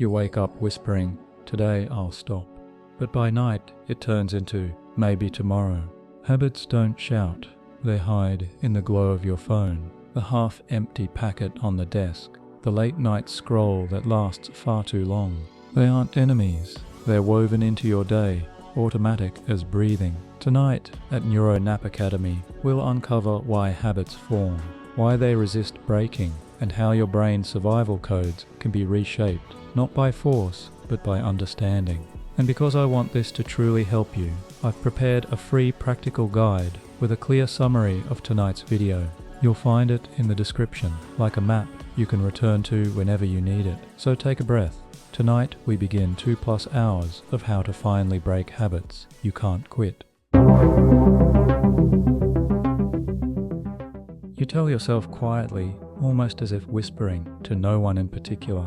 You wake up whispering, "Today I'll stop." But by night it turns into, "Maybe tomorrow." Habits don't shout. They hide in the glow of your phone, the half-empty packet on the desk, the late-night scroll that lasts far too long. They aren't enemies. They're woven into your day, automatic as breathing. Tonight at Neuro Academy, we'll uncover why habits form, why they resist breaking, and how your brain's survival codes can be reshaped, not by force, but by understanding. And because I want this to truly help you, I've prepared a free practical guide with a clear summary of tonight's video. You'll find it in the description, like a map you can return to whenever you need it. So take a breath. Tonight we begin 2+ hours of how to finally break habits you can't quit. You tell yourself quietly, almost as if whispering to no one in particular,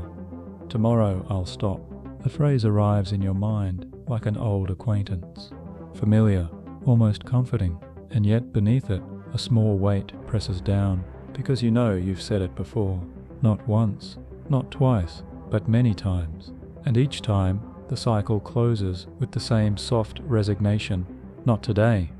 "Tomorrow I'll stop." The phrase arrives in your mind like an old acquaintance, familiar, almost comforting, and yet beneath it a small weight presses down because you know you've said it before. Not once, not twice, but many times. And each time the cycle closes with the same soft resignation, "Not today."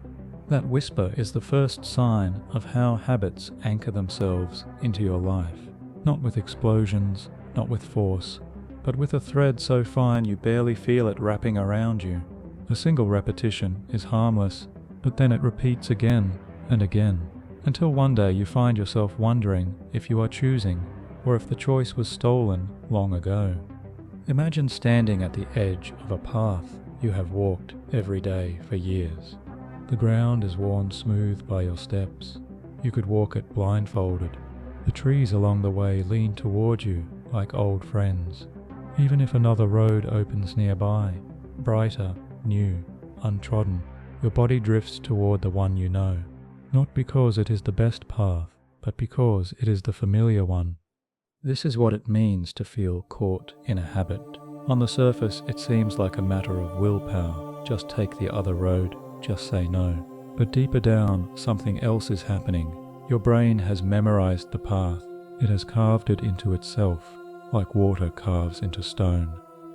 That whisper is the first sign of how habits anchor themselves into your life. Not with explosions, not with force, but with a thread so fine you barely feel it wrapping around you. A single repetition is harmless, but then it repeats again and again, until one day you find yourself wondering if you are choosing, or if the choice was stolen long ago. Imagine standing at the edge of a path you have walked every day for years. The ground is worn smooth by your steps. You could walk it blindfolded. The trees along the way lean toward you like old friends. Even if another road opens nearby, brighter, new, untrodden, your body drifts toward the one you know. Not because it is the best path, but because it is the familiar one. This is what it means to feel caught in a habit. On the surface, it seems like a matter of willpower. Just take the other road. Just say no. But deeper down, something else is happening. Your brain has memorized the path. It has carved it into itself, like water carves into stone.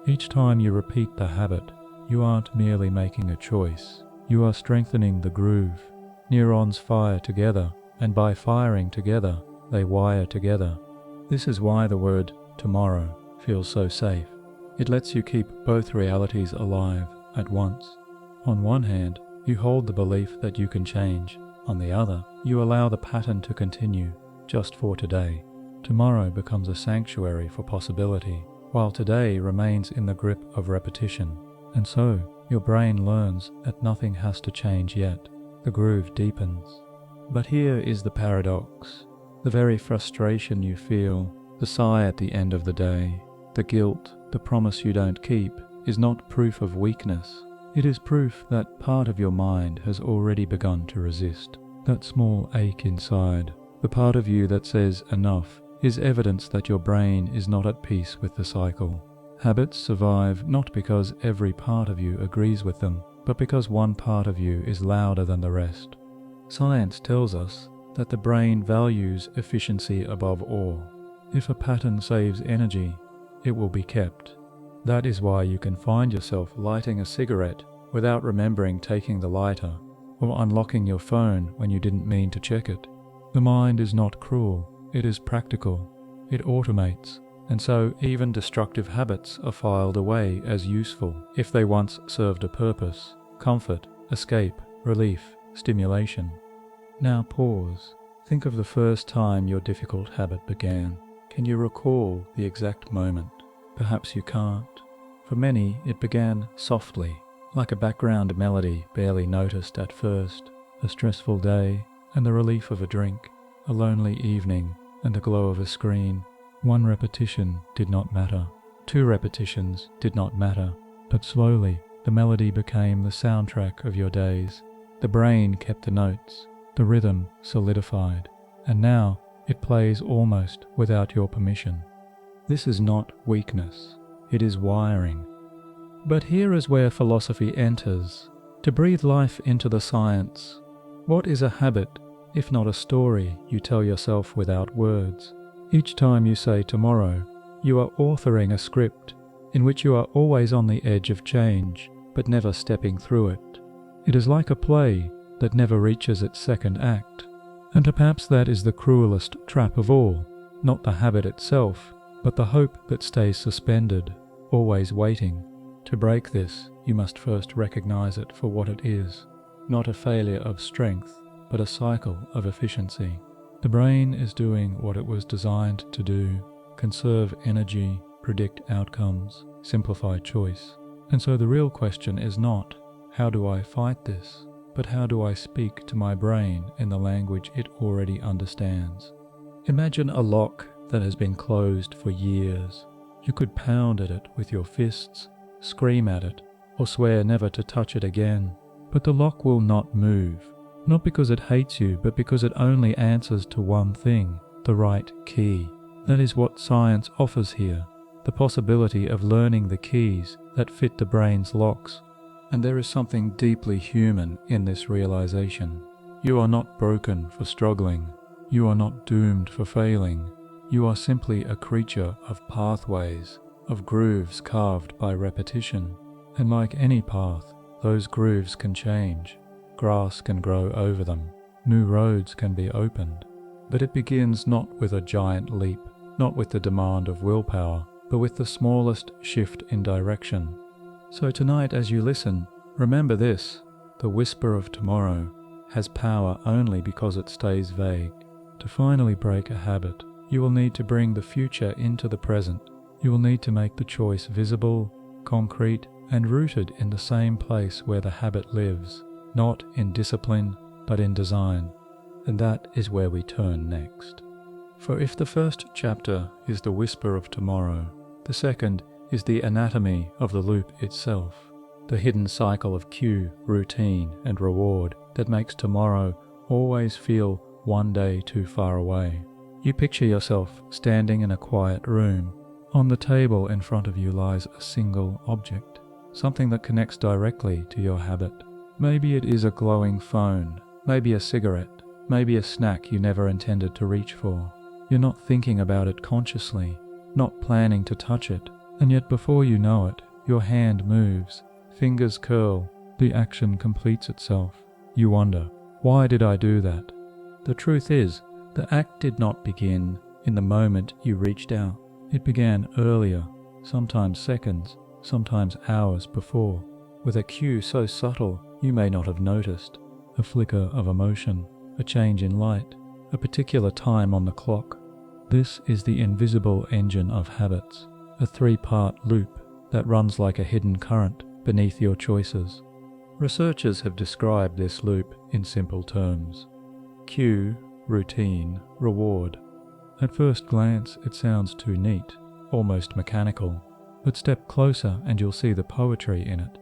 Each time you repeat the habit, you aren't merely making a choice. You are strengthening the groove. Neurons fire together, and by firing together, they wire together. This is why the word tomorrow feels so safe. It lets you keep both realities alive at once. On one hand, you hold the belief that you can change. On the other, you allow the pattern to continue, just for today. Tomorrow becomes a sanctuary for possibility, while today remains in the grip of repetition. And so, your brain learns that nothing has to change yet. The groove deepens. But here is the paradox. The very frustration you feel, the sigh at the end of the day, the guilt, the promise you don't keep, is not proof of weakness. It is proof that part of your mind has already begun to resist. That small ache inside, the part of you that says enough, is evidence that your brain is not at peace with the cycle. Habits survive not because every part of you agrees with them, but because one part of you is louder than the rest. Science tells us that the brain values efficiency above all. If a pattern saves energy, it will be kept. That is why you can find yourself lighting a cigarette without remembering taking the lighter, or unlocking your phone when you didn't mean to check it. The mind is not cruel, it is practical. It automates, and so even destructive habits are filed away as useful if they once served a purpose: comfort, escape, relief, stimulation. Now pause. Think of the first time your difficult habit began. Can you recall the exact moment? Perhaps you can't. For many, it began softly, like a background melody barely noticed at first. A stressful day, and the relief of a drink, a lonely evening, and the glow of a screen. One repetition did not matter. 2 repetitions did not matter. But slowly, the melody became the soundtrack of your days. The brain kept the notes. The rhythm solidified. And now, it plays almost without your permission. This is not weakness. It is wiring. But here is where philosophy enters, to breathe life into the science. What is a habit, if not a story you tell yourself without words? Each time you say tomorrow, you are authoring a script in which you are always on the edge of change, but never stepping through it. It is like a play that never reaches its second act. And perhaps that is the cruelest trap of all, not the habit itself, but the hope that stays suspended, always waiting. To break this, you must first recognize it for what it is, not a failure of strength, but a cycle of efficiency. The brain is doing what it was designed to do: conserve energy, predict outcomes, simplify choice. And so the real question is not, how do I fight this? But how do I speak to my brain in the language it already understands? Imagine a lock that has been closed for years. You could pound at it with your fists, scream at it, or swear never to touch it again. But the lock will not move, not because it hates you, but because it only answers to one thing: the right key. That is what science offers here, the possibility of learning the keys that fit the brain's locks. And there is something deeply human in this realization. You are not broken for struggling. You are not doomed for failing. You are simply a creature of pathways, of grooves carved by repetition. And like any path, those grooves can change. Grass can grow over them. New roads can be opened. But it begins not with a giant leap, not with the demand of willpower, but with the smallest shift in direction. So tonight as you listen, remember this: the whisper of tomorrow has power only because it stays vague. To finally break a habit, you will need to bring the future into the present. You will need to make the choice visible, concrete, and rooted in the same place where the habit lives, not in discipline, but in design. And that is where we turn next. For if the first chapter is the whisper of tomorrow, the second is the anatomy of the loop itself, the hidden cycle of cue, routine, and reward that makes tomorrow always feel one day too far away. You picture yourself standing in a quiet room. On the table in front of you lies a single object, something that connects directly to your habit. Maybe it is a glowing phone, maybe a cigarette, maybe a snack you never intended to reach for. You're not thinking about it consciously, not planning to touch it, and yet before you know it, your hand moves, fingers curl, the action completes itself. You wonder, why did I do that? The truth is, the act did not begin in the moment you reached out. It began earlier, sometimes seconds, sometimes hours before, with a cue so subtle you may not have noticed: a flicker of emotion, a change in light, a particular time on the clock. This is the invisible engine of habits, a three-part loop that runs like a hidden current beneath your choices. Researchers have described this loop in simple terms: cue, routine, reward. At first glance it sounds too neat, almost mechanical, but step closer and you'll see the poetry in it.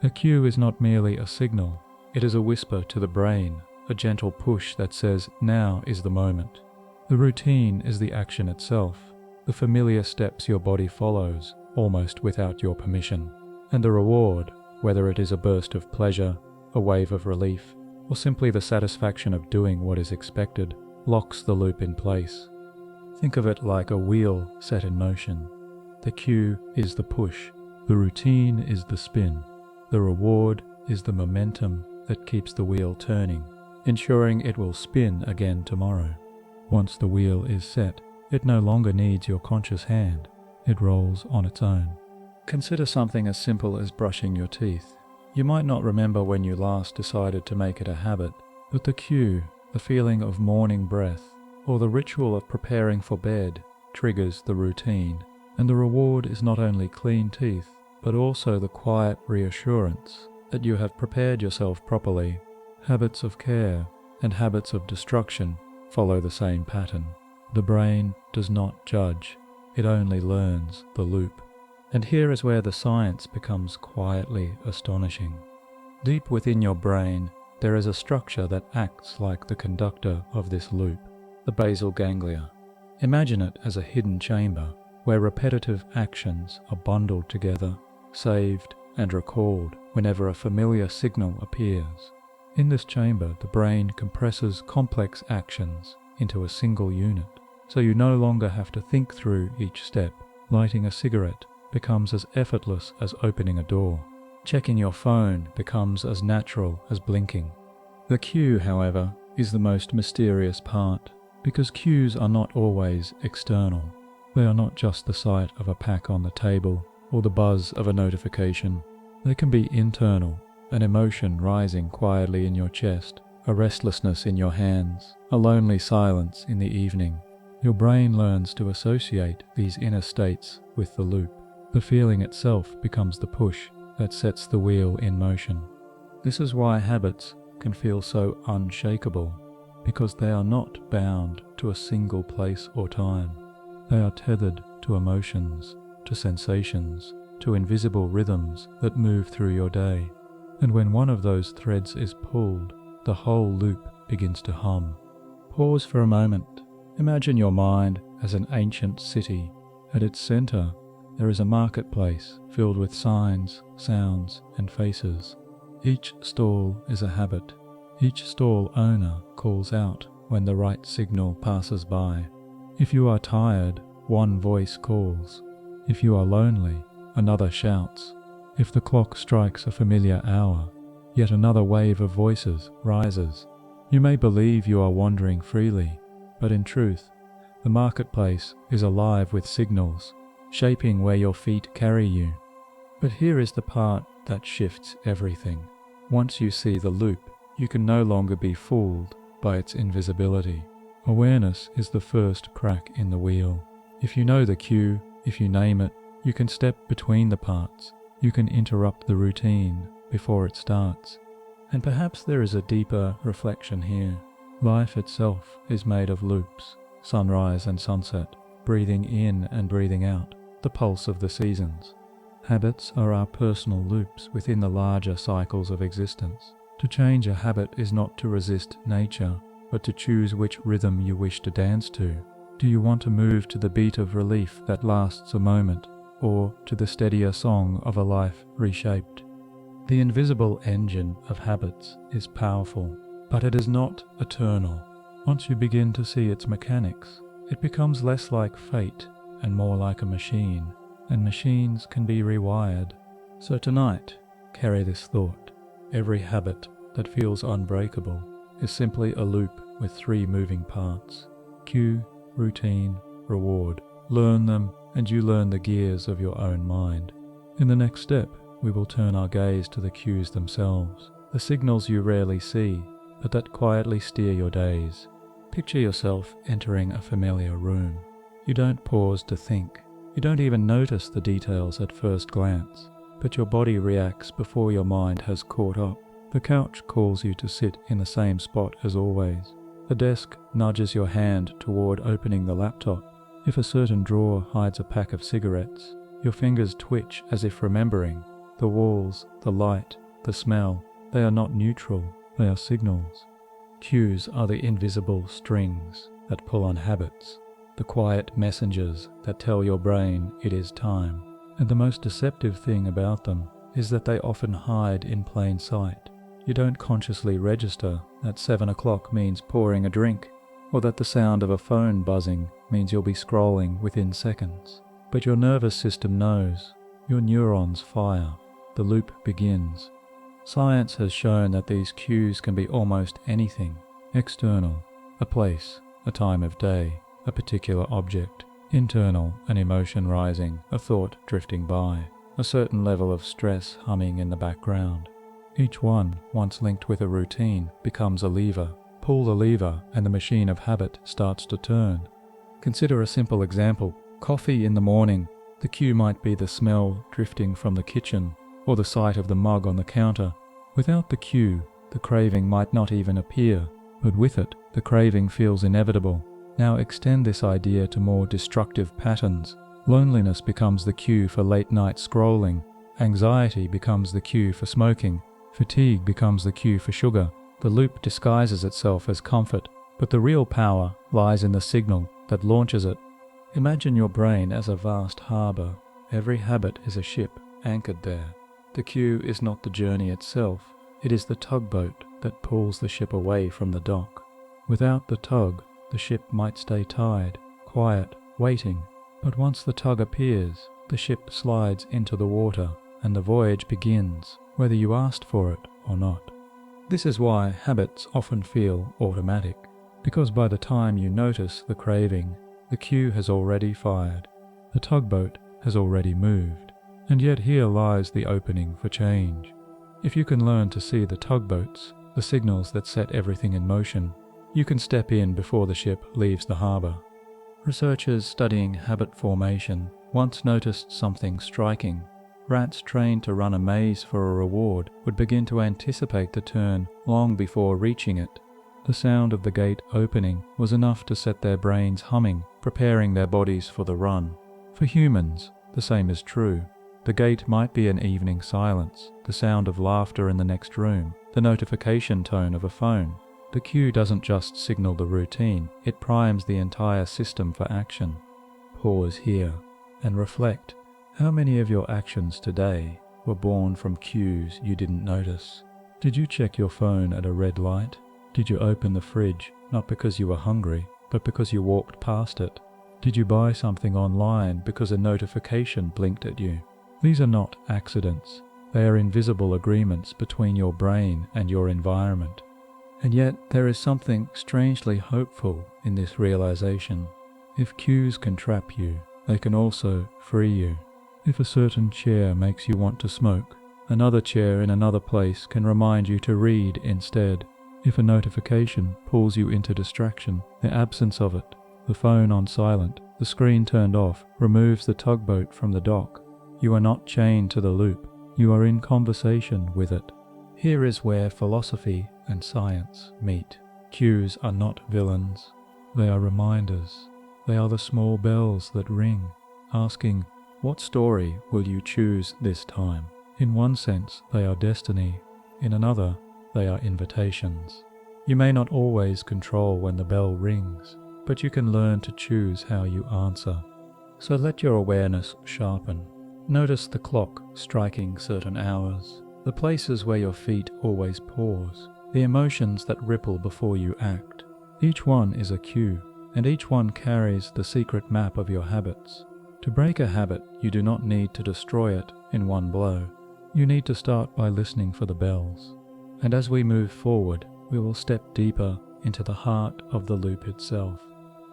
A cue is not merely a signal, it is a whisper to the brain, a gentle push that says now is the moment. The routine is the action itself, the familiar steps your body follows, almost without your permission. And the reward, whether it is a burst of pleasure, a wave of relief, or simply the satisfaction of doing what is expected, locks the loop in place. Think of it like a wheel set in motion. The cue is the push, the routine is the spin, the reward is the momentum that keeps the wheel turning, ensuring it will spin again tomorrow. Once the wheel is set, it no longer needs your conscious hand. It rolls on its own. Consider something as simple as brushing your teeth. You might not remember when you last decided to make it a habit, but the cue, the feeling of morning breath, or the ritual of preparing for bed triggers the routine. And the reward is not only clean teeth, but also the quiet reassurance that you have prepared yourself properly. Habits of care and habits of destruction follow the same pattern. The brain does not judge, it only learns the loop. And here is where the science becomes quietly astonishing. Deep within your brain, there is a structure that acts like the conductor of this loop, the basal ganglia. Imagine it as a hidden chamber where repetitive actions are bundled together, saved and recalled whenever a familiar signal appears. In this chamber, the brain compresses complex actions into a single unit, so you no longer have to think through each step: lighting a cigarette, becomes as effortless as opening a door. Checking your phone becomes as natural as blinking. The cue, however, is the most mysterious part, because cues are not always external. They are not just the sight of a pack on the table or the buzz of a notification. They can be internal, an emotion rising quietly in your chest, a restlessness in your hands, a lonely silence in the evening. Your brain learns to associate these inner states with the loop. The feeling itself becomes the push that sets the wheel in motion. This is why habits can feel so unshakable, because they are not bound to a single place or time. They are tethered to emotions, to sensations, to invisible rhythms that move through your day. And when one of those threads is pulled, the whole loop begins to hum. Pause for a moment. Imagine your mind as an ancient city. At its center, there is a marketplace filled with signs, sounds, and faces. Each stall is a habit. Each stall owner calls out when the right signal passes by. If you are tired, one voice calls. If you are lonely, another shouts. If the clock strikes a familiar hour, yet another wave of voices rises. You may believe you are wandering freely, but in truth, the marketplace is alive with signals, shaping where your feet carry you. But here is the part that shifts everything. Once you see the loop, you can no longer be fooled by its invisibility. Awareness is the first crack in the wheel. If you know the cue, if you name it, you can step between the parts. You can interrupt the routine before it starts. And perhaps there is a deeper reflection here. Life itself is made of loops, sunrise and sunset, breathing in and breathing out, the pulse of the seasons. Habits are our personal loops within the larger cycles of existence. To change a habit is not to resist nature, but to choose which rhythm you wish to dance to. Do you want to move to the beat of relief that lasts a moment, or to the steadier song of a life reshaped? The invisible engine of habits is powerful, but it is not eternal. Once you begin to see its mechanics, it becomes less like fate and more like a machine, and machines can be rewired. So tonight, carry this thought. Every habit that feels unbreakable is simply a loop with 3 moving parts: cue, routine, reward. Learn them, and you learn the gears of your own mind. In the next step, we will turn our gaze to the cues themselves, the signals you rarely see, but that quietly steer your days. Picture yourself entering a familiar room. You don't pause to think. You don't even notice the details at first glance, but your body reacts before your mind has caught up. The couch calls you to sit in the same spot as always. The desk nudges your hand toward opening the laptop. If a certain drawer hides a pack of cigarettes, your fingers twitch as if remembering. The walls, the light, the smell, they are not neutral, they are signals. Cues are the invisible strings that pull on habits, the quiet messengers that tell your brain it is time. And the most deceptive thing about them is that they often hide in plain sight. You don't consciously register that 7 o'clock means pouring a drink, or that the sound of a phone buzzing means you'll be scrolling within seconds. But your nervous system knows. Your neurons fire. The loop begins. Science has shown that these cues can be almost anything. External, a place, a time of day, a particular object. Internal, an emotion rising, a thought drifting by, a certain level of stress humming in the background. Each one, once linked with a routine, becomes a lever. Pull the lever and the machine of habit starts to turn. Consider a simple example. Coffee in the morning. The cue might be the smell drifting from the kitchen, or the sight of the mug on the counter. Without the cue, the craving might not even appear, but with it, the craving feels inevitable. Now extend this idea to more destructive patterns. Loneliness becomes the cue for late-night scrolling. Anxiety becomes the cue for smoking. Fatigue becomes the cue for sugar. The loop disguises itself as comfort, but the real power lies in the signal that launches it. Imagine your brain as a vast harbour. Every habit is a ship anchored there. The cue is not the journey itself. It is the tugboat that pulls the ship away from the dock. Without the tug, the ship might stay tied, quiet, waiting. But once the tug appears, The ship slides into the water, and the voyage begins, whether you asked for it or not. This is why habits often feel automatic, because by the time you notice the craving, the cue has already fired, the tugboat has already moved, and yet here lies the opening for change. If you can learn to see the tugboats, the signals that set everything in motion, you can step in before the ship leaves the harbour. Researchers studying habit formation once noticed something striking. Rats trained to run a maze for a reward would begin to anticipate the turn long before reaching it. The sound of the gate opening was enough to set their brains humming, preparing their bodies for the run. For humans, the same is true. The gate might be an evening silence, the sound of laughter in the next room, the notification tone of a phone. The cue doesn't just signal the routine, it primes the entire system for action. Pause here and reflect. How many of your actions today were born from cues you didn't notice? Did you check your phone at a red light? Did you open the fridge not because you were hungry, but because you walked past it? Did you buy something online because a notification blinked at you? These are not accidents. They are invisible agreements between your brain and your environment. And yet there is something strangely hopeful in this realization. If cues can trap you, they can also free you. If a certain chair makes you want to smoke, another chair in another place can remind you to read instead. If a notification pulls you into distraction, the absence of it, the phone on silent, the screen turned off, removes the tugboat from the dock. You are not chained to the loop. You are in conversation with it. Here is where philosophy and science meet. Cues are not villains. They are reminders. They are the small bells that ring, asking, what story will you choose this time? In one sense, they are destiny. In another, they are invitations. You may not always control when the bell rings, but you can learn to choose how you answer. So let your awareness sharpen. Notice the clock striking certain hours, the places where your feet always pause, the emotions that ripple before you act. Each one is a cue, and each one carries the secret map of your habits. To break a habit, you do not need to destroy it in one blow. You need to start by listening for the bells. And as we move forward, we will step deeper into the heart of the loop itself.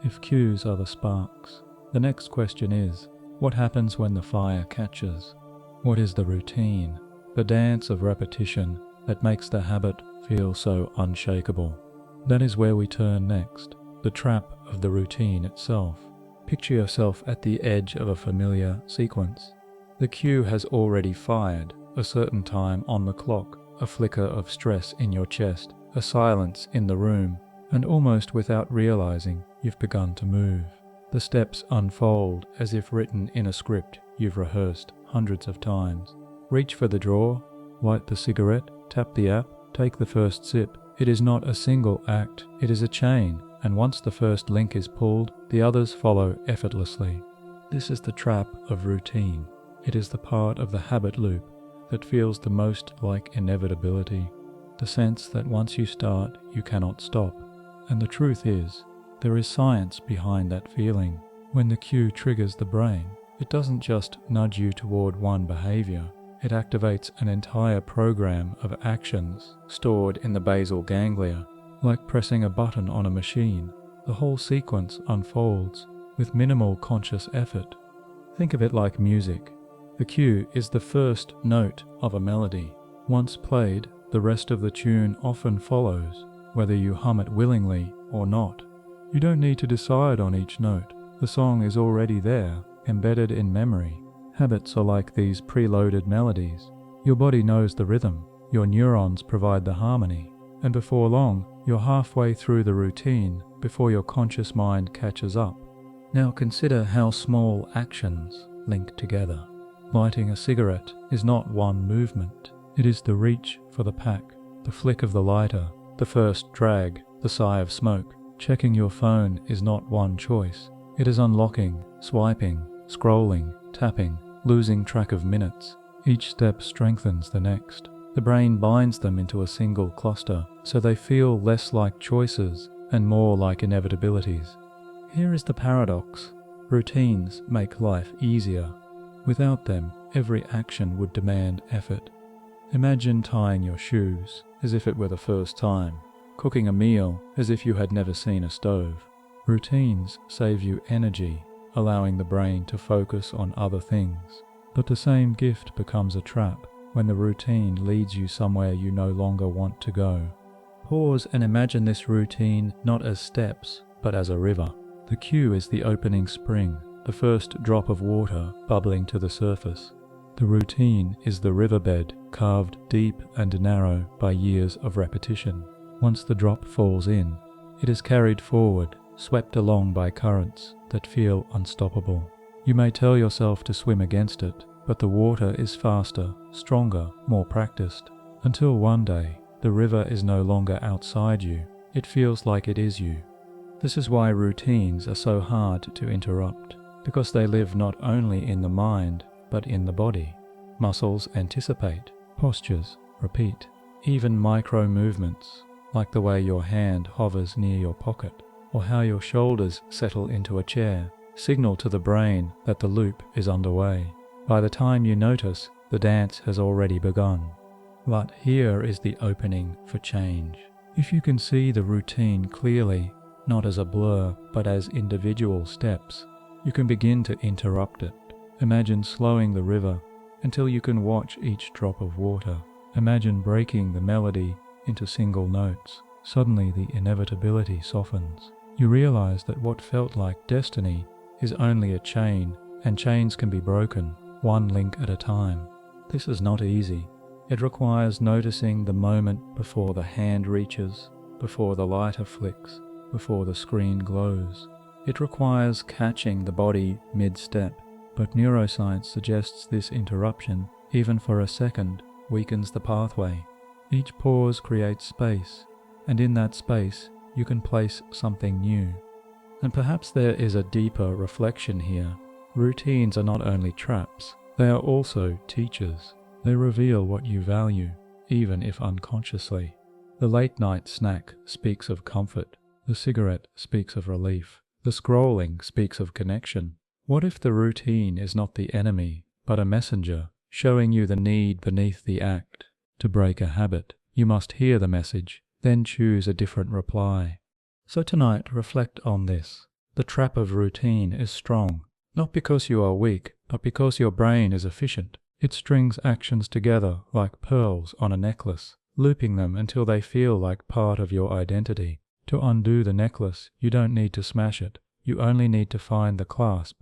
If cues are the sparks, the next question is, what happens when the fire catches? What is the routine, the dance of repetition that makes the habit feel so unshakable? That is where we turn next, the trap of the routine itself. Picture yourself at the edge of a familiar sequence. The cue has already fired, a certain time on the clock, a flicker of stress in your chest, a silence in the room, and almost without realizing, you've begun to move. The steps unfold as if written in a script you've rehearsed hundreds of times. Reach for the drawer, light the cigarette, tap the app, take the first sip. It is not a single act, it is a chain, and once the first link is pulled, the others follow effortlessly. This is the trap of routine. It is the part of the habit loop that feels the most like inevitability, the sense that once you start, you cannot stop. And the truth is, there is science behind that feeling. When the cue triggers the brain, it doesn't just nudge you toward one behavior. It activates an entire program of actions stored in the basal ganglia, like pressing a button on a machine. The whole sequence unfolds with minimal conscious effort. Think of it like music. The cue is the first note of a melody. Once played, the rest of the tune often follows, whether you hum it willingly or not. You don't need to decide on each note. The song is already there, embedded in memory. Habits are like these preloaded melodies. Your body knows the rhythm, your neurons provide the harmony, and before long, you're halfway through the routine before your conscious mind catches up. Now consider how small actions link together. Lighting a cigarette is not one movement. It is the reach for the pack, the flick of the lighter, the first drag, the sigh of smoke. Checking your phone is not one choice. It is unlocking, swiping, scrolling, tapping, losing track of minutes. Each step strengthens the next. The brain binds them into a single cluster, so they feel less like choices and more like inevitabilities. Here is the paradox. Routines make life easier. Without them, every action would demand effort. Imagine tying your shoes as if it were the first time, cooking a meal as if you had never seen a stove. Routines save you energy, allowing the brain to focus on other things. But the same gift becomes a trap when the routine leads you somewhere you no longer want to go. Pause and imagine this routine not as steps, but as a river. The cue is the opening spring, the first drop of water bubbling to the surface. The routine is the riverbed carved deep and narrow by years of repetition. Once the drop falls in, it is carried forward, swept along by currents that feel unstoppable. You may tell yourself to swim against it, but the water is faster, stronger, more practiced, until one day the river is no longer outside you, it feels like it is you. This is why routines are so hard to interrupt, because they live not only in the mind, but in the body. Muscles anticipate, postures repeat, even micro movements, like the way your hand hovers near your pocket, or how your shoulders settle into a chair, signal to the brain that the loop is underway. By the time you notice, the dance has already begun. But here is the opening for change. If you can see the routine clearly, not as a blur, but as individual steps, you can begin to interrupt it. Imagine slowing the river until you can watch each drop of water. Imagine breaking the melody into single notes. Suddenly the inevitability softens. You realize that what felt like destiny is only a chain, and chains can be broken, one link at a time. This is not easy. It requires noticing the moment before the hand reaches, before the lighter flicks, before the screen glows. It requires catching the body mid-step, but neuroscience suggests this interruption, even for a second, weakens the pathway. Each pause creates space, and in that space you can place something new. And perhaps there is a deeper reflection here. Routines are not only traps, they are also teachers. They reveal what you value, even if unconsciously. The late-night snack speaks of comfort. The cigarette speaks of relief. The scrolling speaks of connection. What if the routine is not the enemy, but a messenger, showing you the need beneath the act? To break a habit, you must hear the message, then choose a different reply. So tonight, reflect on this. The trap of routine is strong, not because you are weak, but because your brain is efficient. It strings actions together like pearls on a necklace, looping them until they feel like part of your identity. To undo the necklace, you don't need to smash it. You only need to find the clasp.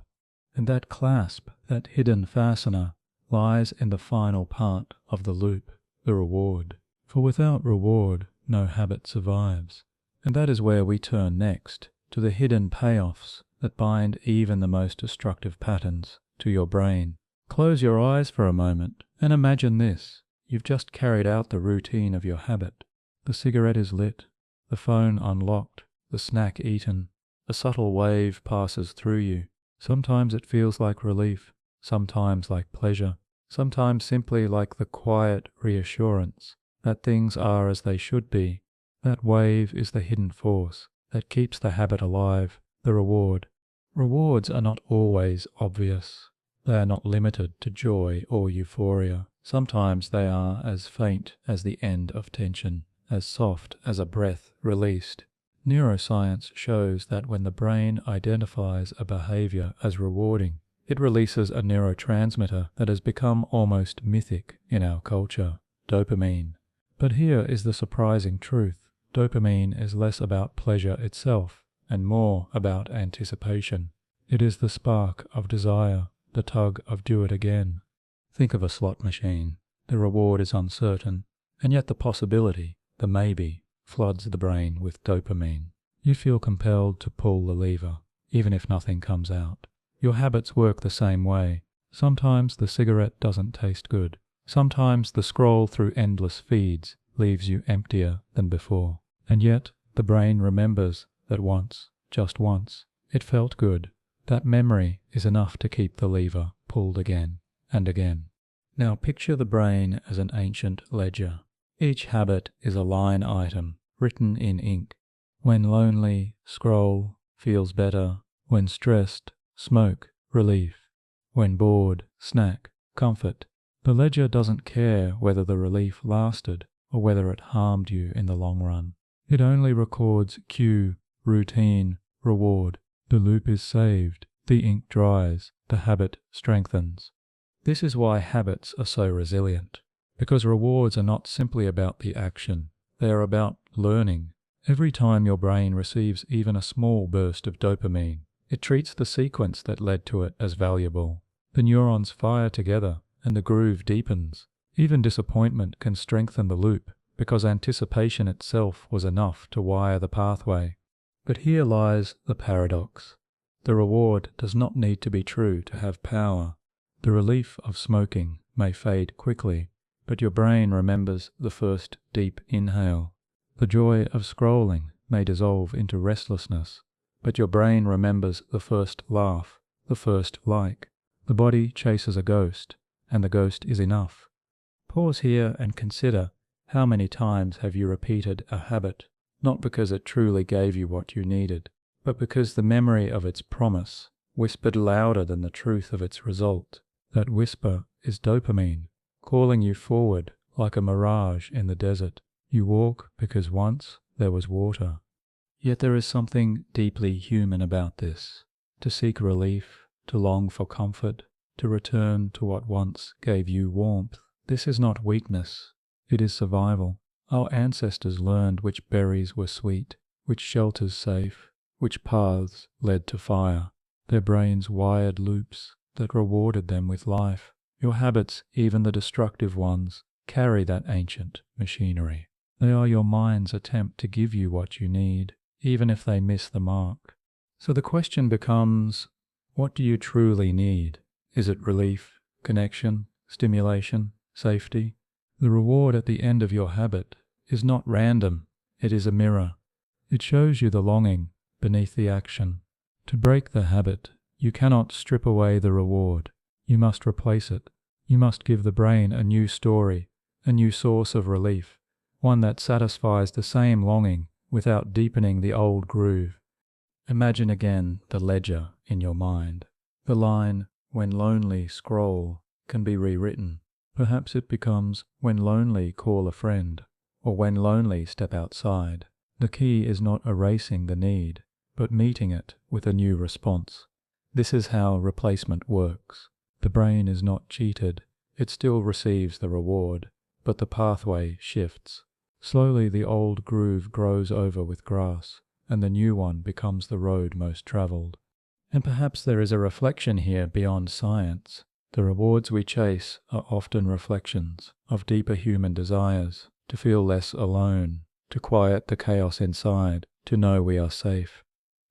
And that clasp, that hidden fastener, lies in the final part of the loop, the reward. For without reward, no habit survives. And that is where we turn next, to the hidden payoffs that bind even the most destructive patterns to your brain. Close your eyes for a moment and imagine this. You've just carried out the routine of your habit. The cigarette is lit, the phone unlocked, the snack eaten. A subtle wave passes through you. Sometimes it feels like relief, sometimes like pleasure, sometimes simply like the quiet reassurance that things are as they should be. That wave is the hidden force that keeps the habit alive, the reward. Rewards are not always obvious. They are not limited to joy or euphoria. Sometimes they are as faint as the end of tension, as soft as a breath released. Neuroscience shows that when the brain identifies a behavior as rewarding, it releases a neurotransmitter that has become almost mythic in our culture, dopamine. But here is the surprising truth. Dopamine is less about pleasure itself and more about anticipation. It is the spark of desire, the tug of do it again. Think of a slot machine. The reward is uncertain, and yet the possibility, the maybe, floods the brain with dopamine. You feel compelled to pull the lever, even if nothing comes out. Your habits work the same way. Sometimes the cigarette doesn't taste good. Sometimes the scroll through endless feeds leaves you emptier than before. And yet the brain remembers that once, just once, it felt good. That memory is enough to keep the lever pulled again and again. Now picture the brain as an ancient ledger. Each habit is a line item written in ink. When lonely, scroll, feels better. When stressed, smoke, relief. When bored, snack, comfort. The ledger doesn't care whether the relief lasted or whether it harmed you in the long run. It only records cue, routine, reward. The loop is saved, the ink dries, the habit strengthens. This is why habits are so resilient, because rewards are not simply about the action, they are about learning. Every time your brain receives even a small burst of dopamine, it treats the sequence that led to it as valuable. The neurons fire together and the groove deepens. Even disappointment can strengthen the loop because anticipation itself was enough to wire the pathway. But here lies the paradox. The reward does not need to be true to have power. The relief of smoking may fade quickly, but your brain remembers the first deep inhale. The joy of scrolling may dissolve into restlessness, but your brain remembers the first laugh, the first like. The body chases a ghost, and the ghost is enough. Pause here and consider how many times have you repeated a habit, not because it truly gave you what you needed, but because the memory of its promise whispered louder than the truth of its result. That whisper is dopamine, calling you forward like a mirage in the desert. You walk because once there was water. Yet there is something deeply human about this. To seek relief, to long for comfort, to return to what once gave you warmth. This is not weakness, it is survival. Our ancestors learned which berries were sweet, which shelters safe, which paths led to fire. Their brains wired loops that rewarded them with life. Your habits, even the destructive ones, carry that ancient machinery. They are your mind's attempt to give you what you need, even if they miss the mark. So the question becomes, what do you truly need? Is it relief, connection, stimulation, safety? The reward at the end of your habit is not random, it is a mirror. It shows you the longing beneath the action. To break the habit, you cannot strip away the reward. You must replace it. You must give the brain a new story, a new source of relief, one that satisfies the same longing without deepening the old groove. Imagine again the ledger in your mind. The line, "When lonely, scroll," can be rewritten. Perhaps it becomes, "When lonely, call a friend," or "When lonely, step outside." The key is not erasing the need, but meeting it with a new response. This is how replacement works. The brain is not cheated. It still receives the reward, but the pathway shifts. Slowly the old groove grows over with grass, and the new one becomes the road most traveled. And perhaps there is a reflection here beyond science. The rewards we chase are often reflections of deeper human desires, to feel less alone, to quiet the chaos inside, to know we are safe.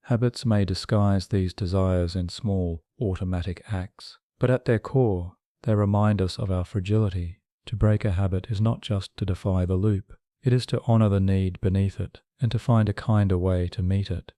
Habits may disguise these desires in small, automatic acts, but at their core, they remind us of our fragility. To break a habit is not just to defy the loop, it is to honor the need beneath it and to find a kinder way to meet it.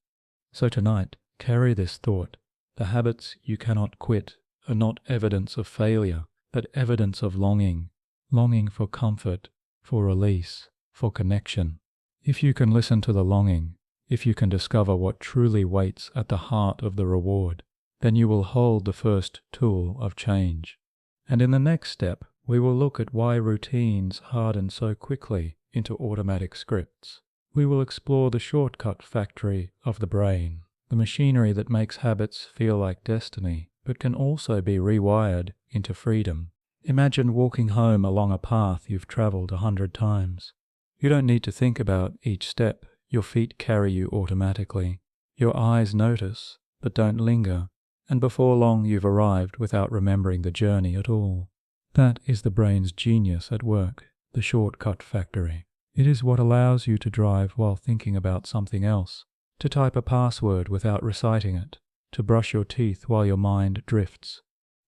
So tonight, carry this thought. The habits you cannot quit are not evidence of failure, but evidence of longing. Longing for comfort, for release, for connection. If you can listen to the longing, if you can discover what truly waits at the heart of the reward, then you will hold the first tool of change. And in the next step, we will look at why routines harden so quickly into automatic scripts. We will explore the shortcut factory of the brain, the machinery that makes habits feel like destiny, but can also be rewired into freedom. Imagine walking home along a path you've traveled 100 times. You don't need to think about each step. Your feet carry you automatically. Your eyes notice, but don't linger, and before long you've arrived without remembering the journey at all. That is the brain's genius at work, the shortcut factory. It is what allows you to drive while thinking about something else, to type a password without reciting it, to brush your teeth while your mind drifts.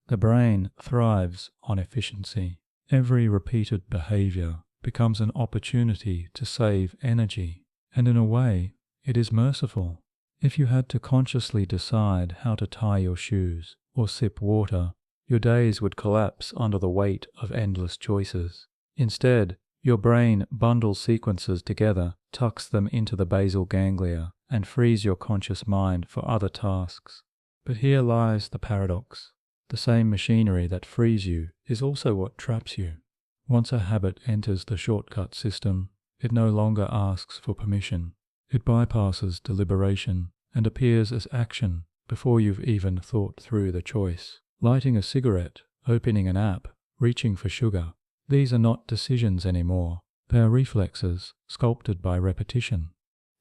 The brain thrives on efficiency. Every repeated behavior becomes an opportunity to save energy. And in a way, it is merciful. If you had to consciously decide how to tie your shoes or sip water, your days would collapse under the weight of endless choices. Instead, your brain bundles sequences together, tucks them into the basal ganglia, and frees your conscious mind for other tasks. But here lies the paradox. The same machinery that frees you is also what traps you. Once a habit enters the shortcut system, it no longer asks for permission. It bypasses deliberation and appears as action before you've even thought through the choice. Lighting a cigarette, opening an app, reaching for sugar. These are not decisions anymore. They are reflexes sculpted by repetition.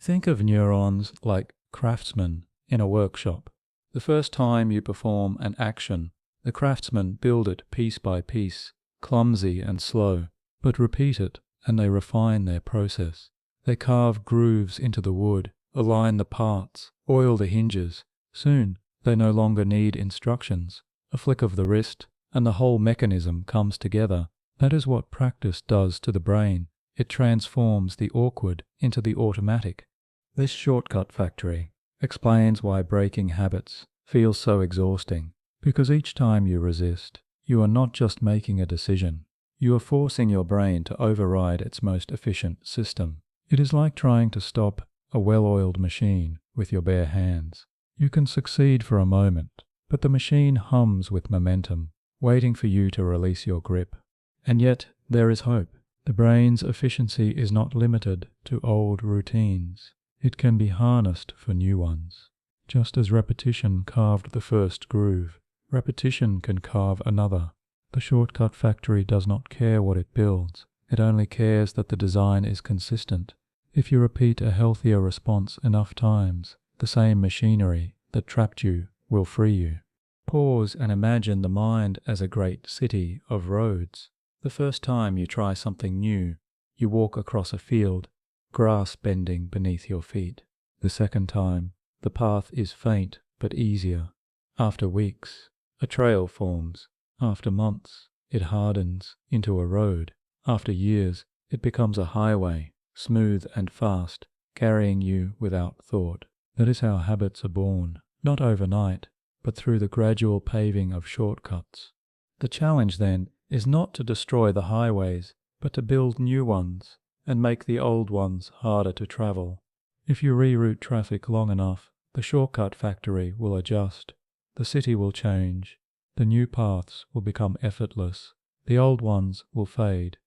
Think of neurons like craftsmen in a workshop. The first time you perform an action, the craftsmen build it piece by piece, clumsy and slow, but repeat it and they refine their process. They carve grooves into the wood, align the parts, oil the hinges. Soon, they no longer need instructions. A flick of the wrist, and the whole mechanism comes together. That is what practice does to the brain. It transforms the awkward into the automatic. This shortcut factory explains why breaking habits feels so exhausting. Because each time you resist, you are not just making a decision. You are forcing your brain to override its most efficient system. It is like trying to stop a well-oiled machine with your bare hands. You can succeed for a moment, but the machine hums with momentum, waiting for you to release your grip. And yet, there is hope. The brain's efficiency is not limited to old routines. It can be harnessed for new ones. Just as repetition carved the first groove, repetition can carve another. The shortcut factory does not care what it builds. It only cares that the design is consistent. If you repeat a healthier response enough times, the same machinery that trapped you will free you. Pause and imagine the mind as a great city of roads. The first time you try something new, you walk across a field, grass bending beneath your feet. The second time, the path is faint but easier. After weeks, a trail forms. After months, it hardens into a road. After years, it becomes a highway, smooth and fast, carrying you without thought. That is how habits are born, not overnight, but through the gradual paving of shortcuts. The challenge, then, is not to destroy the highways, but to build new ones and make the old ones harder to travel. If you reroute traffic long enough, the shortcut factory will adjust. The city will change. The new paths will become effortless. The old ones will fade.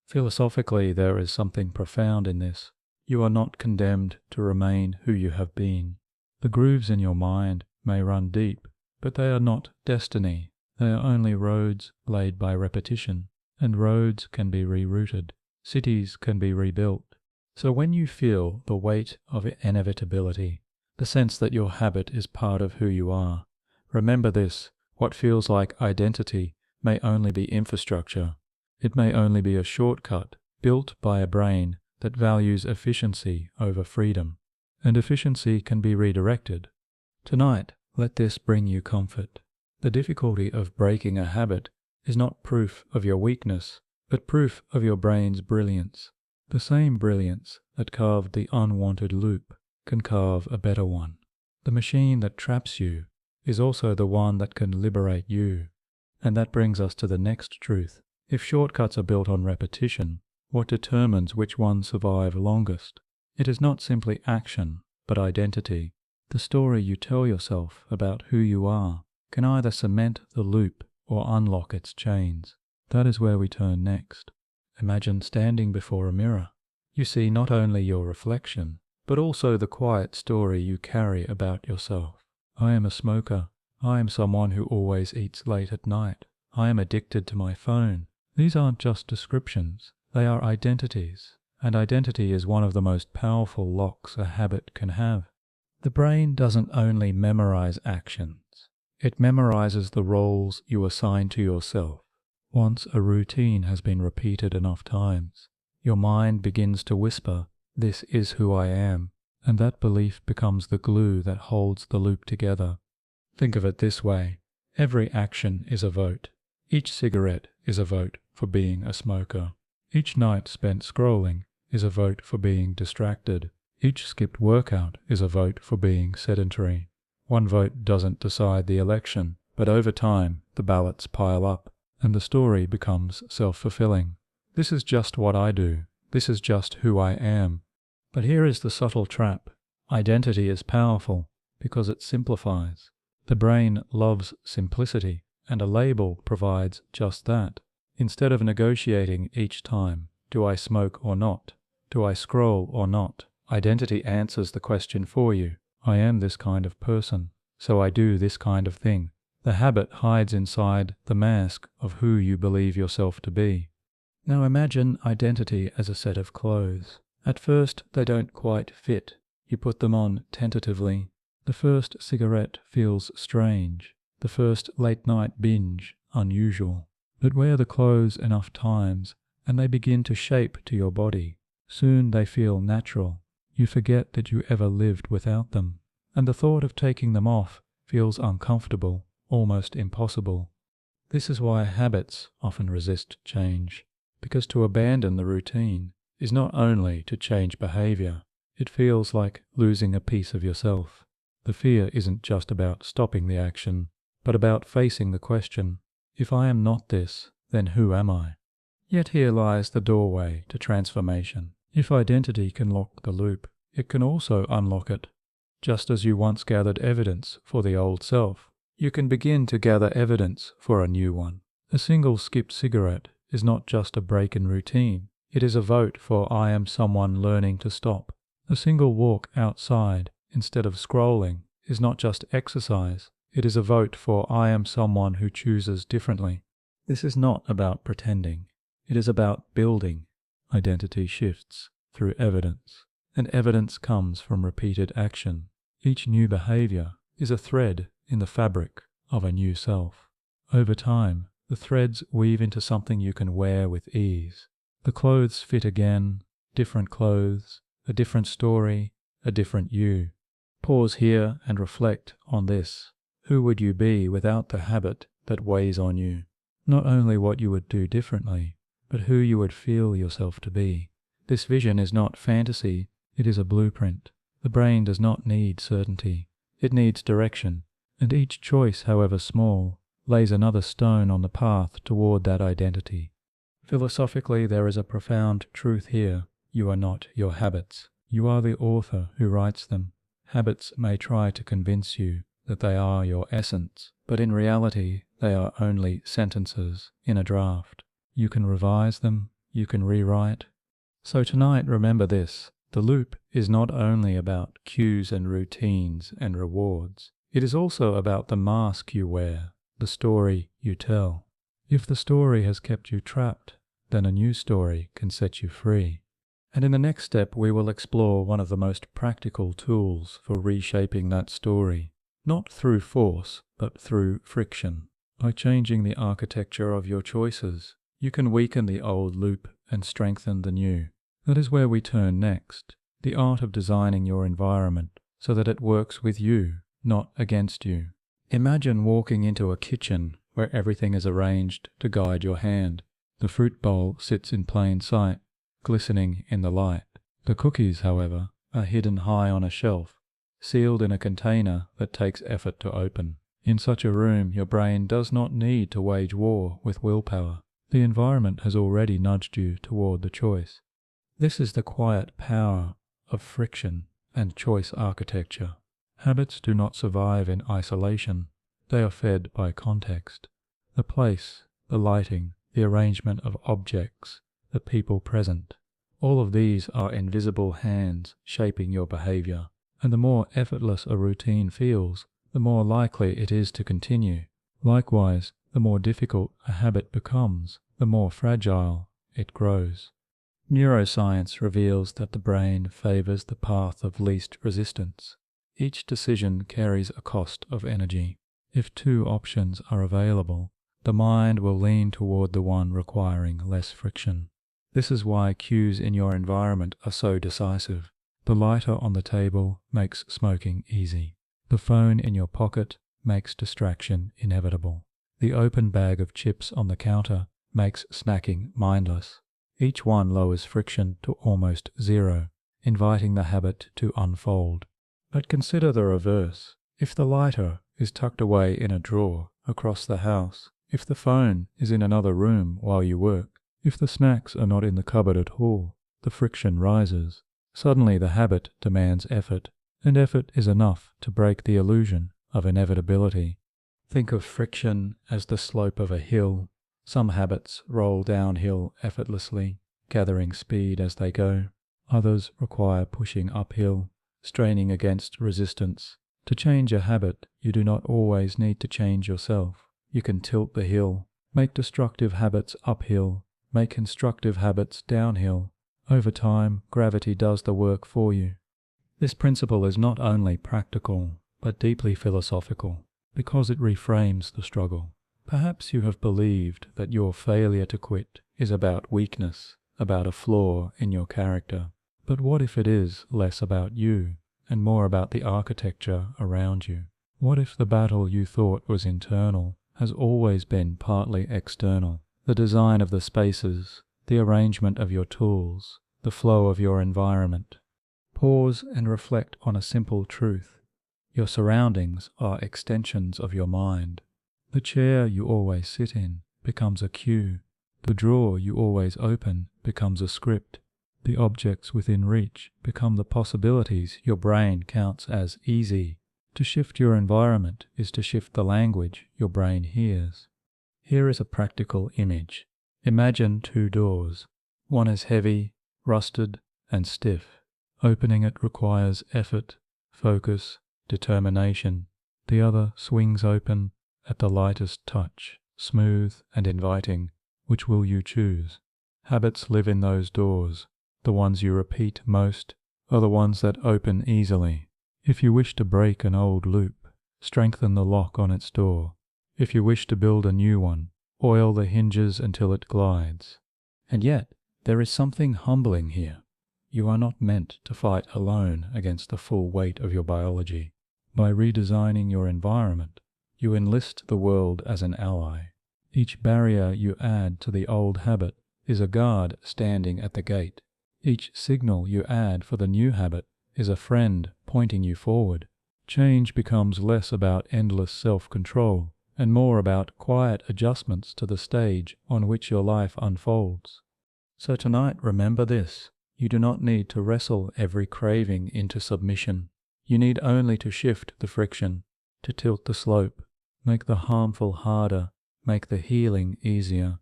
Philosophically, there is something profound in this. You are not condemned to remain who you have been. The grooves in your mind may run deep, but they are not destiny. They are only roads laid by repetition, and roads can be rerouted. Cities can be rebuilt. So when you feel the weight of inevitability, the sense that your habit is part of who you are, remember this: what feels like identity may only be infrastructure. It may only be a shortcut built by a brain that values efficiency over freedom. And efficiency can be redirected. Tonight, let this bring you comfort. The difficulty of breaking a habit is not proof of your weakness, but proof of your brain's brilliance. The same brilliance that carved the unwanted loop can carve a better one. The machine that traps you is also the one that can liberate you. And that brings us to the next truth. If shortcuts are built on repetition, what determines which ones survive longest? It is not simply action, but identity. The story you tell yourself about who you are can either cement the loop or unlock its chains. That is where we turn next. Imagine standing before a mirror. You see not only your reflection, but also the quiet story you carry about yourself. I am a smoker. I am someone who always eats late at night. I am addicted to my phone. These aren't just descriptions. They are identities. And identity is one of the most powerful locks a habit can have. The brain doesn't only memorize actions. It memorizes the roles you assign to yourself. Once a routine has been repeated enough times, your mind begins to whisper, "This is who I am," and that belief becomes the glue that holds the loop together. Think of it this way. Every action is a vote. Each cigarette is a vote for being a smoker. Each night spent scrolling is a vote for being distracted. Each skipped workout is a vote for being sedentary. One vote doesn't decide the election, but over time the ballots pile up, and the story becomes self-fulfilling. This is just what I do. This is just who I am. But here is the subtle trap. Identity is powerful because it simplifies. The brain loves simplicity. and a label provides just that. Instead of negotiating each time, do I smoke or not? Do I scroll or not? Identity answers the question for you. I am this kind of person, so I do this kind of thing. The habit hides inside the mask of who you believe yourself to be. Now imagine identity as a set of clothes. At first they don't quite fit. You put them on tentatively. The first cigarette feels strange. The first late-night binge unusual. But wear the clothes enough times, and they begin to shape to your body. Soon they feel natural. You forget that you ever lived without them, and the thought of taking them off feels uncomfortable, almost impossible. This is why habits often resist change, because to abandon the routine is not only to change behavior, it feels like losing a piece of yourself. The fear isn't just about stopping the action, but about facing the question, if I am not this, then who am I? Yet here lies the doorway to transformation. If identity can lock the loop, it can also unlock it. Just as you once gathered evidence for the old self, you can begin to gather evidence for a new one. A single skipped cigarette is not just a break in routine, it is a vote for I am someone learning to stop. A single walk outside instead of scrolling is not just exercise, it is a vote for I am someone who chooses differently. This is not about pretending, it is about building. Identity shifts through evidence, and evidence comes from repeated action. Each new behavior is a thread in the fabric of a new self. Over time, the threads weave into something you can wear with ease. The clothes fit again, different clothes, a different story, a different you. Pause here and reflect on this. Who would you be without the habit that weighs on you? Not only what you would do differently, but who you would feel yourself to be. This vision is not fantasy, it is a blueprint. The brain does not need certainty, it needs direction, and each choice, however small, lays another stone on the path toward that identity. Philosophically, there is a profound truth here. You are not your habits. You are the author who writes them. Habits may try to convince you that they are your essence, but in reality, they are only sentences in a draft. You can revise them, you can rewrite. So tonight, remember this. The loop is not only about cues and routines and rewards. It is also about the mask you wear, the story you tell. If the story has kept you trapped, then a new story can set you free. And in the next step, we will explore one of the most practical tools for reshaping that story, not through force, but through friction. By changing the architecture of your choices, you can weaken the old loop and strengthen the new. That is where we turn next, the art of designing your environment so that it works with you, not against you. Imagine walking into a kitchen where everything is arranged to guide your hand. The fruit bowl sits in plain sight, glistening in the light. The cookies, however, are hidden high on a shelf, sealed in a container that takes effort to open. In such a room, your brain does not need to wage war with willpower. The environment has already nudged you toward the choice. This is the quiet power of friction and choice architecture. Habits do not survive in isolation. They are fed by context. The place, the lighting, the arrangement of objects, the people present. All of these are invisible hands shaping your behavior. And the more effortless a routine feels, the more likely it is to continue. Likewise, the more difficult a habit becomes, the more fragile it grows. Neuroscience reveals that the brain favors the path of least resistance. Each decision carries a cost of energy. If two options are available, the mind will lean toward the one requiring less friction. This is why cues in your environment are so decisive. The lighter on the table makes smoking easy. The phone in your pocket makes distraction inevitable. The open bag of chips on the counter makes snacking mindless. Each one lowers friction to almost zero, inviting the habit to unfold. But consider the reverse. If the lighter is tucked away in a drawer across the house, if the phone is in another room while you work, if the snacks are not in the cupboard at all, the friction rises. Suddenly the habit demands effort, and effort is enough to break the illusion of inevitability. Think of friction as the slope of a hill. Some habits roll downhill effortlessly, gathering speed as they go. Others require pushing uphill, straining against resistance. To change a habit, you do not always need to change yourself. You can tilt the hill, make destructive habits uphill, make constructive habits downhill. Over time, gravity does the work for you. This principle is not only practical, but deeply philosophical, because it reframes the struggle. Perhaps you have believed that your failure to quit is about weakness, about a flaw in your character. But what if it is less about you and more about the architecture around you? What if the battle you thought was internal has always been partly external? The design of the spaces, the arrangement of your tools, the flow of your environment. Pause and reflect on a simple truth. Your surroundings are extensions of your mind. The chair you always sit in becomes a cue. The drawer you always open becomes a script. The objects within reach become the possibilities your brain counts as easy. To shift your environment is to shift the language your brain hears. Here is a practical image. Imagine two doors. One is heavy, rusted, and stiff. Opening it requires effort, focus, determination. The other swings open at the lightest touch, smooth and inviting. Which will you choose? Habits live in those doors. The ones you repeat most are the ones that open easily. If you wish to break an old loop, strengthen the lock on its door. If you wish to build a new one, oil the hinges until it glides. And yet, there is something humbling here. You are not meant to fight alone against the full weight of your biology. By redesigning your environment, you enlist the world as an ally. Each barrier you add to the old habit is a guard standing at the gate. Each signal you add for the new habit is a friend pointing you forward. Change becomes less about endless self-control and more about quiet adjustments to the stage on which your life unfolds. So tonight, remember this. You do not need to wrestle every craving into submission. You need only to shift the friction, to tilt the slope, make the harmful harder, make the healing easier.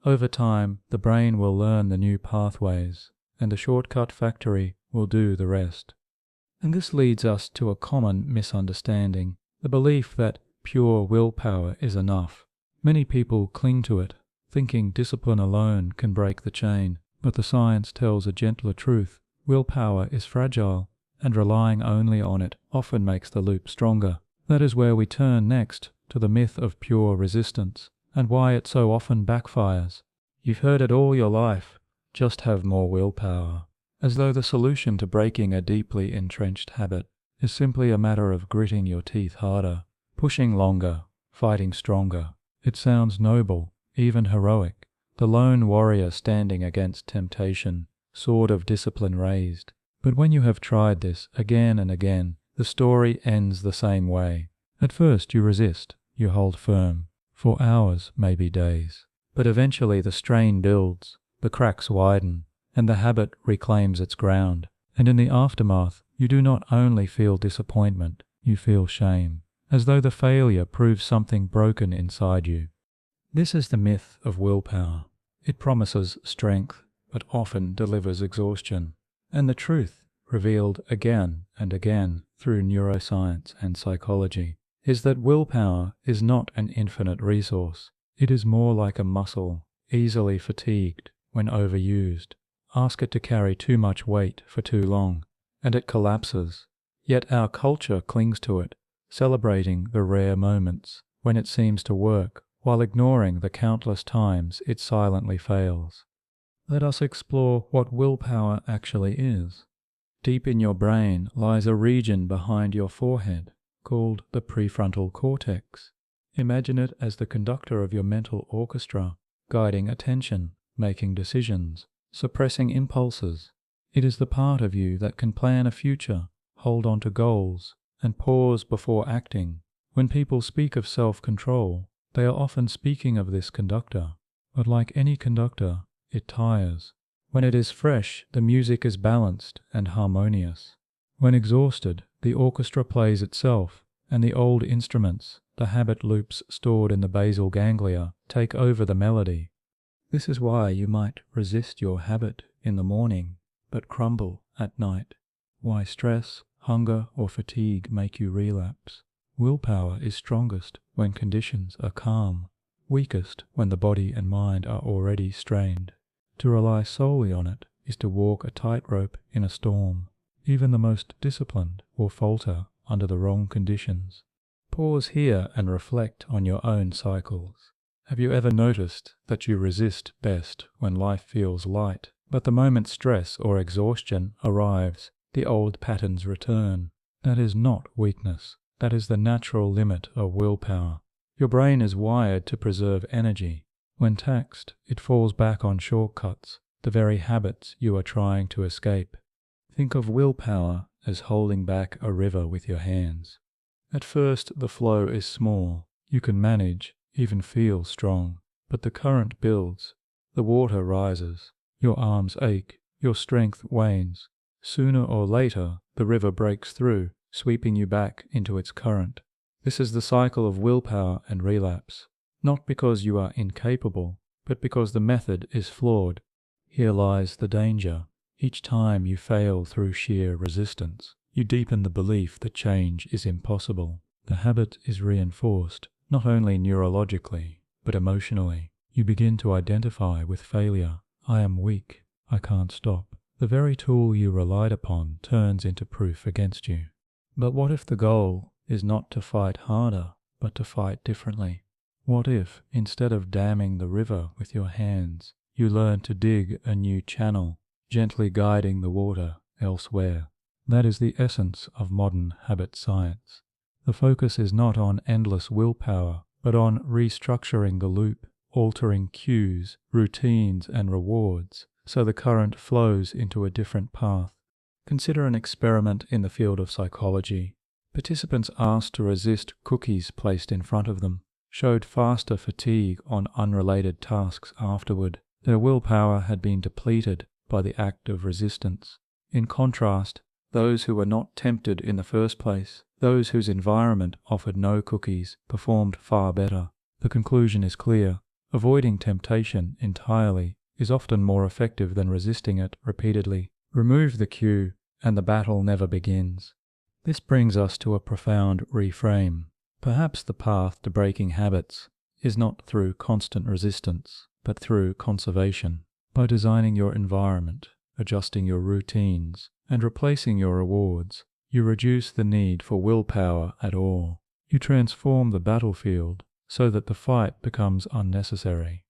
Over time, the brain will learn the new pathways, and the shortcut factory will do the rest. And this leads us to a common misunderstanding, the belief that pure willpower is enough. Many people cling to it, thinking discipline alone can break the chain. But the science tells a gentler truth. Willpower is fragile, and relying only on it often makes the loop stronger. That is where we turn next to the myth of pure resistance, and why it so often backfires. You've heard it all your life, just have more willpower, as though the solution to breaking a deeply entrenched habit is simply a matter of gritting your teeth harder, pushing longer, fighting stronger. It sounds noble, even heroic. The lone warrior standing against temptation, sword of discipline raised. But when you have tried this again and again, the story ends the same way. At first you resist, you hold firm, for hours, maybe days. But eventually the strain builds, the cracks widen, and the habit reclaims its ground. And in the aftermath, you do not only feel disappointment, you feel shame, as though the failure proves something broken inside you. This is the myth of willpower. It promises strength, but often delivers exhaustion. And the truth, revealed again and again through neuroscience and psychology, is that willpower is not an infinite resource. It is more like a muscle, easily fatigued when overused. Ask it to carry too much weight for too long, and it collapses. Yet our culture clings to it, celebrating the rare moments when it seems to work, while ignoring the countless times it silently fails. Let us explore what willpower actually is. Deep in your brain lies a region behind your forehead called the prefrontal cortex. Imagine it as the conductor of your mental orchestra, guiding attention, making decisions, suppressing impulses. It is the part of you that can plan a future, hold on to goals, and pause before acting. When people speak of self-control, they are often speaking of this conductor, but like any conductor, it tires. When it is fresh, the music is balanced and harmonious. When exhausted, the orchestra plays itself, and the old instruments, the habit loops stored in the basal ganglia, take over the melody. This is why you might resist your habit in the morning, but crumble at night. Why stress, hunger, or fatigue make you relapse. Willpower is strongest when conditions are calm, weakest when the body and mind are already strained. To rely solely on it is to walk a tightrope in a storm. Even the most disciplined will falter under the wrong conditions. Pause here and reflect on your own cycles. Have you ever noticed that you resist best when life feels light, but the moment stress or exhaustion arrives, the old patterns return? That is not weakness. That is the natural limit of willpower. Your brain is wired to preserve energy. When taxed, it falls back on shortcuts, the very habits you are trying to escape. Think of willpower as holding back a river with your hands. At first, the flow is small. You can manage, even feel strong. But the current builds. The water rises. Your arms ache. Your strength wanes. Sooner or later, the river breaks through, sweeping you back into its current. This is the cycle of willpower and relapse. Not because you are incapable, but because the method is flawed. Here lies the danger. Each time you fail through sheer resistance, you deepen the belief that change is impossible. The habit is reinforced, not only neurologically, but emotionally. You begin to identify with failure. I am weak. I can't stop. The very tool you relied upon turns into proof against you. But what if the goal is not to fight harder, but to fight differently? What if, instead of damming the river with your hands, you learn to dig a new channel, gently guiding the water elsewhere? That is the essence of modern habit science. The focus is not on endless willpower, but on restructuring the loop, altering cues, routines, and rewards, so the current flows into a different path. Consider an experiment in the field of psychology. Participants asked to resist cookies placed in front of them, showed faster fatigue on unrelated tasks afterward. Their willpower had been depleted by the act of resistance. In contrast, those who were not tempted in the first place, those whose environment offered no cookies, performed far better. The conclusion is clear. Avoiding temptation entirely is often more effective than resisting it repeatedly. Remove the cue, and the battle never begins. This brings us to a profound reframe. Perhaps the path to breaking habits is not through constant resistance, but through conservation. By designing your environment, adjusting your routines, and replacing your rewards, you reduce the need for willpower at all. You transform the battlefield so that the fight becomes unnecessary.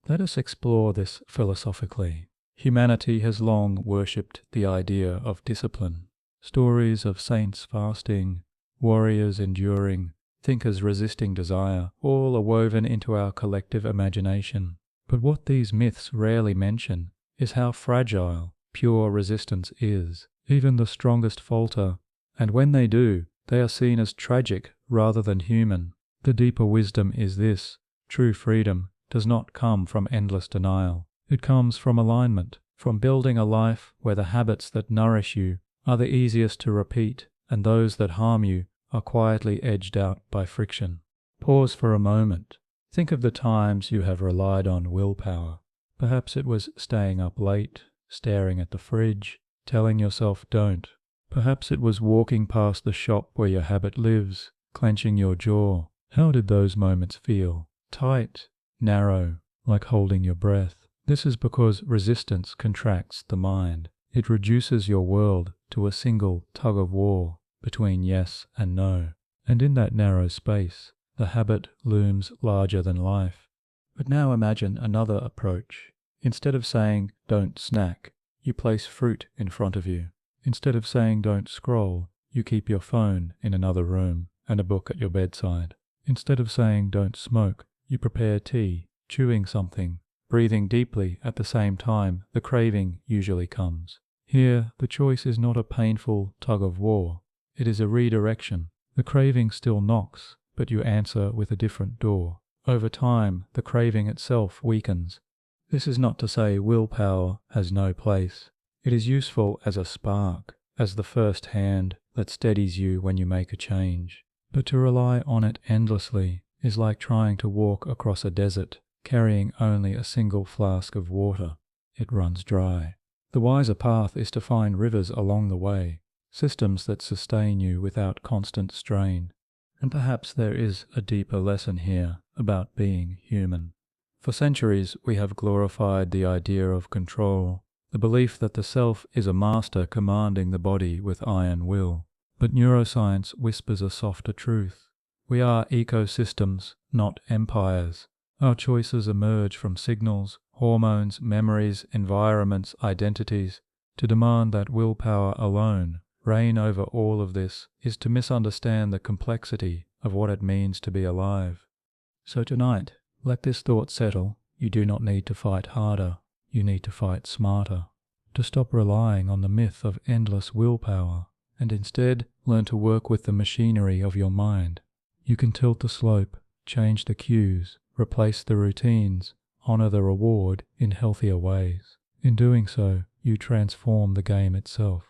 Let us explore this philosophically. Humanity has long worshipped the idea of discipline. Stories of saints fasting, warriors enduring, thinkers resisting desire, all are woven into our collective imagination. But what these myths rarely mention is how fragile pure resistance is. Even the strongest falter, and when they do, they are seen as tragic rather than human. The deeper wisdom is this: true freedom does not come from endless denial. It comes from alignment, from building a life where the habits that nourish you are the easiest to repeat, and those that harm you are quietly edged out by friction. Pause for a moment. Think of the times you have relied on willpower. Perhaps it was staying up late, staring at the fridge, telling yourself don't. Perhaps it was walking past the shop where your habit lives, clenching your jaw. How did those moments feel? Tight, narrow, like holding your breath. This is because resistance contracts the mind. It reduces your world to a single tug-of-war between yes and no. And in that narrow space, the habit looms larger than life. But now imagine another approach. Instead of saying, don't snack, you place fruit in front of you. Instead of saying, don't scroll, you keep your phone in another room and a book at your bedside. Instead of saying, don't smoke, you prepare tea, chewing something, breathing deeply at the same time the craving usually comes. Here, the choice is not a painful tug-of-war. It is a redirection. The craving still knocks, but you answer with a different door. Over time, the craving itself weakens. This is not to say willpower has no place. It is useful as a spark, as the first hand that steadies you when you make a change. But to rely on it endlessly is like trying to walk across a desert, carrying only a single flask of water. It runs dry. The wiser path is to find rivers along the way, systems that sustain you without constant strain. And perhaps there is a deeper lesson here about being human. For centuries we have glorified the idea of control, the belief that the self is a master commanding the body with iron will. But neuroscience whispers a softer truth. We are ecosystems, not empires. Our choices emerge from signals, hormones, memories, environments, identities. To demand that willpower alone reign over all of this is to misunderstand the complexity of what it means to be alive. So tonight, let this thought settle. You do not need to fight harder. You need to fight smarter. To stop relying on the myth of endless willpower, and instead learn to work with the machinery of your mind. You can tilt the slope, change the cues, replace the routines, honor the reward in healthier ways. In doing so, you transform the game itself.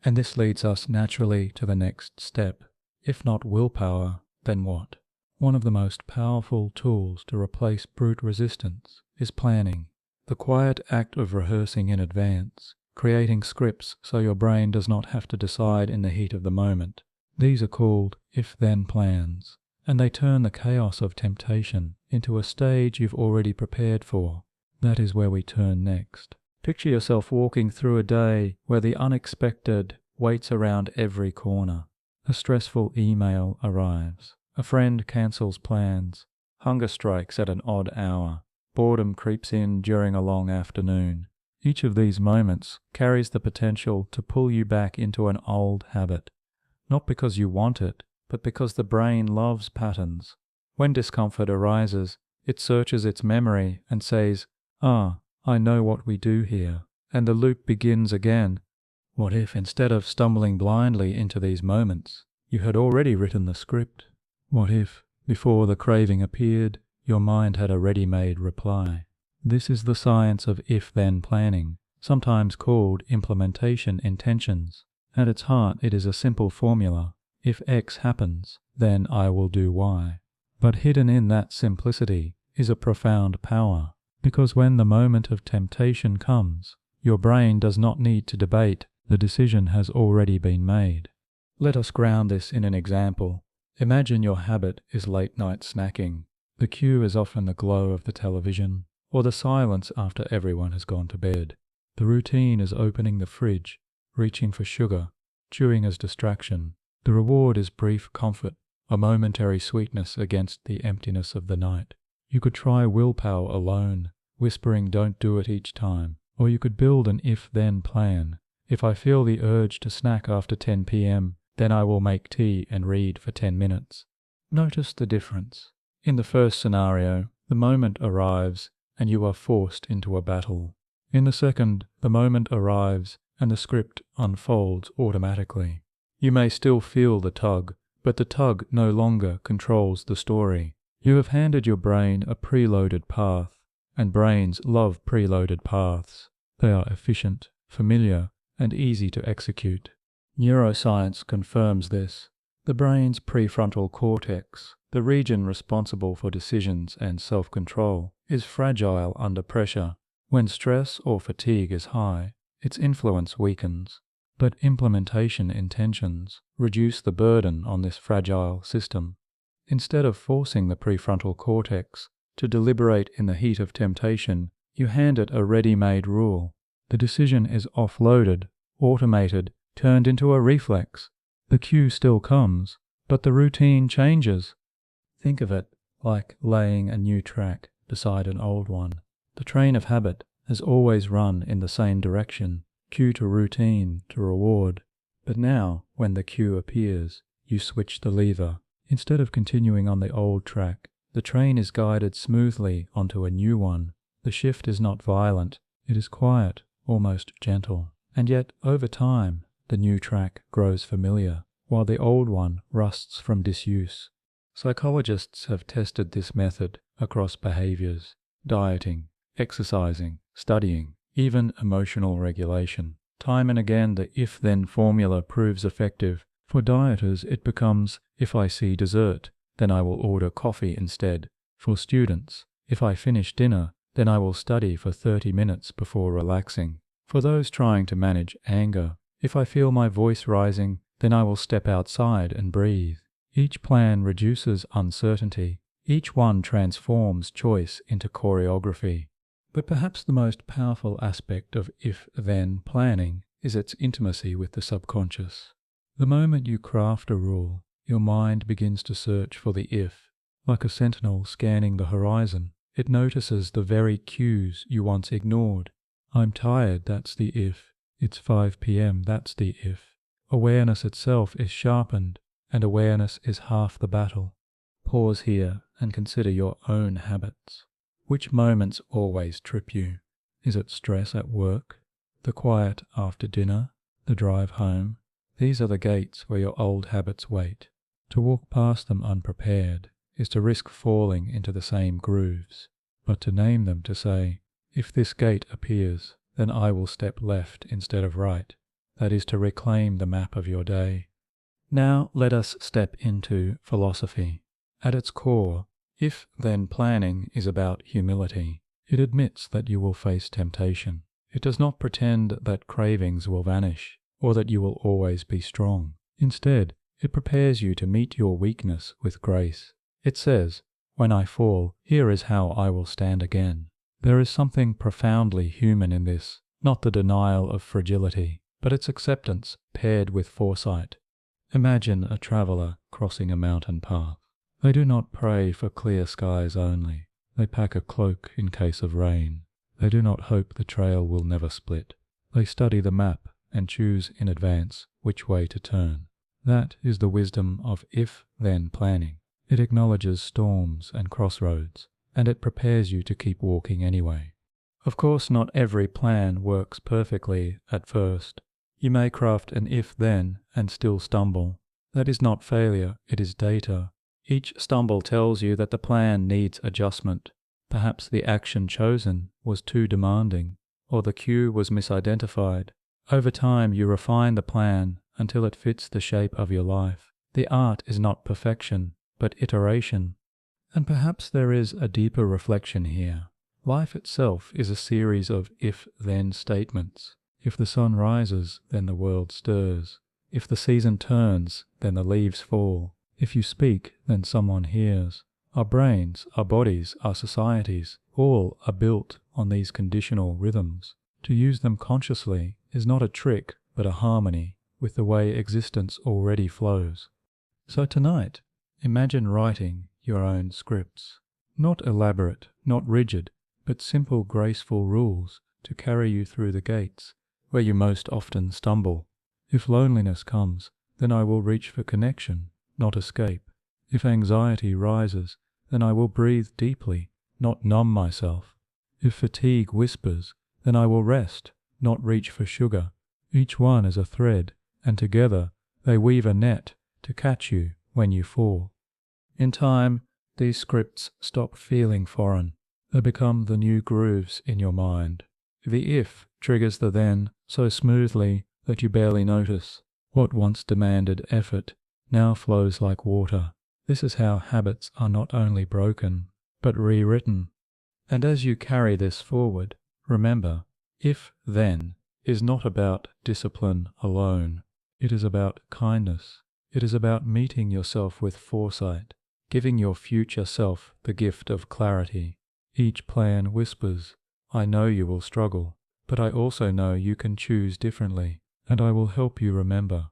And this leads us naturally to the next step. If not willpower, then what? One of the most powerful tools to replace brute resistance is planning. The quiet act of rehearsing in advance, creating scripts so your brain does not have to decide in the heat of the moment. These are called if-then plans, and they turn the chaos of temptation into a stage you've already prepared for. That is where we turn next. Picture yourself walking through a day where the unexpected waits around every corner. A stressful email arrives. A friend cancels plans. Hunger strikes at an odd hour. Boredom creeps in during a long afternoon. Each of these moments carries the potential to pull you back into an old habit. Not because you want it, but because the brain loves patterns. When discomfort arises, it searches its memory and says, I know what we do here. And the loop begins again. What if instead of stumbling blindly into these moments, you had already written the script? What if, before the craving appeared, your mind had a ready-made reply? This is the science of if-then planning, sometimes called implementation intentions. At its heart, it is a simple formula. If X happens, then I will do Y. But hidden in that simplicity is a profound power, because when the moment of temptation comes, your brain does not need to debate. The decision has already been made. Let us ground this in an example. Imagine your habit is late-night snacking. The cue is often the glow of the television, or the silence after everyone has gone to bed. The routine is opening the fridge, reaching for sugar, chewing as distraction. The reward is brief comfort, a momentary sweetness against the emptiness of the night. You could try willpower alone, whispering don't do it each time. Or you could build an if-then plan. If I feel the urge to snack after 10 p.m., then I will make tea and read for 10 minutes. Notice the difference. In the first scenario, the moment arrives and you are forced into a battle. In the second, the moment arrives and the script unfolds automatically. You may still feel the tug, but the tug no longer controls the story. You have handed your brain a preloaded path, and brains love preloaded paths. They are efficient, familiar, and easy to execute. Neuroscience confirms this. The brain's prefrontal cortex, the region responsible for decisions and self-control, is fragile under pressure. When stress or fatigue is high, its influence weakens. But implementation intentions reduce the burden on this fragile system. Instead of forcing the prefrontal cortex to deliberate in the heat of temptation, you hand it a ready-made rule. The decision is offloaded, automated, turned into a reflex. The cue still comes, but the routine changes. Think of it like laying a new track beside an old one. The train of habit has always run in the same direction, cue to routine to reward. But now, when the cue appears, you switch the lever. Instead of continuing on the old track, the train is guided smoothly onto a new one. The shift is not violent, it is quiet, almost gentle. And yet, over time, the new track grows familiar, while the old one rusts from disuse. Psychologists have tested this method across behaviors: dieting, exercising, studying, even emotional regulation. Time and again, the if-then formula proves effective For dieters, it becomes, if I see dessert, then I will order coffee instead. For students, if I finish dinner, then I will study for 30 minutes before relaxing. For those trying to manage anger, if I feel my voice rising, then I will step outside and breathe. Each plan reduces uncertainty. Each one transforms choice into choreography. But perhaps the most powerful aspect of if-then planning is its intimacy with the subconscious. The moment you craft a rule, your mind begins to search for the if. Like a sentinel scanning the horizon, it notices the very cues you once ignored. I'm tired, that's the if. It's 5 p.m., that's the if. Awareness itself is sharpened, and awareness is half the battle. Pause here and consider your own habits. Which moments always trip you? Is it stress at work? The quiet after dinner? The drive home? These are the gates where your old habits wait. To walk past them unprepared is to risk falling into the same grooves. But to name them, to say, if this gate appears, then I will step left instead of right. That is to reclaim the map of your day. Now let us step into philosophy. At its core, if-then planning is about humility. It admits that you will face temptation. It does not pretend that cravings will vanish, or that you will always be strong. Instead, it prepares you to meet your weakness with grace. It says, when I fall, here is how I will stand again. There is something profoundly human in this, not the denial of fragility, but its acceptance paired with foresight. Imagine a traveler crossing a mountain path. They do not pray for clear skies only. They pack a cloak in case of rain. They do not hope the trail will never split. They study the map and choose in advance which way to turn. That is the wisdom of if-then planning. It acknowledges storms and crossroads, and it prepares you to keep walking anyway. Of course, not every plan works perfectly at first. You may craft an if-then and still stumble. That is not failure, it is data. Each stumble tells you that the plan needs adjustment. Perhaps the action chosen was too demanding, or the cue was misidentified. Over time, you refine the plan until it fits the shape of your life. The art is not perfection, but iteration. And perhaps there is a deeper reflection here. Life itself is a series of if-then statements. If the sun rises, then the world stirs. If the season turns, then the leaves fall. If you speak, then someone hears. Our brains, our bodies, our societies, all are built on these conditional rhythms. To use them consciously is not a trick, but a harmony with the way existence already flows. So tonight, imagine writing your own scripts. Not elaborate, not rigid, but simple, graceful rules to carry you through the gates where you most often stumble. If loneliness comes, then I will reach for connection, not escape. If anxiety rises, then I will breathe deeply, not numb myself. If fatigue whispers, then I will rest, not reach for sugar. Each one is a thread, and together they weave a net to catch you when you fall. In time, these scripts stop feeling foreign. They become the new grooves in your mind. The if triggers the then so smoothly that you barely notice. What once demanded effort now flows like water. This is how habits are not only broken, but rewritten. And as you carry this forward, remember, if-then is not about discipline alone. It is about kindness. It is about meeting yourself with foresight, giving your future self the gift of clarity. Each plan whispers, I know you will struggle, but I also know you can choose differently, and I will help you remember.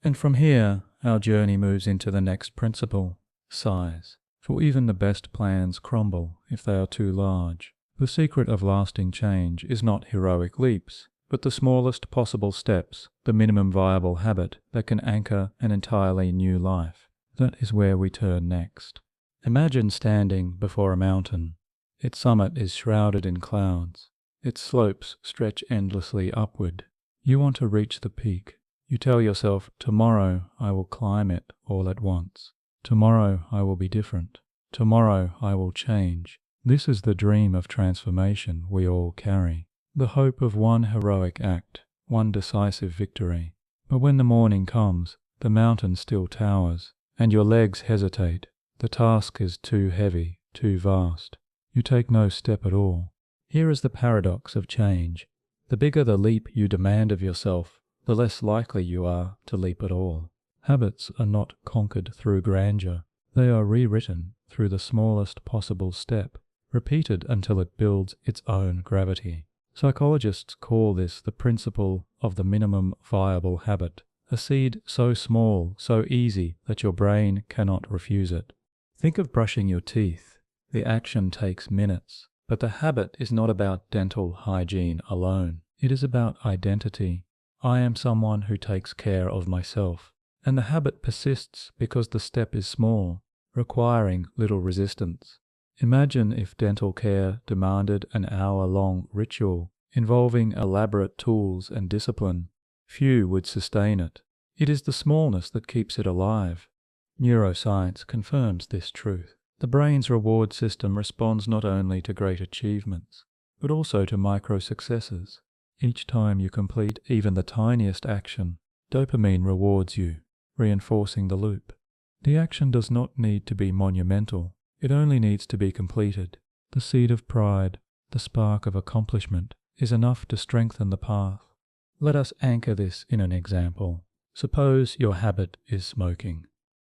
And from here, our journey moves into the next principle, size. For even the best plans crumble if they are too large. The secret of lasting change is not heroic leaps, but the smallest possible steps, the minimum viable habit that can anchor an entirely new life. That is where we turn next. Imagine standing before a mountain. Its summit is shrouded in clouds. Its slopes stretch endlessly upward. You want to reach the peak. You tell yourself, tomorrow I will climb it all at once. Tomorrow I will be different. Tomorrow I will change. This is the dream of transformation we all carry. The hope of one heroic act, one decisive victory. But when the morning comes, the mountain still towers, and your legs hesitate. The task is too heavy, too vast. You take no step at all. Here is the paradox of change. The bigger the leap you demand of yourself, the less likely you are to leap at all. Habits are not conquered through grandeur. They are rewritten through the smallest possible step, repeated until it builds its own gravity. Psychologists call this the principle of the minimum viable habit, a seed so small, so easy that your brain cannot refuse it. Think of brushing your teeth. The action takes minutes, but the habit is not about dental hygiene alone. It is about identity. I am someone who takes care of myself. And the habit persists because the step is small, requiring little resistance. Imagine if dental care demanded an hour-long ritual involving elaborate tools and discipline. Few would sustain it. It is the smallness that keeps it alive. Neuroscience confirms this truth. The brain's reward system responds not only to great achievements, but also to micro-successes. Each time you complete even the tiniest action, dopamine rewards you, reinforcing the loop. The action does not need to be monumental. It only needs to be completed. The seed of pride, the spark of accomplishment, is enough to strengthen the path. Let us anchor this in an example. Suppose your habit is smoking.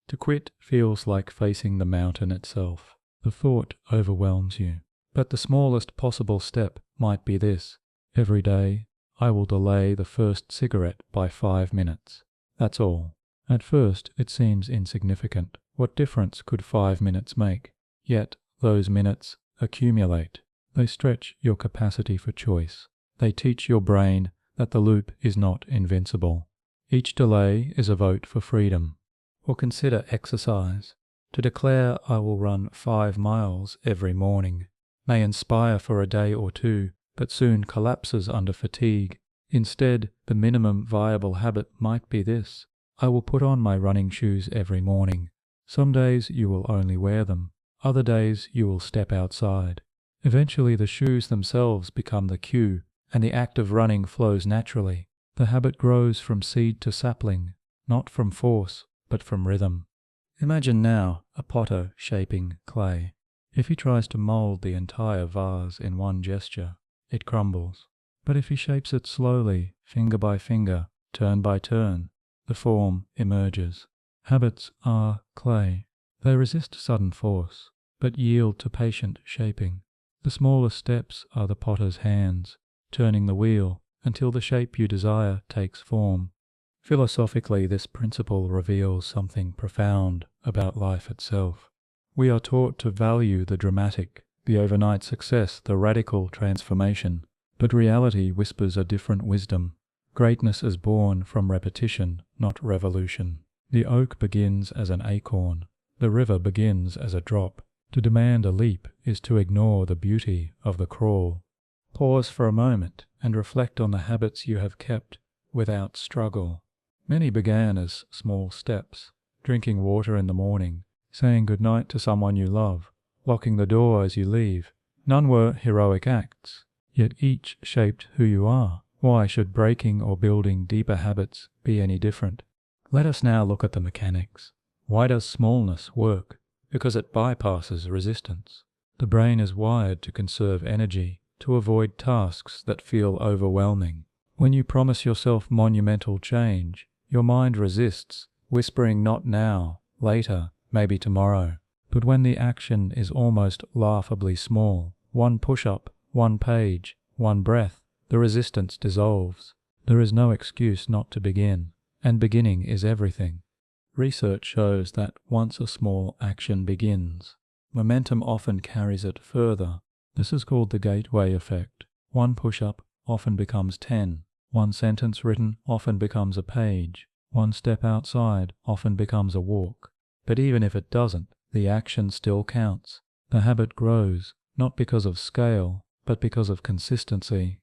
To quit feels like facing the mountain itself. The thought overwhelms you. But the smallest possible step might be this. Every day, I will delay the first cigarette by 5 minutes. That's all. At first, it seems insignificant. What difference could 5 minutes make? Yet, those minutes accumulate. They stretch your capacity for choice. They teach your brain that the loop is not invincible. Each delay is a vote for freedom. Or consider exercise. To declare I will run 5 miles every morning may inspire for a day or two, but soon collapses under fatigue. Instead, the minimum viable habit might be this. I will put on my running shoes every morning. Some days you will only wear them. Other days you will step outside. Eventually the shoes themselves become the cue, and the act of running flows naturally. The habit grows from seed to sapling, not from force, but from rhythm. Imagine now a potter shaping clay. If he tries to mold the entire vase in one gesture, it crumbles. But if he shapes it slowly, finger by finger, turn by turn, the form emerges. Habits are clay. They resist sudden force, but yield to patient shaping. The smallest steps are the potter's hands, turning the wheel until the shape you desire takes form. Philosophically, this principle reveals something profound about life itself. We are taught to value the dramatic, the overnight success, the radical transformation, but reality whispers a different wisdom. Greatness is born from repetition, not revolution. The oak begins as an acorn. The river begins as a drop. To demand a leap is to ignore the beauty of the crawl. Pause for a moment and reflect on the habits you have kept without struggle. Many began as small steps, drinking water in the morning, saying goodnight to someone you love, locking the door as you leave. None were heroic acts, yet each shaped who you are. Why should breaking or building deeper habits be any different? Let us now look at the mechanics. Why does smallness work? Because it bypasses resistance. The brain is wired to conserve energy, to avoid tasks that feel overwhelming. When you promise yourself monumental change, your mind resists, whispering not now, later, maybe tomorrow. But when the action is almost laughably small, one push-up, one page, one breath, the resistance dissolves. There is no excuse not to begin, and beginning is everything. Research shows that once a small action begins, momentum often carries it further. This is called the gateway effect. One push-up often becomes 10. One sentence written often becomes a page. One step outside often becomes a walk. But even if it doesn't, the action still counts. The habit grows, not because of scale, but because of consistency.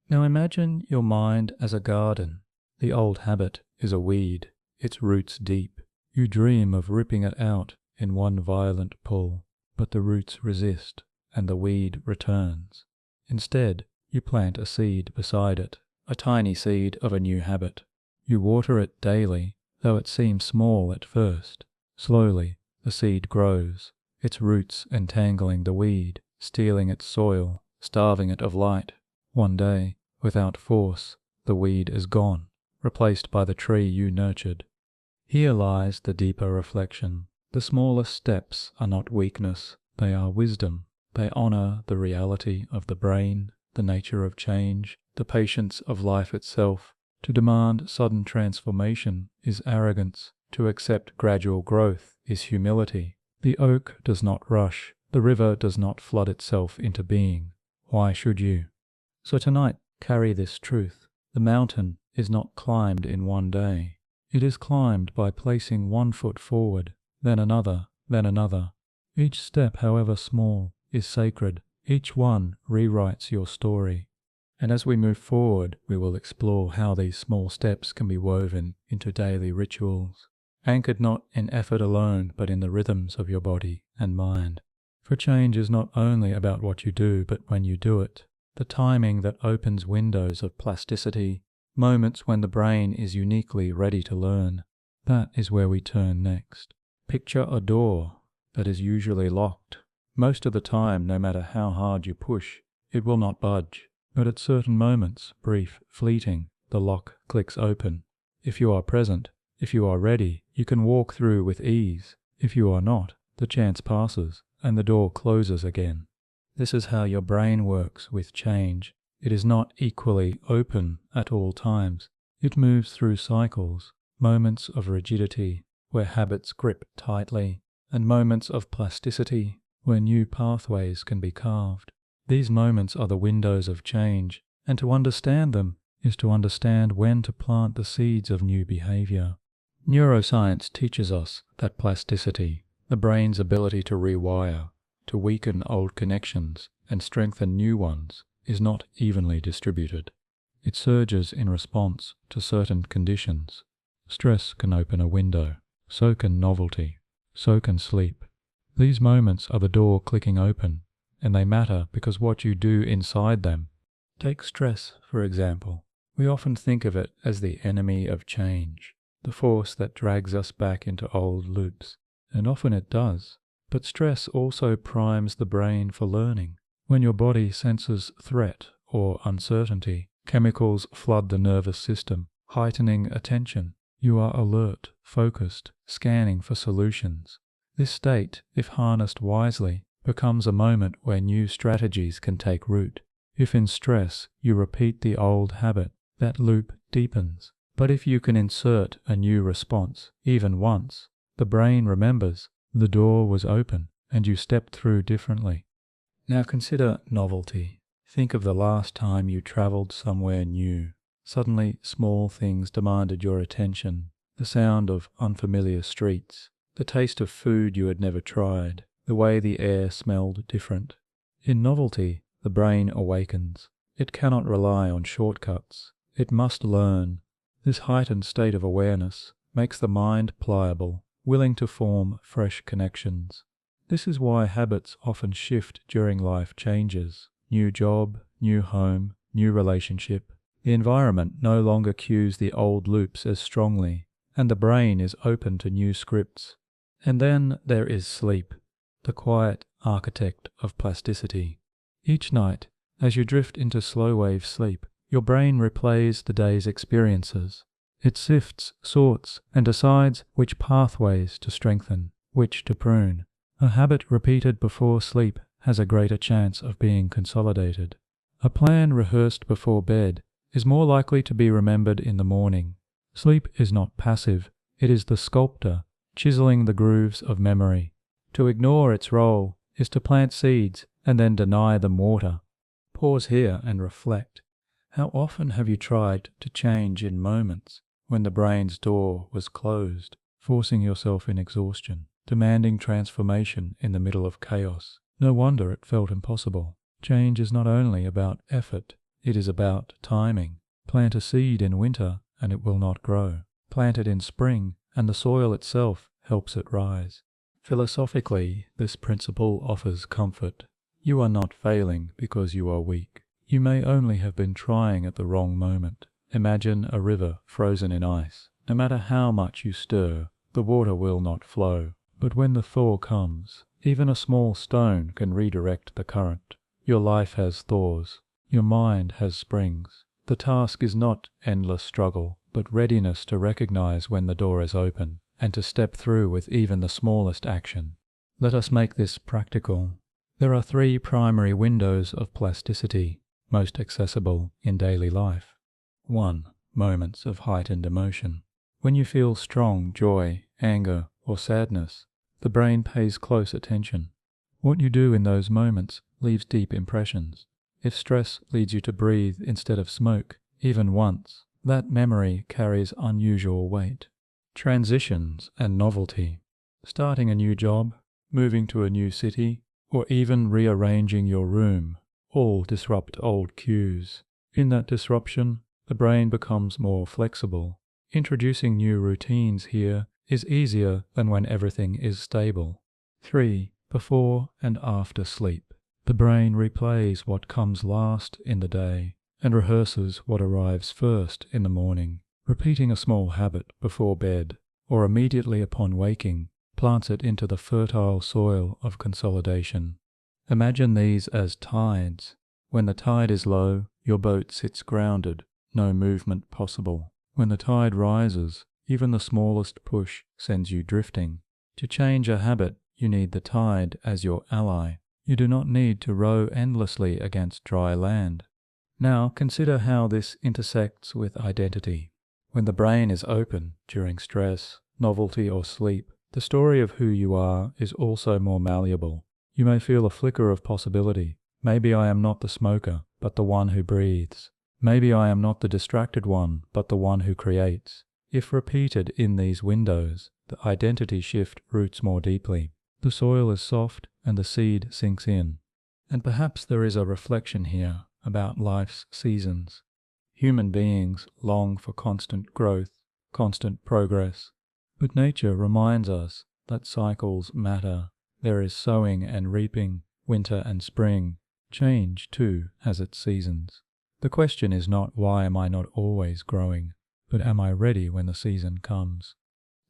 Now imagine your mind as a garden. The old habit is a weed, its roots deep. You dream of ripping it out in one violent pull, but the roots resist, and the weed returns. Instead, you plant a seed beside it, a tiny seed of a new habit. You water it daily, though it seems small at first. Slowly, the seed grows, its roots entangling the weed, stealing its soil, starving it of light. One day, without force, the weed is gone, replaced by the tree you nurtured. Here lies the deeper reflection. The smallest steps are not weakness, they are wisdom. They honor the reality of the brain, the nature of change, the patience of life itself. To demand sudden transformation is arrogance. To accept gradual growth is humility. The oak does not rush. The river does not flood itself into being. Why should you? So tonight, carry this truth. The mountain is not climbed in one day. It is climbed by placing one foot forward, then another, then another. Each step, however small, is sacred. Each one rewrites your story. And as we move forward, we will explore how these small steps can be woven into daily rituals, anchored not in effort alone, but in the rhythms of your body and mind. For change is not only about what you do, but when you do it. The timing that opens windows of plasticity, moments when the brain is uniquely ready to learn. That is where we turn next. Picture a door that is usually locked. Most of the time, no matter how hard you push, it will not budge. But at certain moments, brief, fleeting, the lock clicks open. If you are present, if you are ready, you can walk through with ease. If you are not, the chance passes, and the door closes again. This is how your brain works with change. It is not equally open at all times. It moves through cycles, moments of rigidity, where habits grip tightly, and moments of plasticity, where new pathways can be carved. These moments are the windows of change, and to understand them is to understand when to plant the seeds of new behavior. Neuroscience teaches us that plasticity, the brain's ability to rewire, to weaken old connections and strengthen new ones, is not evenly distributed. It surges in response to certain conditions. Stress can open a window, so can novelty, so can sleep. These moments are the door clicking open, and they matter because what you do inside them. Take stress, for example. We often think of it as the enemy of change, the force that drags us back into old loops, and often it does. But stress also primes the brain for learning. When your body senses threat or uncertainty, chemicals flood the nervous system, heightening attention. You are alert, focused, scanning for solutions. This state, if harnessed wisely, becomes a moment where new strategies can take root. If in stress you repeat the old habit, that loop deepens. But if you can insert a new response, even once, the brain remembers the door was open and you stepped through differently. Now consider novelty. Think of the last time you traveled somewhere new. Suddenly small things demanded your attention. The sound of unfamiliar streets, the taste of food you had never tried, the way the air smelled different. In novelty, the brain awakens. It cannot rely on shortcuts. It must learn. This heightened state of awareness makes the mind pliable, willing to form fresh connections. This is why habits often shift during life changes. New job, new home, new relationship. The environment no longer cues the old loops as strongly, and the brain is open to new scripts. And then there is sleep, the quiet architect of plasticity. Each night, as you drift into slow-wave sleep, your brain replays the day's experiences. It sifts, sorts, and decides which pathways to strengthen, which to prune. A habit repeated before sleep has a greater chance of being consolidated. A plan rehearsed before bed is more likely to be remembered in the morning. Sleep is not passive, it is the sculptor, chiseling the grooves of memory. To ignore its role is to plant seeds and then deny them water. Pause here and reflect. How often have you tried to change in moments when the brain's door was closed, forcing yourself in exhaustion, demanding transformation in the middle of chaos? No wonder it felt impossible. Change is not only about effort, it is about timing. Plant a seed in winter and it will not grow. Plant it in spring and the soil itself helps it rise. Philosophically, this principle offers comfort. You are not failing because you are weak. You may only have been trying at the wrong moment. Imagine a river frozen in ice. No matter how much you stir, the water will not flow. But when the thaw comes, even a small stone can redirect the current. Your life has thaws. Your mind has springs. The task is not endless struggle, but readiness to recognize when the door is open, and to step through with even the smallest action. Let us make this practical. There are 3 primary windows of plasticity, most accessible in daily life. 1. Moments of heightened emotion. When you feel strong joy, anger, or sadness, the brain pays close attention. What you do in those moments leaves deep impressions. If stress leads you to breathe instead of smoke, even once, that memory carries unusual weight. Transitions and novelty. Starting a new job, moving to a new city, or even rearranging your room, all disrupt old cues. In that disruption, the brain becomes more flexible. Introducing new routines here is easier than when everything is stable. 3. Before and after sleep. The brain replays what comes last in the day and rehearses what arrives first in the morning. Repeating a small habit before bed or immediately upon waking plants it into the fertile soil of consolidation. Imagine these as tides. When the tide is low, your boat sits grounded, no movement possible. When the tide rises, even the smallest push sends you drifting. To change a habit, you need the tide as your ally. You do not need to row endlessly against dry land. Now consider how this intersects with identity. When the brain is open during stress, novelty, or sleep, the story of who you are is also more malleable. You may feel a flicker of possibility. Maybe I am not the smoker, but the one who breathes. Maybe I am not the distracted one, but the one who creates. If repeated in these windows, the identity shift roots more deeply. The soil is soft and the seed sinks in. And perhaps there is a reflection here about life's seasons. Human beings long for constant growth, constant progress. But nature reminds us that cycles matter. There is sowing and reaping, winter and spring. Change, too, has its seasons. The question is not why am I not always growing, but am I ready when the season comes?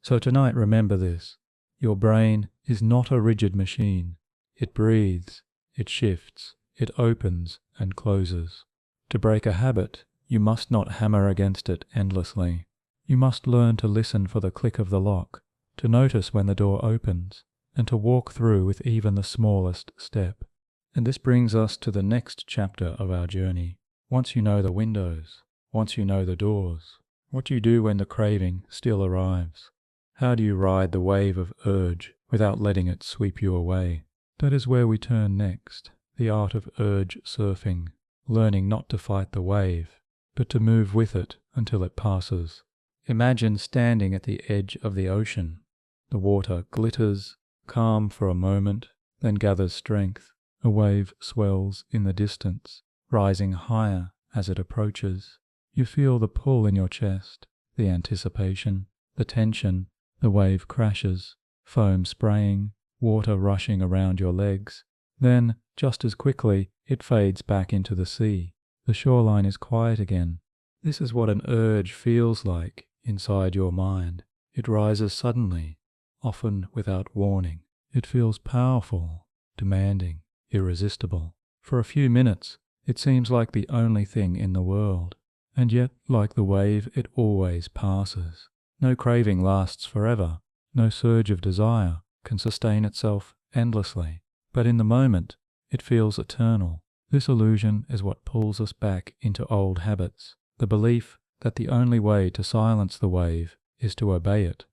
So tonight remember this. Your brain is not a rigid machine. It breathes, it shifts, it opens and closes. To break a habit, you must not hammer against it endlessly. You must learn to listen for the click of the lock, to notice when the door opens, and to walk through with even the smallest step. And this brings us to the next chapter of our journey. Once you know the windows, once you know the doors, what do you do when the craving still arrives? How do you ride the wave of urge without letting it sweep you away? That is where we turn next, the art of urge surfing, learning not to fight the wave, but to move with it until it passes. Imagine standing at the edge of the ocean. The water glitters, calm for a moment, then gathers strength. A wave swells in the distance, rising higher as it approaches. You feel the pull in your chest, the anticipation, the tension. The wave crashes, foam spraying, water rushing around your legs. Then, just as quickly, it fades back into the sea. The shoreline is quiet again. This is what an urge feels like inside your mind. It rises suddenly, often without warning. It feels powerful, demanding, irresistible. For a few minutes, it seems like the only thing in the world. And yet, like the wave, it always passes. No craving lasts forever. No surge of desire can sustain itself endlessly. But in the moment, it feels eternal. This illusion is what pulls us back into old habits. The belief that the only way to silence the wave is to obey it.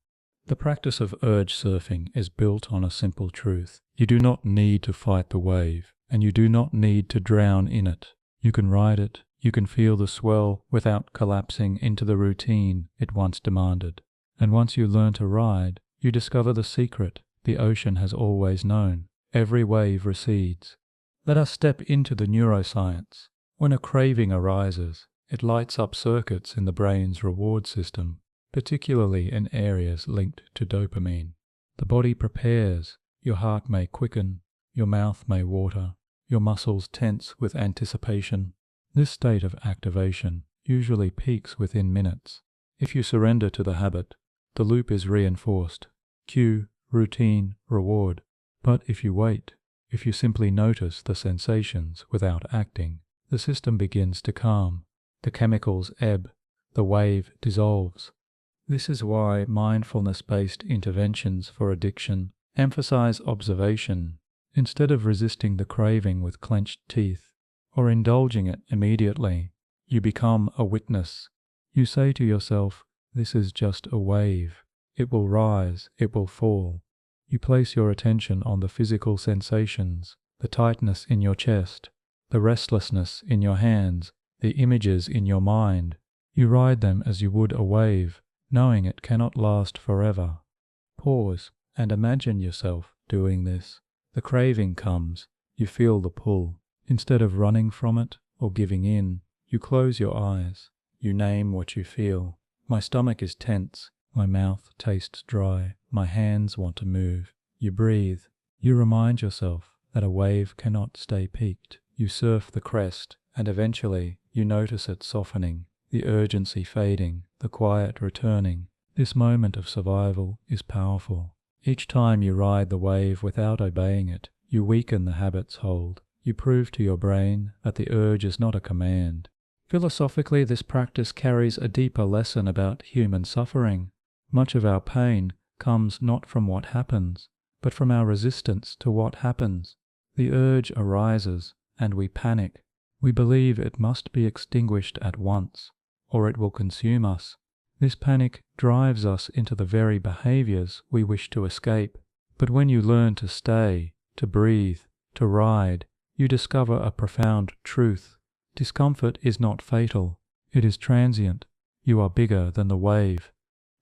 The practice of urge surfing is built on a simple truth. You do not need to fight the wave, and you do not need to drown in it. You can ride it. You can feel the swell without collapsing into the routine it once demanded. And once you learn to ride, you discover the secret the ocean has always known. Every wave recedes. Let us step into the neuroscience. When a craving arises, it lights up circuits in the brain's reward system, particularly in areas linked to dopamine. The body prepares. Your heart may quicken, your mouth may water, your muscles tense with anticipation. This state of activation usually peaks within minutes. If you surrender to the habit, the loop is reinforced. Cue, routine, reward. But if you wait, if you simply notice the sensations without acting, the system begins to calm. The chemicals ebb. The wave dissolves. This is why mindfulness-based interventions for addiction emphasize observation. Instead of resisting the craving with clenched teeth or indulging it immediately, you become a witness. You say to yourself, "This is just a wave. It will rise, it will fall." You place your attention on the physical sensations, the tightness in your chest, the restlessness in your hands, the images in your mind. You ride them as you would a wave, knowing it cannot last forever. Pause and imagine yourself doing this. The craving comes. You feel the pull. Instead of running from it or giving in, you close your eyes. You name what you feel. My stomach is tense. My mouth tastes dry. My hands want to move. You breathe. You remind yourself that a wave cannot stay peaked. You surf the crest, and eventually you notice it softening, the urgency fading, the quiet returning. This moment of survival is powerful. Each time you ride the wave without obeying it, you weaken the habit's hold. You prove to your brain that the urge is not a command. Philosophically, this practice carries a deeper lesson about human suffering. Much of our pain comes not from what happens, but from our resistance to what happens. The urge arises, and we panic. We believe it must be extinguished at once, or it will consume us. This panic drives us into the very behaviors we wish to escape. But when you learn to stay, to breathe, to ride, you discover a profound truth. Discomfort is not fatal. It is transient. You are bigger than the wave.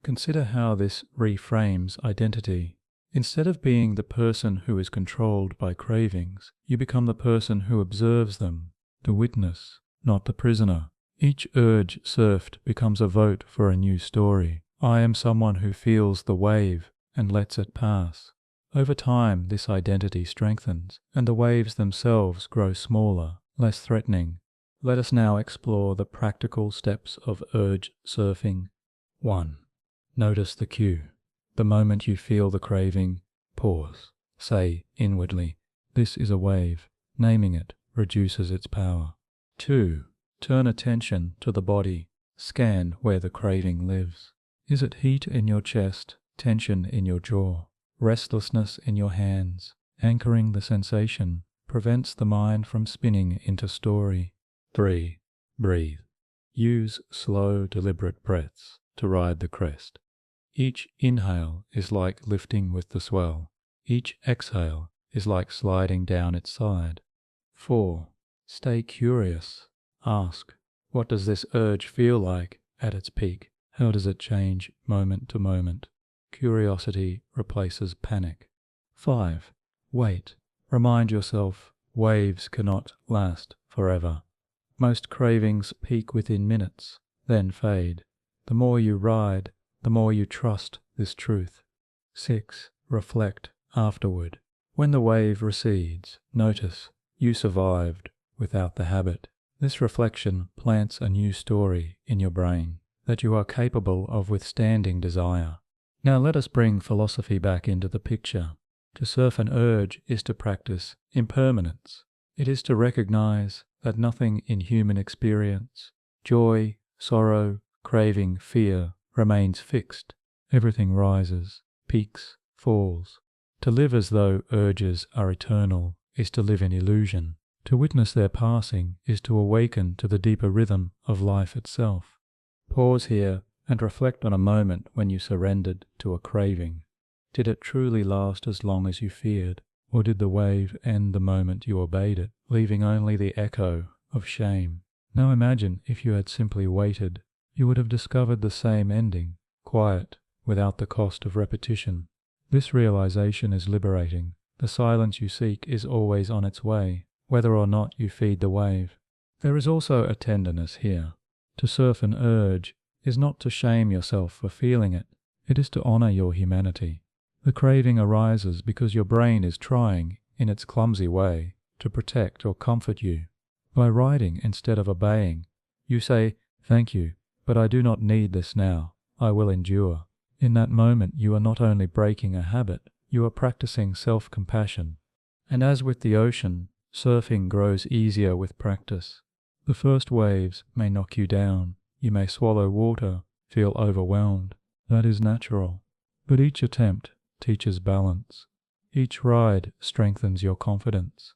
Consider how this reframes identity. Instead of being the person who is controlled by cravings, you become the person who observes them, the witness, not the prisoner. Each urge surfed becomes a vote for a new story. I am someone who feels the wave and lets it pass. Over time, this identity strengthens, and the waves themselves grow smaller, less threatening. Let us now explore the practical steps of urge surfing. 1. Notice the cue. The moment you feel the craving, pause. Say inwardly, "This is a wave." Naming it reduces its power. 2. Turn attention to the body. Scan where the craving lives. Is it heat in your chest, tension in your jaw, restlessness in your hands? Anchoring the sensation prevents the mind from spinning into story. 3. Breathe. Use slow, deliberate breaths to ride the crest. Each inhale is like lifting with the swell. Each exhale is like sliding down its side. 4. Stay curious. Ask, what does this urge feel like at its peak? How does it change moment to moment? Curiosity replaces panic. 5. Wait. Remind yourself, waves cannot last forever. Most cravings peak within minutes, then fade. The more you ride, the more you trust this truth. 6. Reflect afterward. When the wave recedes, notice you survived without the habit. This reflection plants a new story in your brain, that you are capable of withstanding desire. Now let us bring philosophy back into the picture. To surf an urge is to practice impermanence. It is to recognize that nothing in human experience, joy, sorrow, craving, fear, remains fixed. Everything rises, peaks, falls. To live as though urges are eternal is to live in illusion. To witness their passing is to awaken to the deeper rhythm of life itself. Pause here and reflect on a moment when you surrendered to a craving. Did it truly last as long as you feared, or did the wave end the moment you obeyed it, leaving only the echo of shame? Now imagine if you had simply waited, you would have discovered the same ending, quiet, without the cost of repetition. This realization is liberating. The silence you seek is always on its way, whether or not you feed the wave. There is also a tenderness here. To surf an urge is not to shame yourself for feeling it. It is to honor your humanity. The craving arises because your brain is trying, in its clumsy way, to protect or comfort you. By riding instead of obeying, you say, "Thank you, But I do not need this now. I will endure. In that moment you are not only breaking a habit, you are practicing self-compassion. And as with the ocean, surfing grows easier with practice. The first waves may knock you down. You may swallow water, feel overwhelmed. That is natural. But each attempt teaches balance. Each ride strengthens your confidence.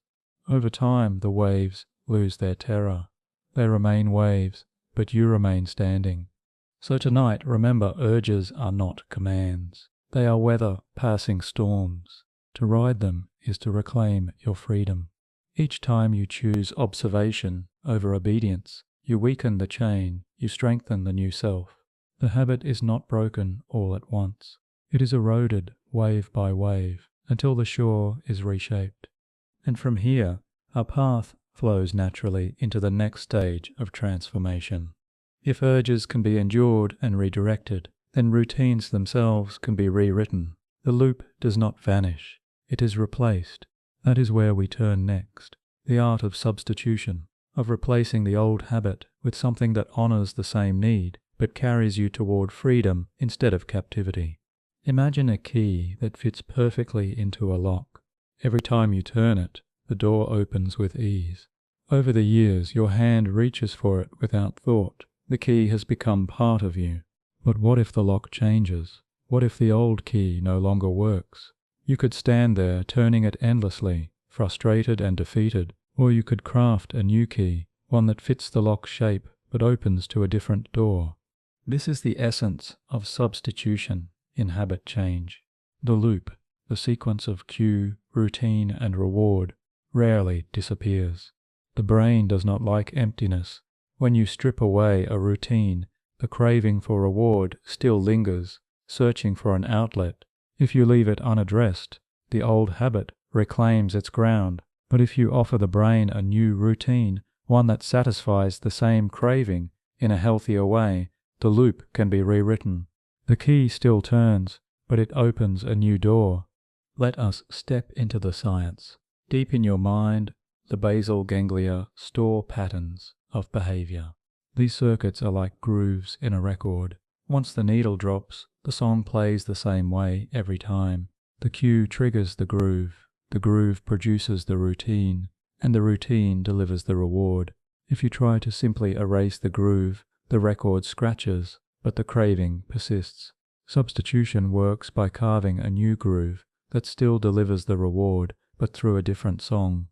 Over time, the waves lose their terror. They remain waves, but you remain standing. So tonight, remember, urges are not commands. They are weather passing storms. To ride them is to reclaim your freedom. Each time you choose observation over obedience, you weaken the chain, you strengthen the new self. The habit is not broken all at once. It is eroded wave by wave until the shore is reshaped. And from here, our path flows naturally into the next stage of transformation. If urges can be endured and redirected, then routines themselves can be rewritten. The loop does not vanish. It is replaced. That is where we turn next. The art of substitution, of replacing the old habit with something that honors the same need, but carries you toward freedom instead of captivity. Imagine a key that fits perfectly into a lock. Every time you turn it, the door opens with ease. Over the years, your hand reaches for it without thought. The key has become part of you. But what if the lock changes? What if the old key no longer works? You could stand there turning it endlessly, frustrated and defeated, or you could craft a new key, one that fits the lock's shape but opens to a different door. This is the essence of substitution in habit change. The loop, the sequence of cue, routine, and reward, rarely disappears. The brain does not like emptiness. When you strip away a routine, the craving for reward still lingers, searching for an outlet. If you leave it unaddressed, the old habit reclaims its ground. But if you offer the brain a new routine, one that satisfies the same craving in a healthier way, the loop can be rewritten. The key still turns, but it opens a new door. Let us step into the science. Deep in your mind, the basal ganglia store patterns of behavior. These circuits are like grooves in a record. Once the needle drops, the song plays the same way every time. The cue triggers the groove produces the routine, and the routine delivers the reward. If you try to simply erase the groove, the record scratches, but the craving persists. Substitution works by carving a new groove that still delivers the reward, but through a different song.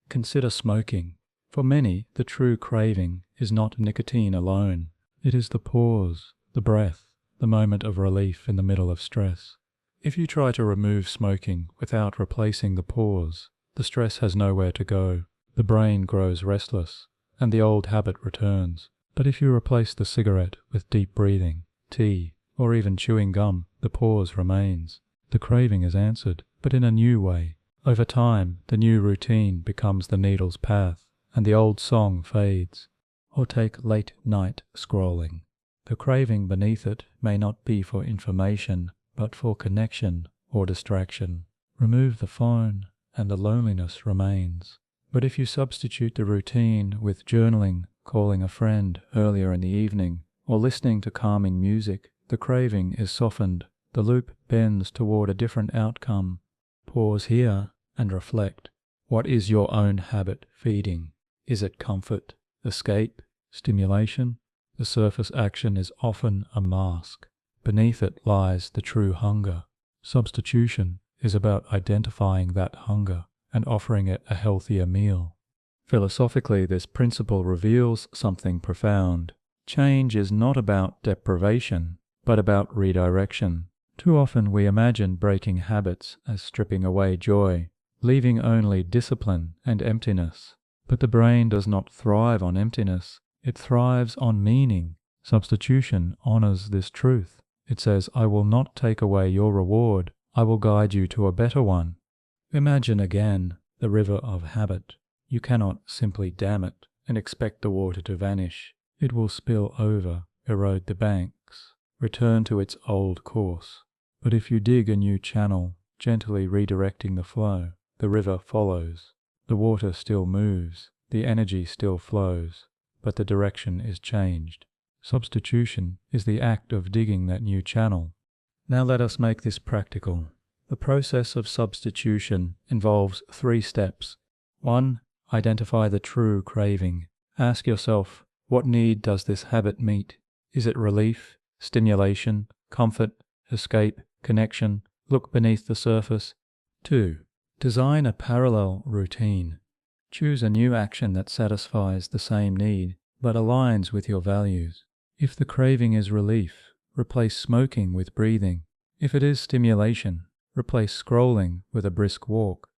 Consider smoking. For many, the true craving is not nicotine alone. It is the pause, the breath, the moment of relief in the middle of stress. If you try to remove smoking without replacing the pause, the stress has nowhere to go. The brain grows restless, and the old habit returns. But if you replace the cigarette with deep breathing, tea, or even chewing gum, the pause remains. The craving is answered, but in a new way. Over time, the new routine becomes the needle's path, and the old song fades. Or take late night scrolling. The craving beneath it may not be for information, but for connection or distraction. Remove the phone, and the loneliness remains. But if you substitute the routine with journaling, calling a friend earlier in the evening, or listening to calming music, the craving is softened. The loop bends toward a different outcome. Pause here and reflect. What is your own habit feeding? Is it comfort, escape, stimulation? The surface action is often a mask. Beneath it lies the true hunger. Substitution is about identifying that hunger and offering it a healthier meal. Philosophically, this principle reveals something profound. Change is not about deprivation, but about redirection. Too often we imagine breaking habits as stripping away joy, leaving only discipline and emptiness. But the brain does not thrive on emptiness. It thrives on meaning. Substitution honors this truth. It says, I will not take away your reward. I will guide you to a better one. Imagine again the river of habit. You cannot simply dam it and expect the water to vanish. It will spill over, erode the banks, return to its old course. But if you dig a new channel, gently redirecting the flow, the river follows. The water still moves, the energy still flows, but the direction is changed. Substitution is the act of digging that new channel. Now let us make this practical. The process of substitution involves 3 steps. 1. Identify the true craving. Ask yourself, what need does this habit meet? Is it relief, stimulation, comfort, escape, connection? Look beneath the surface. 2. Design a parallel routine. Choose a new action that satisfies the same need, but aligns with your values. If the craving is relief, replace smoking with breathing. If it is stimulation, replace scrolling with a brisk walk.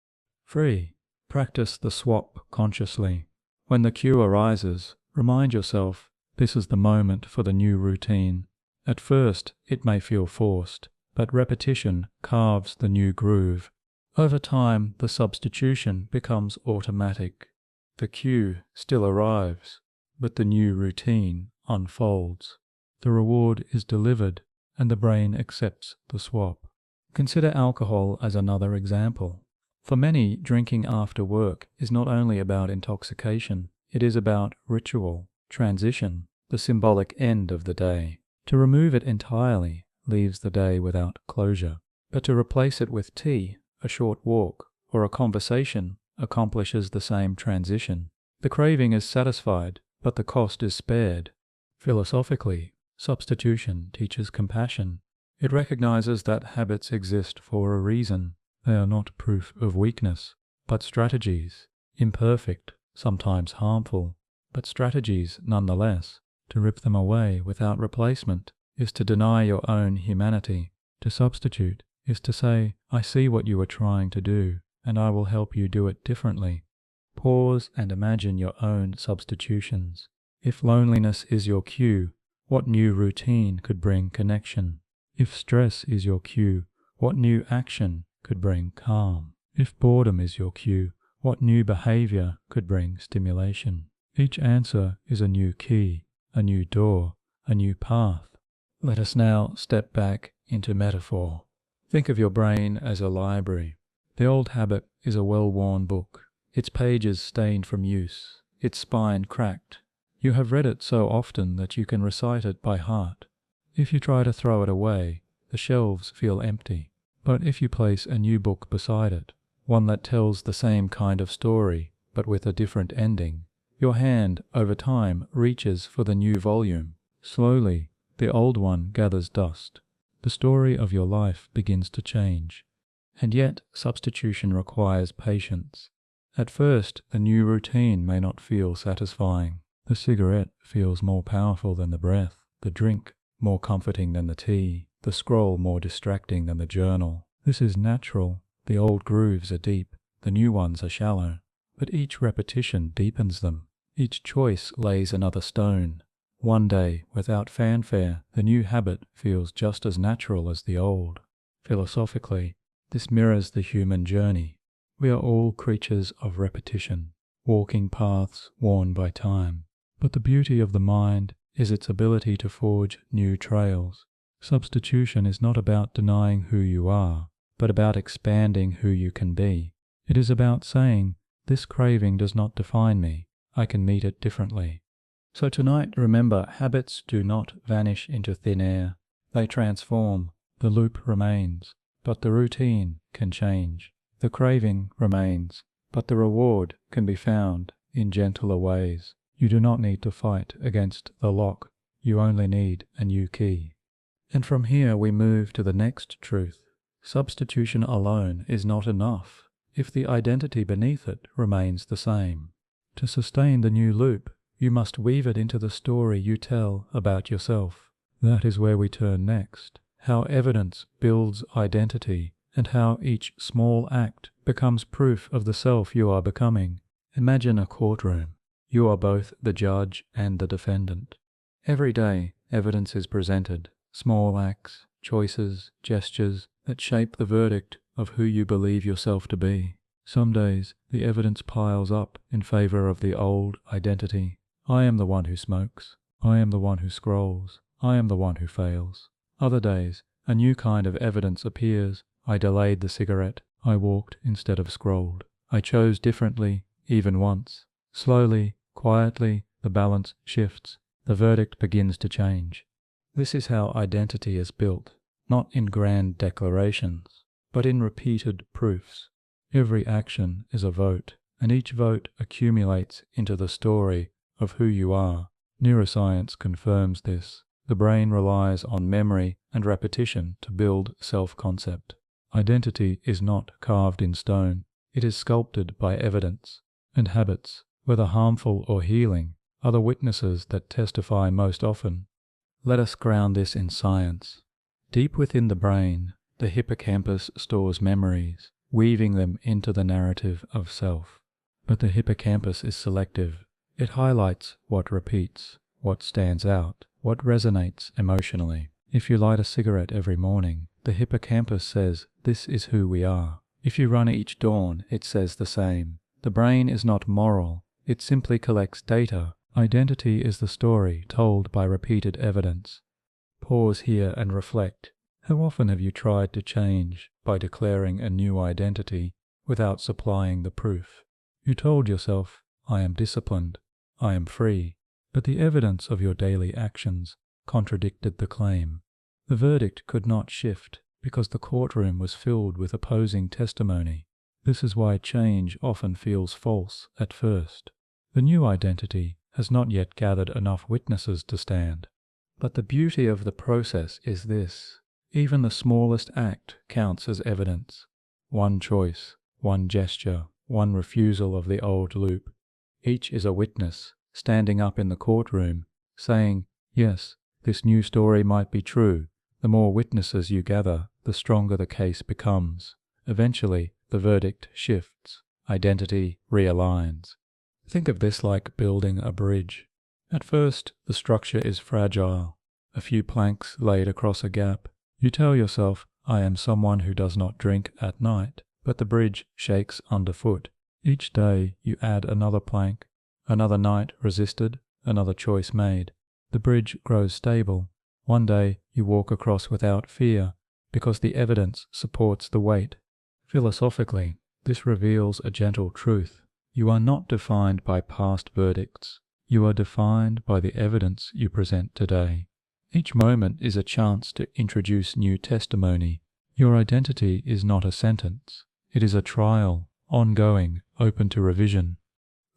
3. Practice the swap consciously. When the cue arises, remind yourself, this is the moment for the new routine. At first, it may feel forced, but repetition carves the new groove. Over time, the substitution becomes automatic. The cue still arrives, but the new routine unfolds. The reward is delivered, and the brain accepts the swap. Consider alcohol as another example. For many, drinking after work is not only about intoxication, it is about ritual, transition, the symbolic end of the day. To remove it entirely leaves the day without closure, but to replace it with tea, a short walk, or a conversation accomplishes the same transition. The craving is satisfied, but the cost is spared. Philosophically, substitution teaches compassion. It recognizes that habits exist for a reason. They are not proof of weakness, but strategies, imperfect, sometimes harmful, but strategies nonetheless. To rip them away without replacement is to deny your own humanity. To substitute is to say, I see what you are trying to do, and I will help you do it differently. Pause and imagine your own substitutions. If loneliness is your cue, what new routine could bring connection? If stress is your cue, what new action could bring calm? If boredom is your cue, what new behavior could bring stimulation? Each answer is a new key, a new door, a new path. Let us now step back into metaphor. Think of your brain as a library. The old habit is a well-worn book, its pages stained from use, its spine cracked. You have read it so often that you can recite it by heart. If you try to throw it away, the shelves feel empty. But if you place a new book beside it, one that tells the same kind of story, but with a different ending, your hand, over time, reaches for the new volume. Slowly, the old one gathers dust. The story of your life begins to change. And yet, substitution requires patience. At first, the new routine may not feel satisfying. The cigarette feels more powerful than the breath, the drink more comforting than the tea, the scroll more distracting than the journal. This is natural. The old grooves are deep, the new ones are shallow. But each repetition deepens them. Each choice lays another stone. One day, without fanfare, the new habit feels just as natural as the old. Philosophically, this mirrors the human journey. We are all creatures of repetition, walking paths worn by time. But the beauty of the mind is its ability to forge new trails. Substitution is not about denying who you are, but about expanding who you can be. It is about saying, this craving does not define me. I can meet it differently. So tonight, remember, habits do not vanish into thin air. They transform. The loop remains, but the routine can change. The craving remains, but the reward can be found in gentler ways. You do not need to fight against the lock. You only need a new key. And from here we move to the next truth. Substitution alone is not enough if the identity beneath it remains the same. To sustain the new loop, you must weave it into the story you tell about yourself. That is where we turn next. How evidence builds identity, and how each small act becomes proof of the self you are becoming. Imagine a courtroom. You are both the judge and the defendant. Every day, evidence is presented. Small acts, choices, gestures that shape the verdict of who you believe yourself to be. Some days, the evidence piles up in favor of the old identity. I am the one who smokes. I am the one who scrolls. I am the one who fails. Other days, a new kind of evidence appears. I delayed the cigarette. I walked instead of scrolled. I chose differently, even once. Slowly, quietly, the balance shifts. the verdict begins to change. This is how identity is built, not in grand declarations, but in repeated proofs. Every action is a vote, and each vote accumulates into the story of who you are. Neuroscience confirms this. The brain relies on memory and repetition to build self-concept. Identity is not carved in stone. It is sculpted by evidence, and habits, whether harmful or healing, are the witnesses that testify most often. Let us ground this in science. Deep within the brain, the hippocampus stores memories, weaving them into the narrative of self. But the hippocampus is selective. It highlights what repeats, what stands out, what resonates emotionally. If you light a cigarette every morning, the hippocampus says, "This is who we are." If you run each dawn, it says the same. The brain is not moral. It simply collects data. Identity is the story told by repeated evidence. Pause here and reflect. How often have you tried to change by declaring a new identity without supplying the proof? You told yourself, "I am disciplined, I am free," but the evidence of your daily actions contradicted the claim. The verdict could not shift because the courtroom was filled with opposing testimony. This is why change often feels false at first. The new identity has not yet gathered enough witnesses to stand. But the beauty of the process is this. Even the smallest act counts as evidence. One choice, one gesture, one refusal of the old loop. Each is a witness, standing up in the courtroom, saying, "Yes, this new story might be true." The more witnesses you gather, the stronger the case becomes. Eventually, the verdict shifts. Identity realigns. Think of this like building a bridge. At first, the structure is fragile. A few planks laid across a gap. You tell yourself, "I am someone who does not drink at night," but the bridge shakes underfoot. Each day, you add another plank, another night resisted, another choice made. The bridge grows stable. One day, you walk across without fear, because the evidence supports the weight. Philosophically, this reveals a gentle truth. You are not defined by past verdicts. You are defined by the evidence you present today. Each moment is a chance to introduce new testimony. Your identity is not a sentence. It is a trial, ongoing, open to revision.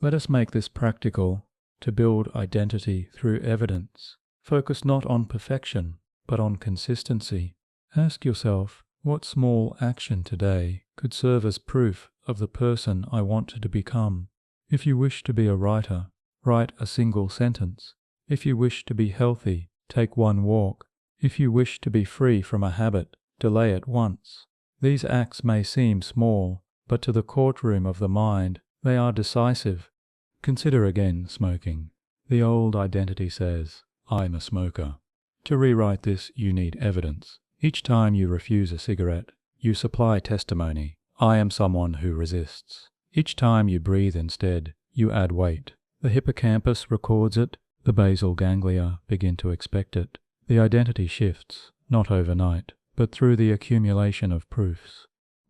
Let us make this practical. To build identity through evidence, focus not on perfection, but on consistency. Ask yourself, what small action today could serve as proof of the person I want to become? If you wish to be a writer, write a single sentence. If you wish to be healthy, take one walk. If you wish to be free from a habit, delay it once. These acts may seem small, but to the courtroom of the mind, they are decisive. Consider again smoking. The old identity says, "I'm a smoker." To rewrite this, you need evidence. Each time you refuse a cigarette, you supply testimony. "I am someone who resists." Each time you breathe instead, you add weight. The hippocampus records it, the basal ganglia begin to expect it. The identity shifts, not overnight, but through the accumulation of proofs.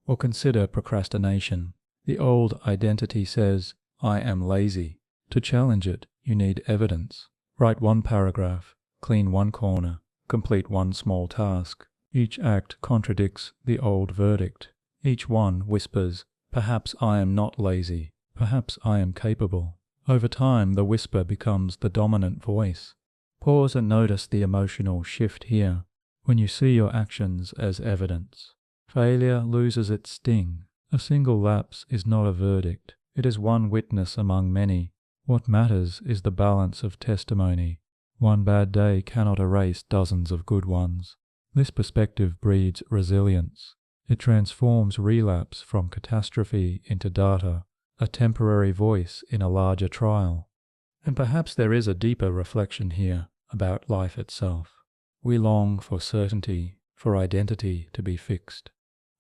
Or consider procrastination. The old identity says, "I am lazy." To challenge it, you need evidence. Write one paragraph, clean one corner, complete one small task. Each act contradicts the old verdict. Each one whispers, "Perhaps I am not lazy. Perhaps I am capable." Over time, the whisper becomes the dominant voice. Pause and notice the emotional shift here. When you see your actions as evidence, failure loses its sting. A single lapse is not a verdict. It is one witness among many. What matters is the balance of testimony. One bad day cannot erase dozens of good ones. This perspective breeds resilience. It transforms relapse from catastrophe into data, a temporary voice in a larger trial. And perhaps there is a deeper reflection here about life itself. We long for certainty, for identity to be fixed.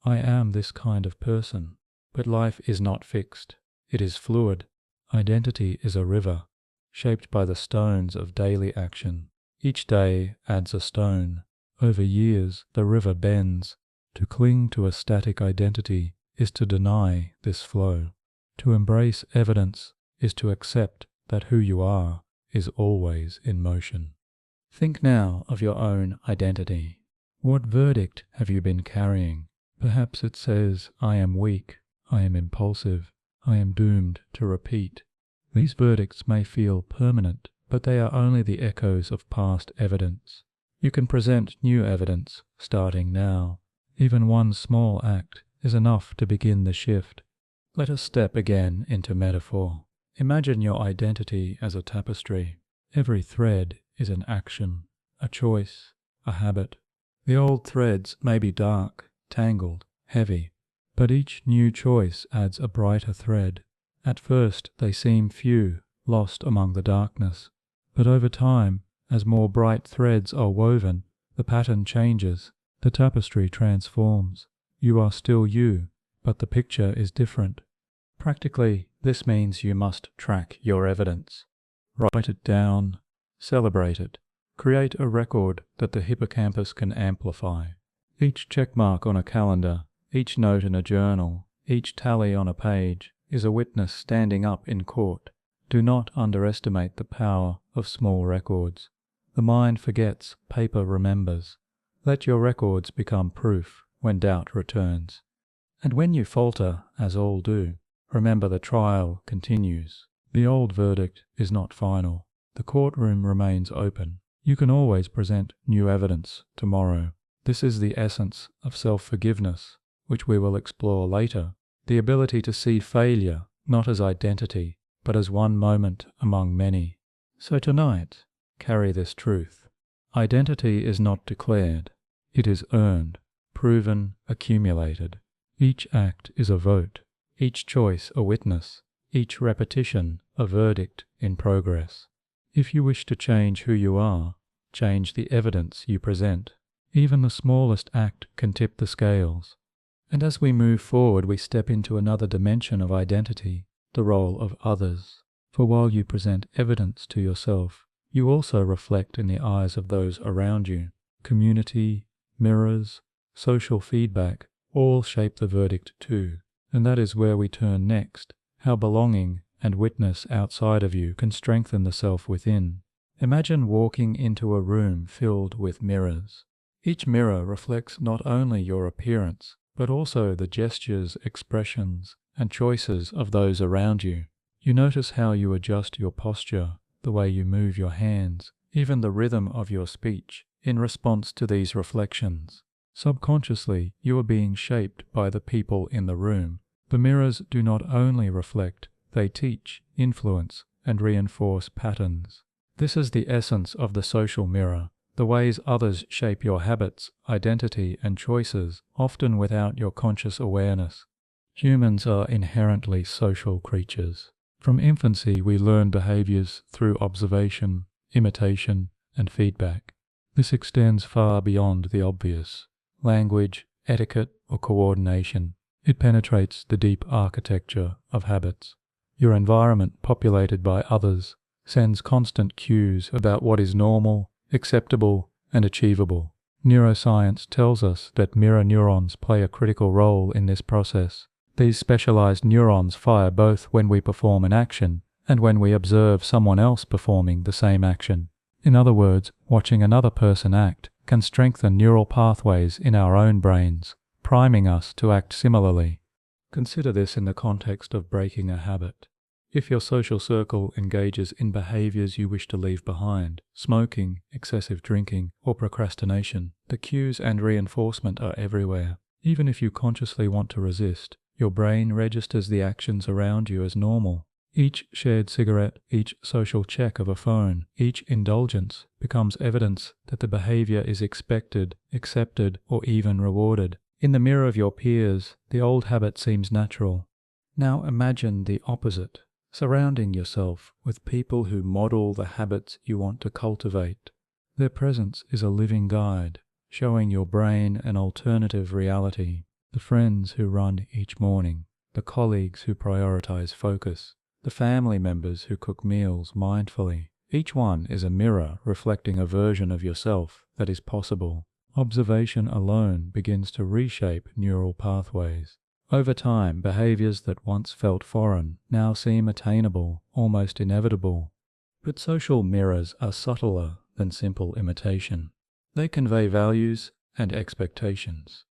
I am this kind of person, but life is not fixed. It is fluid. Identity is a river, shaped by the stones of daily action. Each day adds a stone. Over years, the river bends. To cling to a static identity is to deny this flow. To embrace evidence is to accept that who you are is always in motion. Think now of your own identity. What verdict have you been carrying? Perhaps it says, I am weak, I am impulsive, I am doomed to repeat. These verdicts may feel permanent, but they are only the echoes of past evidence. You can present new evidence starting now. Even one small act is enough to begin the shift. Let us step again into metaphor. Imagine your identity as a tapestry. Every thread is an action, a choice, a habit. The old threads may be dark, tangled, heavy, but each new choice adds a brighter thread. At first they seem few, lost among the darkness. But over time, as more bright threads are woven, the pattern changes, the tapestry transforms. You are still you, but the picture is different. Practically, this means you must track your evidence. Write it down, celebrate it, create a record that the hippocampus can amplify. Each checkmark on a calendar, each note in a journal, each tally on a page is a witness standing up in court. Do not underestimate the power of small records. The mind forgets, paper remembers. Let your records become proof when doubt returns. And when you falter, as all do, remember the trial continues. The old verdict is not final. The courtroom remains open. You can always present new evidence tomorrow. This is the essence of self-forgiveness, which we will explore later. The ability to see failure not as identity, but as one moment among many. So tonight, carry this truth. Identity is not declared. It is earned, proven, accumulated. Each act is a vote, each choice a witness, each repetition a verdict in progress. If you wish to change who you are, change the evidence you present. Even the smallest act can tip the scales. And as we move forward, we step into another dimension of identity, the role of others. For while you present evidence to yourself, you also reflect in the eyes of those around you. Community, mirrors, social feedback all shape the verdict too. And that is where we turn next, how belonging and witness outside of you can strengthen the self within. Imagine walking into a room filled with mirrors. Each mirror reflects not only your appearance, but also the gestures, expressions, and choices of those around you. You notice how you adjust your posture, the way you move your hands, even the rhythm of your speech, in response to these reflections. Subconsciously, you are being shaped by the people in the room. The mirrors do not only reflect, they teach, influence, and reinforce patterns. This is the essence of the social mirror, the ways others shape your habits, identity, and choices, often without your conscious awareness. Humans are inherently social creatures. From infancy, we learn behaviors through observation, imitation, and feedback. This extends far beyond the obvious. Language, etiquette, or coordination. It penetrates the deep architecture of habits. Your environment, populated by others, sends constant cues about what is normal, acceptable, and achievable. Neuroscience tells us that mirror neurons play a critical role in this process. These specialized neurons fire both when we perform an action and when we observe someone else performing the same action. In other words, watching another person act can strengthen neural pathways in our own brains, priming us to act similarly. Consider this in the context of breaking a habit. If your social circle engages in behaviors you wish to leave behind, smoking, excessive drinking, or procrastination, the cues and reinforcement are everywhere. Even if you consciously want to resist, your brain registers the actions around you as normal. Each shared cigarette, each social check of a phone, each indulgence becomes evidence that the behavior is expected, accepted, or even rewarded. In the mirror of your peers, the old habit seems natural. Now imagine the opposite, surrounding yourself with people who model the habits you want to cultivate. Their presence is a living guide, showing your brain an alternative reality. The friends who run each morning, the colleagues who prioritize focus, the family members who cook meals mindfully. Each one is a mirror reflecting a version of yourself that is possible. Observation alone begins to reshape neural pathways. Over time, behaviors that once felt foreign now seem attainable, almost inevitable. But social mirrors are subtler than simple imitation. They convey values and expectations.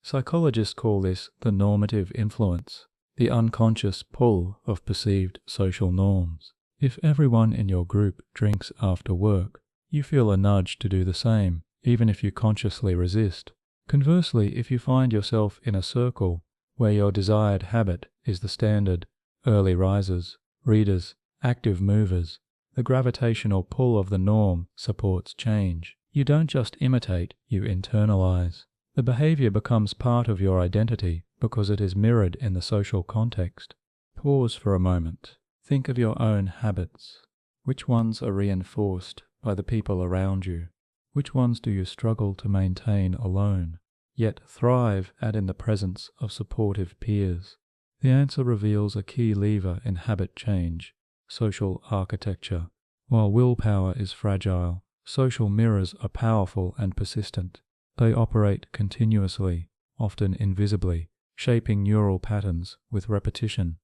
Psychologists call this the normative influence, the unconscious pull of perceived social norms. If everyone in your group drinks after work, you feel a nudge to do the same, even if you consciously resist. Conversely, if you find yourself in a circle where your desired habit is the standard, early risers, readers, active movers, the gravitational pull of the norm supports change. You don't just imitate, you internalize. The behavior becomes part of your identity because it is mirrored in the social context. Pause for a moment. Think of your own habits. Which ones are reinforced by the people around you? Which ones do you struggle to maintain alone, yet thrive at in the presence of supportive peers? The answer reveals a key lever in habit change: social architecture. While willpower is fragile, social mirrors are powerful and persistent. They operate continuously, often invisibly, shaping neural patterns with repetition.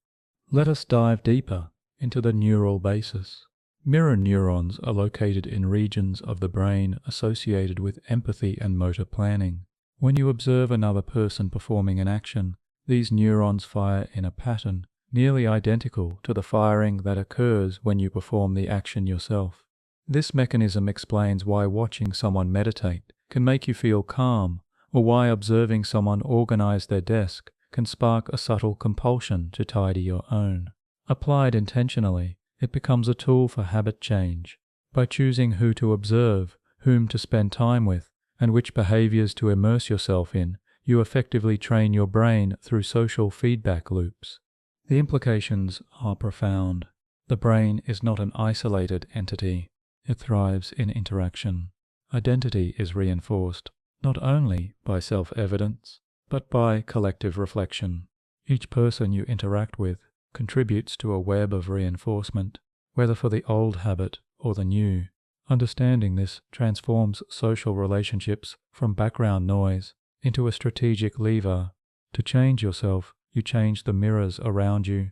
Let us dive deeper into the neural basis. Mirror neurons are located in regions of the brain associated with empathy and motor planning. When you observe another person performing an action, these neurons fire in a pattern nearly identical to the firing that occurs when you perform the action yourself. This mechanism explains why watching someone meditate can make you feel calm, or why observing someone organize their desk can spark a subtle compulsion to tidy your own. Applied intentionally, it becomes a tool for habit change. By choosing who to observe, whom to spend time with, and which behaviors to immerse yourself in, you effectively train your brain through social feedback loops. The implications are profound. The brain is not an isolated entity. It thrives in interaction. Identity is reinforced not only by self-evidence, but by collective reflection. Each person you interact with contributes to a web of reinforcement, whether for the old habit or the new. Understanding this transforms social relationships from background noise into a strategic lever. To change yourself, you change the mirrors around you.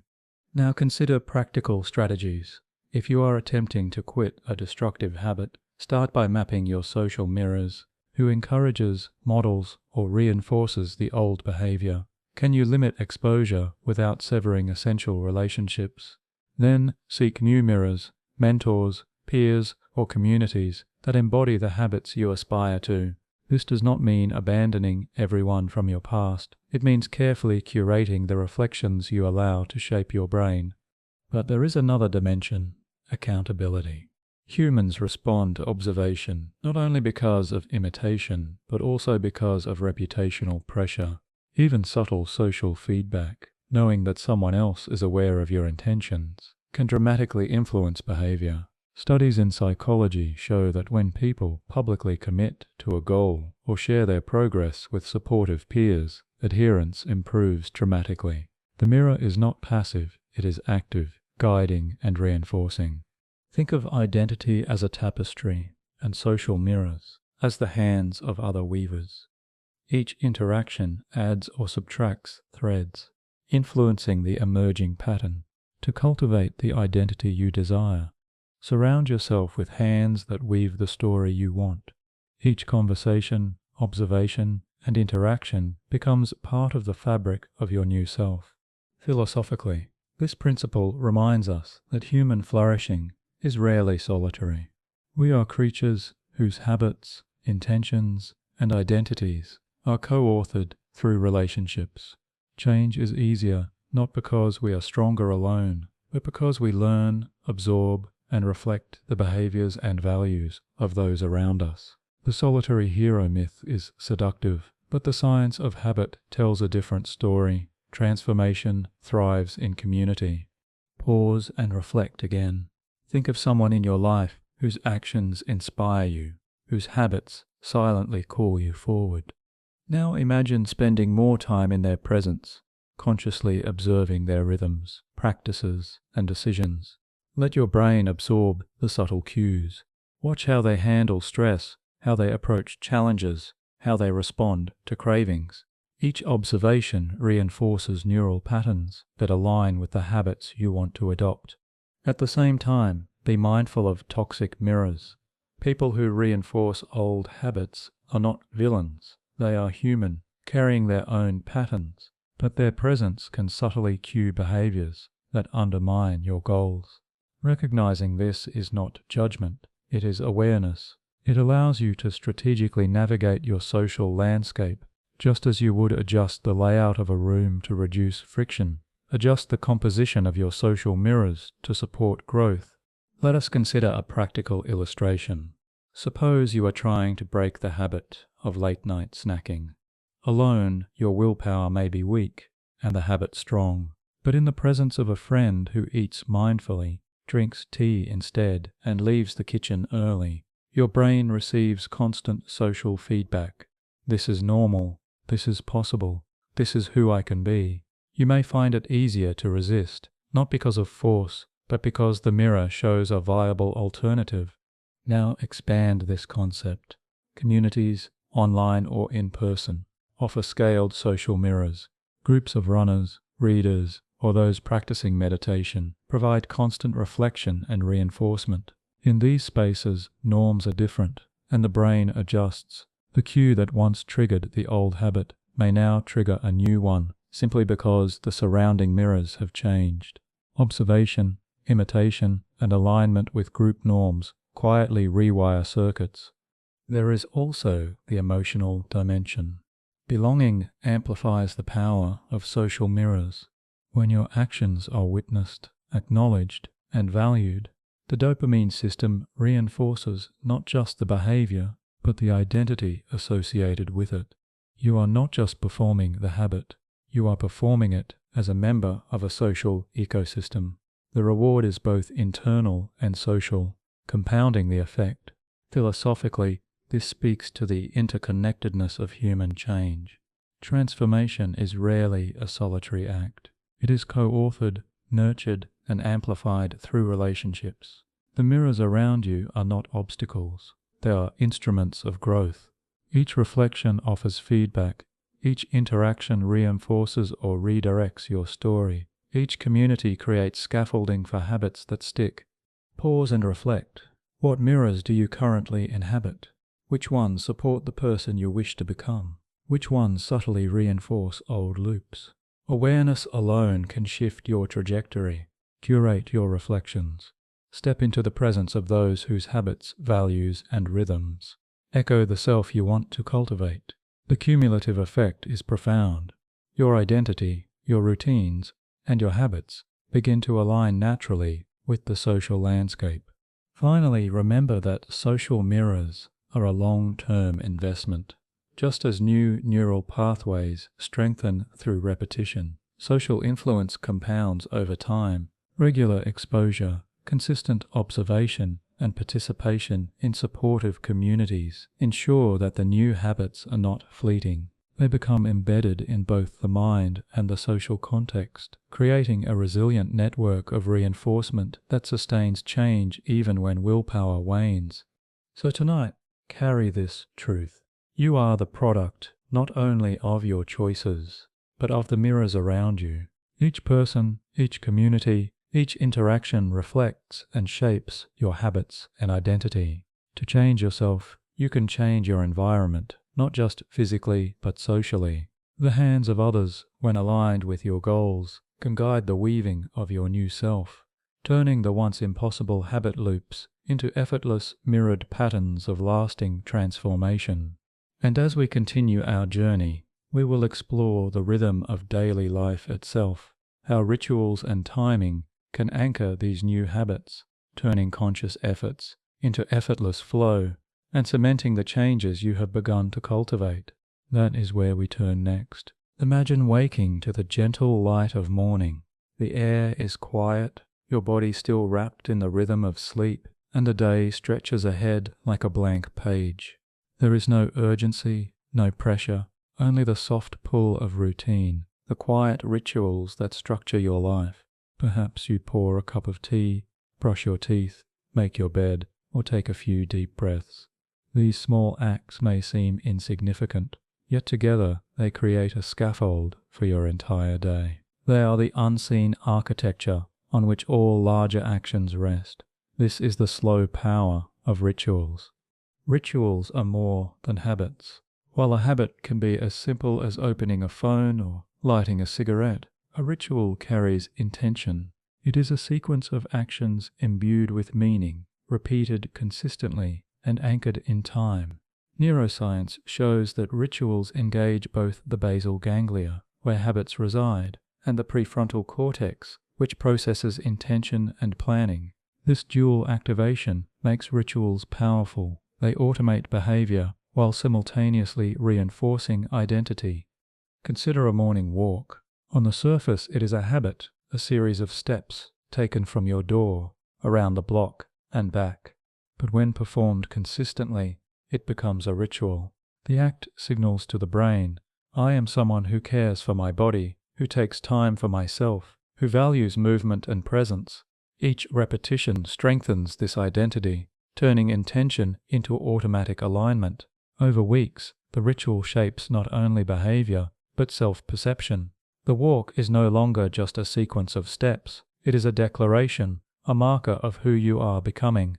Now consider practical strategies. If you are attempting to quit a destructive habit, start by mapping your social mirrors. Who encourages, models, or reinforces the old behavior? Can you limit exposure without severing essential relationships? Then seek new mirrors, mentors, peers, or communities that embody the habits you aspire to. This does not mean abandoning everyone from your past. It means carefully curating the reflections you allow to shape your brain. But there is another dimension: accountability. Humans respond to observation not only because of imitation, but also because of reputational pressure. Even subtle social feedback, knowing that someone else is aware of your intentions, can dramatically influence behavior. Studies in psychology show that when people publicly commit to a goal or share their progress with supportive peers, adherence improves dramatically. The mirror is not passive, it is active, guiding and reinforcing. Think of identity as a tapestry and social mirrors as the hands of other weavers. Each interaction adds or subtracts threads, influencing the emerging pattern. To cultivate the identity you desire, surround yourself with hands that weave the story you want. Each conversation, observation, and interaction becomes part of the fabric of your new self. Philosophically, this principle reminds us that human flourishing is rarely solitary. We are creatures whose habits, intentions, and identities are co-authored through relationships. Change is easier not because we are stronger alone, but because we learn, absorb, and reflect the behaviors and values of those around us. The solitary hero myth is seductive, but the science of habit tells a different story. Transformation thrives in community. Pause and reflect again. Think of someone in your life whose actions inspire you, whose habits silently call you forward. Now imagine spending more time in their presence, consciously observing their rhythms, practices, and decisions. Let your brain absorb the subtle cues. Watch how they handle stress, how they approach challenges, how they respond to cravings. Each observation reinforces neural patterns that align with the habits you want to adopt. At the same time, Be mindful of toxic mirrors. People who reinforce old habits are not villains. They are human, carrying their own patterns, but their presence can subtly cue behaviors that undermine your goals. Recognizing this is not judgment, it is awareness. It allows you to strategically navigate your social landscape, just as you would adjust the layout of a room to reduce friction. Adjust the composition of your social mirrors to support growth. Let us consider a practical illustration. Suppose you are trying to break the habit of late-night snacking. Alone, your willpower may be weak and the habit strong, but in the presence of a friend who eats mindfully, drinks tea instead, and leaves the kitchen early, your brain receives constant social feedback. This is normal. This is possible. This is who I can be. You may find it easier to resist, not because of force, but because the mirror shows a viable alternative. Now expand this concept. Communities, online or in person, offer scaled social mirrors. Groups of runners, readers, or those practicing meditation provide constant reflection and reinforcement. In these spaces, norms are different, and the brain adjusts. The cue that once triggered the old habit may now trigger a new one, simply because the surrounding mirrors have changed. Observation, imitation, and alignment with group norms quietly rewire circuits. There is also the emotional dimension. Belonging amplifies the power of social mirrors. When your actions are witnessed, acknowledged, and valued, the dopamine system reinforces not just the behavior, but the identity associated with it. You are not just performing the habit, you are performing it as a member of a social ecosystem. The reward is both internal and social, compounding the effect. Philosophically, this speaks to the interconnectedness of human change. Transformation is rarely a solitary act. It is co-authored, nurtured, and amplified through relationships. The mirrors around you are not obstacles. They are instruments of growth. Each reflection offers feedback. Each interaction reinforces or redirects your story. Each community creates scaffolding for habits that stick. Pause and reflect. What mirrors do you currently inhabit? Which ones support the person you wish to become? Which ones subtly reinforce old loops? Awareness alone can shift your trajectory. Curate your reflections. Step into the presence of those whose habits, values, and rhythms echo the self you want to cultivate. The cumulative effect is profound. Your identity, your routines, and your habits begin to align naturally with the social landscape. Finally, remember that social mirrors are a long-term investment. Just as new neural pathways strengthen through repetition, social influence compounds over time. Regular exposure, consistent observation, and participation in supportive communities ensure that the new habits are not fleeting. They become embedded in both the mind and the social context, creating a resilient network of reinforcement that sustains change even when willpower wanes. So tonight, carry this truth. You are the product not only of your choices, but of the mirrors around you. Each person, each community, each interaction reflects and shapes your habits and identity. To change yourself, you can change your environment, not just physically but socially. The hands of others, when aligned with your goals, can guide the weaving of your new self, turning the once impossible habit loops into effortless, mirrored patterns of lasting transformation. And as we continue our journey, we will explore the rhythm of daily life itself, how rituals and timing can anchor these new habits, turning conscious efforts into effortless flow and cementing the changes you have begun to cultivate. That is where we turn next. Imagine waking to the gentle light of morning. The air is quiet, your body still wrapped in the rhythm of sleep, and the day stretches ahead like a blank page. There is no urgency, no pressure, only the soft pull of routine, the quiet rituals that structure your life. Perhaps you pour a cup of tea, brush your teeth, make your bed, or take a few deep breaths. These small acts may seem insignificant, yet together they create a scaffold for your entire day. They are the unseen architecture on which all larger actions rest. This is the slow power of rituals. Rituals are more than habits. While a habit can be as simple as opening a phone or lighting a cigarette, a ritual carries intention. It is a sequence of actions imbued with meaning, repeated consistently and anchored in time. Neuroscience shows that rituals engage both the basal ganglia, where habits reside, and the prefrontal cortex, which processes intention and planning. This dual activation makes rituals powerful. They automate behavior while simultaneously reinforcing identity. Consider a morning walk. On the surface, it is a habit, a series of steps taken from your door, around the block, and back. But when performed consistently, it becomes a ritual. The act signals to the brain, I am someone who cares for my body, who takes time for myself, who values movement and presence. Each repetition strengthens this identity, turning intention into automatic alignment. Over weeks, the ritual shapes not only behavior, but self-perception. The walk is no longer just a sequence of steps. It is a declaration, a marker of who you are becoming.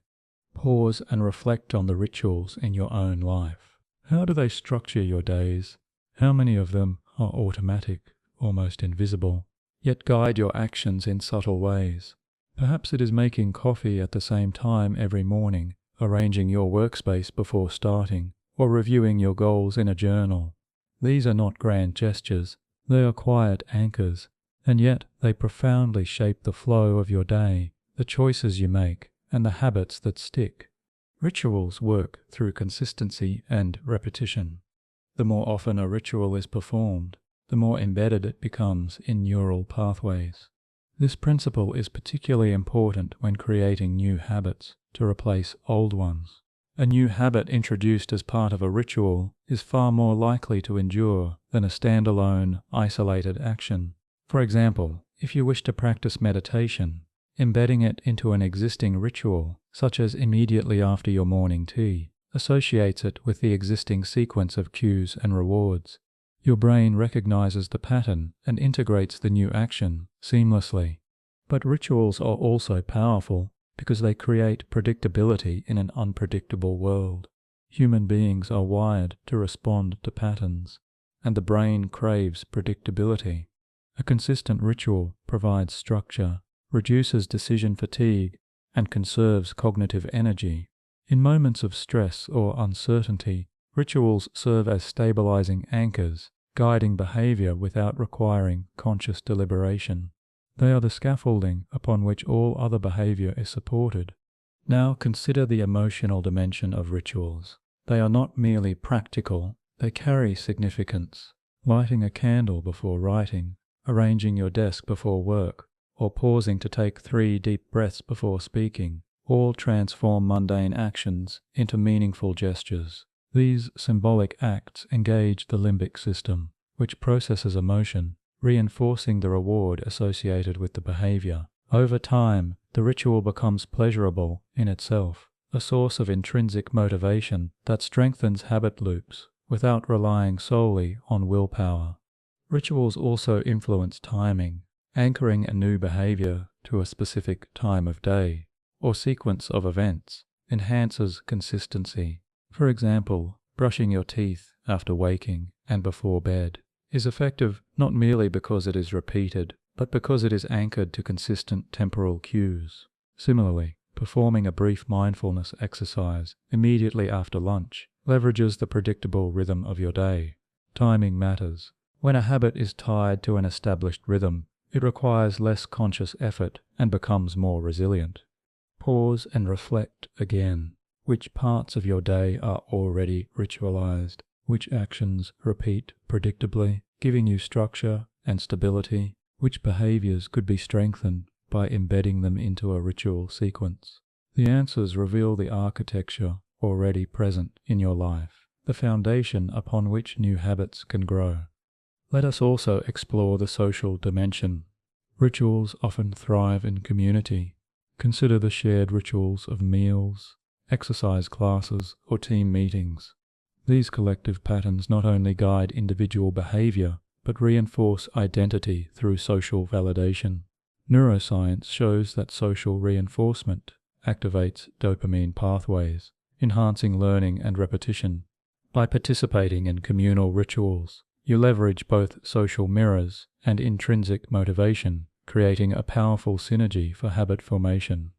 Pause and reflect on the rituals in your own life. How do they structure your days? How many of them are automatic, almost invisible, yet guide your actions in subtle ways? Perhaps it is making coffee at the same time every morning, arranging your workspace before starting, or reviewing your goals in a journal. These are not grand gestures, they are quiet anchors, and yet they profoundly shape the flow of your day, the choices you make, and the habits that stick. Rituals work through consistency and repetition. The more often a ritual is performed, the more embedded it becomes in neural pathways. This principle is particularly important when creating new habits to replace old ones. A new habit introduced as part of a ritual is far more likely to endure than a standalone, isolated action. For example, if you wish to practice meditation, embedding it into an existing ritual, such as immediately after your morning tea, associates it with the existing sequence of cues and rewards. Your brain recognizes the pattern and integrates the new action seamlessly. But rituals are also powerful because they create predictability in an unpredictable world. Human beings are wired to respond to patterns, and the brain craves predictability. A consistent ritual provides structure, reduces decision fatigue, and conserves cognitive energy. In moments of stress or uncertainty, rituals serve as stabilizing anchors, guiding behavior without requiring conscious deliberation. They are the scaffolding upon which all other behavior is supported. Now consider the emotional dimension of rituals. They are not merely practical, they carry significance. Lighting a candle before writing, arranging your desk before work, or pausing to take 3 deep breaths before speaking, all transform mundane actions into meaningful gestures. These symbolic acts engage the limbic system, which processes emotion, reinforcing the reward associated with the behavior. Over time, the ritual becomes pleasurable in itself, a source of intrinsic motivation that strengthens habit loops without relying solely on willpower. Rituals also influence timing. Anchoring a new behavior to a specific time of day or sequence of events enhances consistency. For example, brushing your teeth after waking and before bed is effective not merely because it is repeated, but because it is anchored to consistent temporal cues. Similarly, performing a brief mindfulness exercise immediately after lunch leverages the predictable rhythm of your day. Timing matters. When a habit is tied to an established rhythm, it requires less conscious effort and becomes more resilient. Pause and reflect again. Which parts of your day are already ritualized? Which actions repeat predictably, giving you structure and stability? Which behaviors could be strengthened by embedding them into a ritual sequence? The answers reveal the architecture already present in your life, the foundation upon which new habits can grow. Let us also explore the social dimension. Rituals often thrive in community. Consider the shared rituals of meals, exercise classes, or team meetings. These collective patterns not only guide individual behavior, but reinforce identity through social validation. Neuroscience shows that social reinforcement, activates dopamine pathways, enhancing learning and repetition. By participating in communal rituals, you leverage both social mirrors and intrinsic motivation, creating a powerful synergy for habit formation.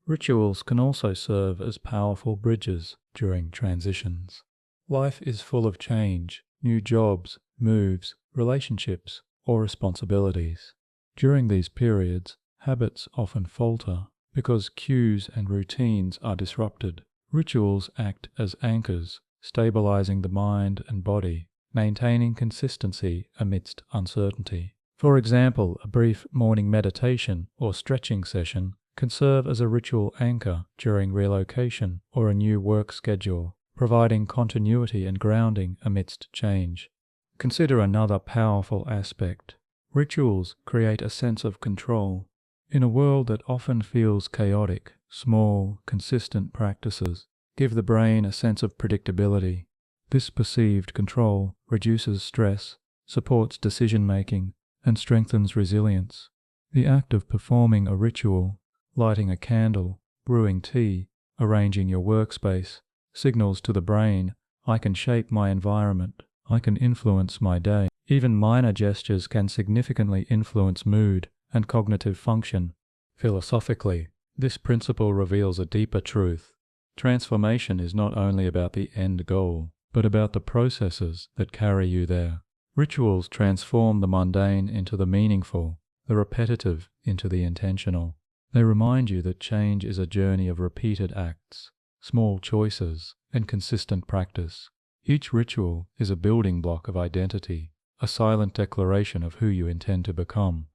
Rituals can also serve as powerful bridges during transitions. Life is full of change, new jobs, moves, relationships, or responsibilities. During these periods, habits often falter because cues and routines are disrupted. Rituals act as anchors, stabilizing the mind and body, maintaining consistency amidst uncertainty. For example, a brief morning meditation or stretching session can serve as a ritual anchor during relocation or a new work schedule, providing continuity and grounding amidst change. Consider another powerful aspect. Rituals create a sense of control. In a world that often feels chaotic, small, consistent practices give the brain a sense of predictability. This perceived control reduces stress, supports decision-making, and strengthens resilience. The act of performing a ritual, lighting a candle, brewing tea, arranging your workspace, signals to the brain, I can shape my environment, I can influence my day. Even minor gestures can significantly influence mood and cognitive function. Philosophically, this principle reveals a deeper truth. Transformation is not only about the end goal, but about the processes that carry you there. Rituals transform the mundane into the meaningful, the repetitive into the intentional. They remind you that change is a journey of repeated acts, small choices, and consistent practice. Each ritual is a building block of identity, a silent declaration of who you intend to become.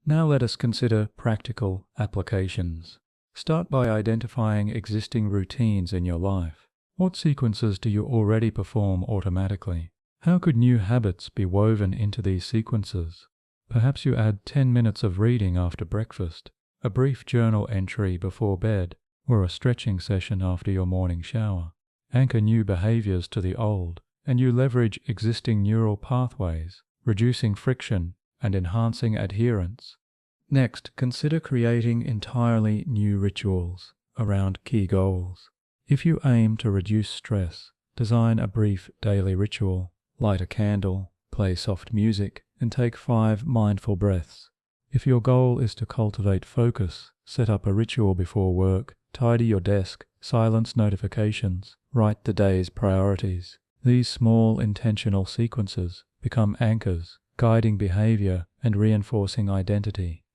Now let us consider practical applications. Start by identifying existing routines in your life. What sequences do you already perform automatically? How could new habits be woven into these sequences? Perhaps you add 10 minutes of reading after breakfast, a brief journal entry before bed, or a stretching session after your morning shower. Anchor new behaviors to the old, and you leverage existing neural pathways, reducing friction and enhancing adherence. Next, consider creating entirely new rituals around key goals. If you aim to reduce stress, design a brief daily ritual, light a candle, play soft music, and take 5 mindful breaths. If your goal is to cultivate focus, set up a ritual before work, tidy your desk, silence notifications, write the day's priorities. These small intentional sequences become anchors, guiding behavior and reinforcing identity.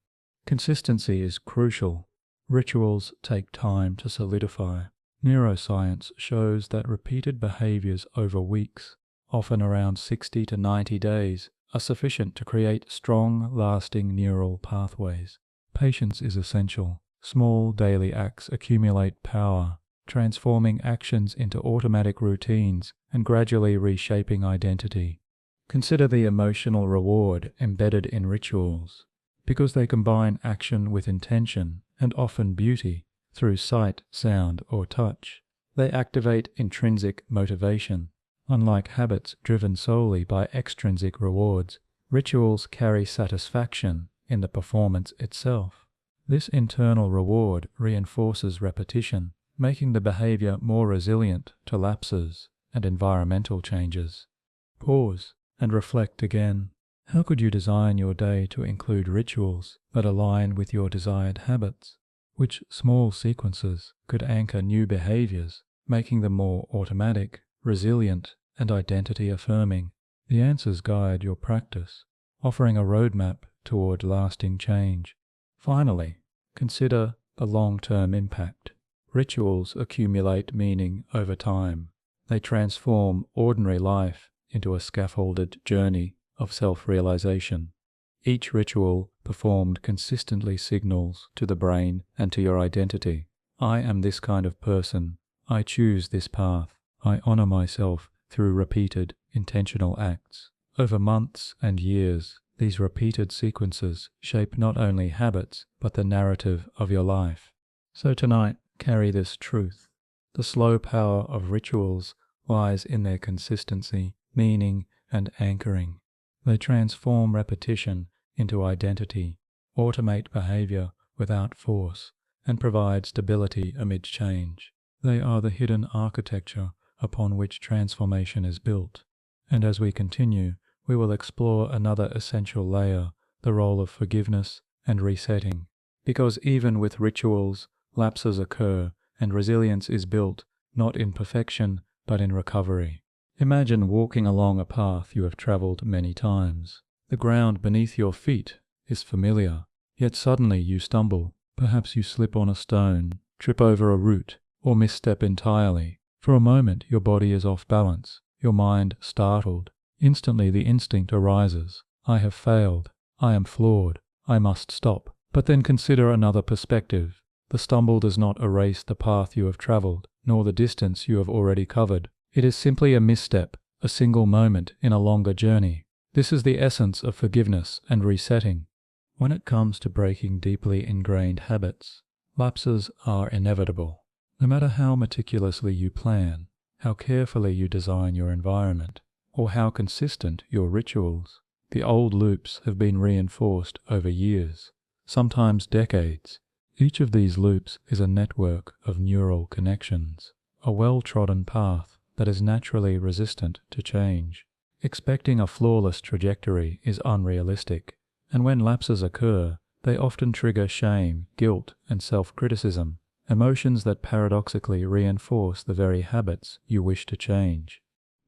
Consistency is crucial. Rituals take time to solidify. Neuroscience shows that repeated behaviors over weeks, often around 60 to 90 days, are sufficient to create strong, lasting neural pathways. Patience is essential. Small daily acts accumulate power, transforming actions into automatic routines and gradually reshaping identity. Consider the emotional reward embedded in rituals. Because they combine action with intention and often beauty through sight, sound, or touch, they activate intrinsic motivation. Unlike habits driven solely by extrinsic rewards, rituals carry satisfaction in the performance itself. This internal reward reinforces repetition, making the behavior more resilient to lapses and environmental changes. Pause and reflect again. How could you design your day to include rituals that align with your desired habits? Which small sequences could anchor new behaviors, making them more automatic, resilient, and identity-affirming? The answers guide your practice, offering a roadmap toward lasting change. Finally, consider the long-term impact. Rituals accumulate meaning over time. They transform ordinary life into a scaffolded journey of self-realization. Each ritual performed consistently signals to the brain and to your identity. I am this kind of person. I choose this path. I honor myself through repeated, intentional acts. Over months and years, these repeated sequences shape not only habits, but the narrative of your life. So tonight, carry this truth. The slow power of rituals lies in their consistency, meaning, and anchoring. They transform repetition into identity, automate behavior without force, and provide stability amid change. They are the hidden architecture upon which transformation is built. And as we continue, we will explore another essential layer, the role of forgiveness and resetting. Because even with rituals, lapses occur, and resilience is built not in perfection, but in recovery. Imagine walking along a path you have traveled many times. The ground beneath your feet is familiar, yet suddenly you stumble. Perhaps you slip on a stone, trip over a root, or misstep entirely. For a moment your body is off balance, your mind startled. Instantly the instinct arises. I have failed. I am flawed. I must stop. But then consider another perspective. The stumble does not erase the path you have traveled, nor the distance you have already covered. It is simply a misstep, a single moment in a longer journey. This is the essence of forgiveness and resetting. When it comes to breaking deeply ingrained habits, lapses are inevitable. No matter how meticulously you plan, how carefully you design your environment, or how consistent your rituals, the old loops have been reinforced over years, sometimes decades. Each of these loops is a network of neural connections, a well-trodden path that is naturally resistant to change. Expecting a flawless trajectory is unrealistic, and when lapses occur, they often trigger shame, guilt, and self-criticism, emotions that paradoxically reinforce the very habits you wish to change.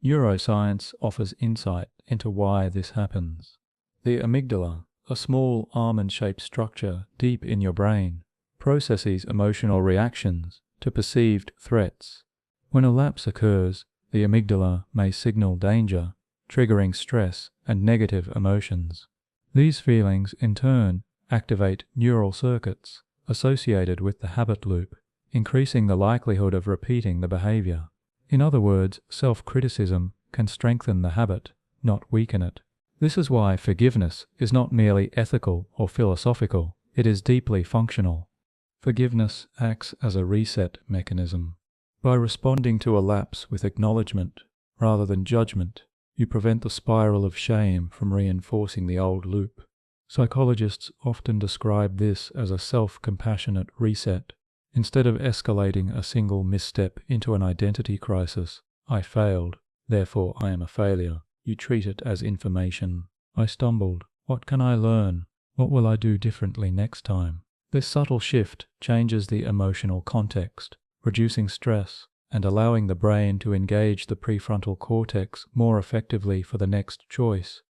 Neuroscience offers insight into why this happens. The amygdala, a small almond-shaped structure deep in your brain, processes emotional reactions to perceived threats. When a lapse occurs, the amygdala may signal danger, triggering stress and negative emotions. These feelings, in turn, activate neural circuits associated with the habit loop, increasing the likelihood of repeating the behavior. In other words, self-criticism can strengthen the habit, not weaken it. This is why forgiveness is not merely ethical or philosophical, it is deeply functional. Forgiveness acts as a reset mechanism. By responding to a lapse with acknowledgement rather than judgment, you prevent the spiral of shame from reinforcing the old loop. Psychologists often describe this as a self-compassionate reset. Instead of escalating a single misstep into an identity crisis, I failed, therefore I am a failure, you treat it as information. I stumbled. What can I learn? What will I do differently next time? This subtle shift changes the emotional context, reducing stress and allowing the brain to engage the prefrontal cortex more effectively for the next choice.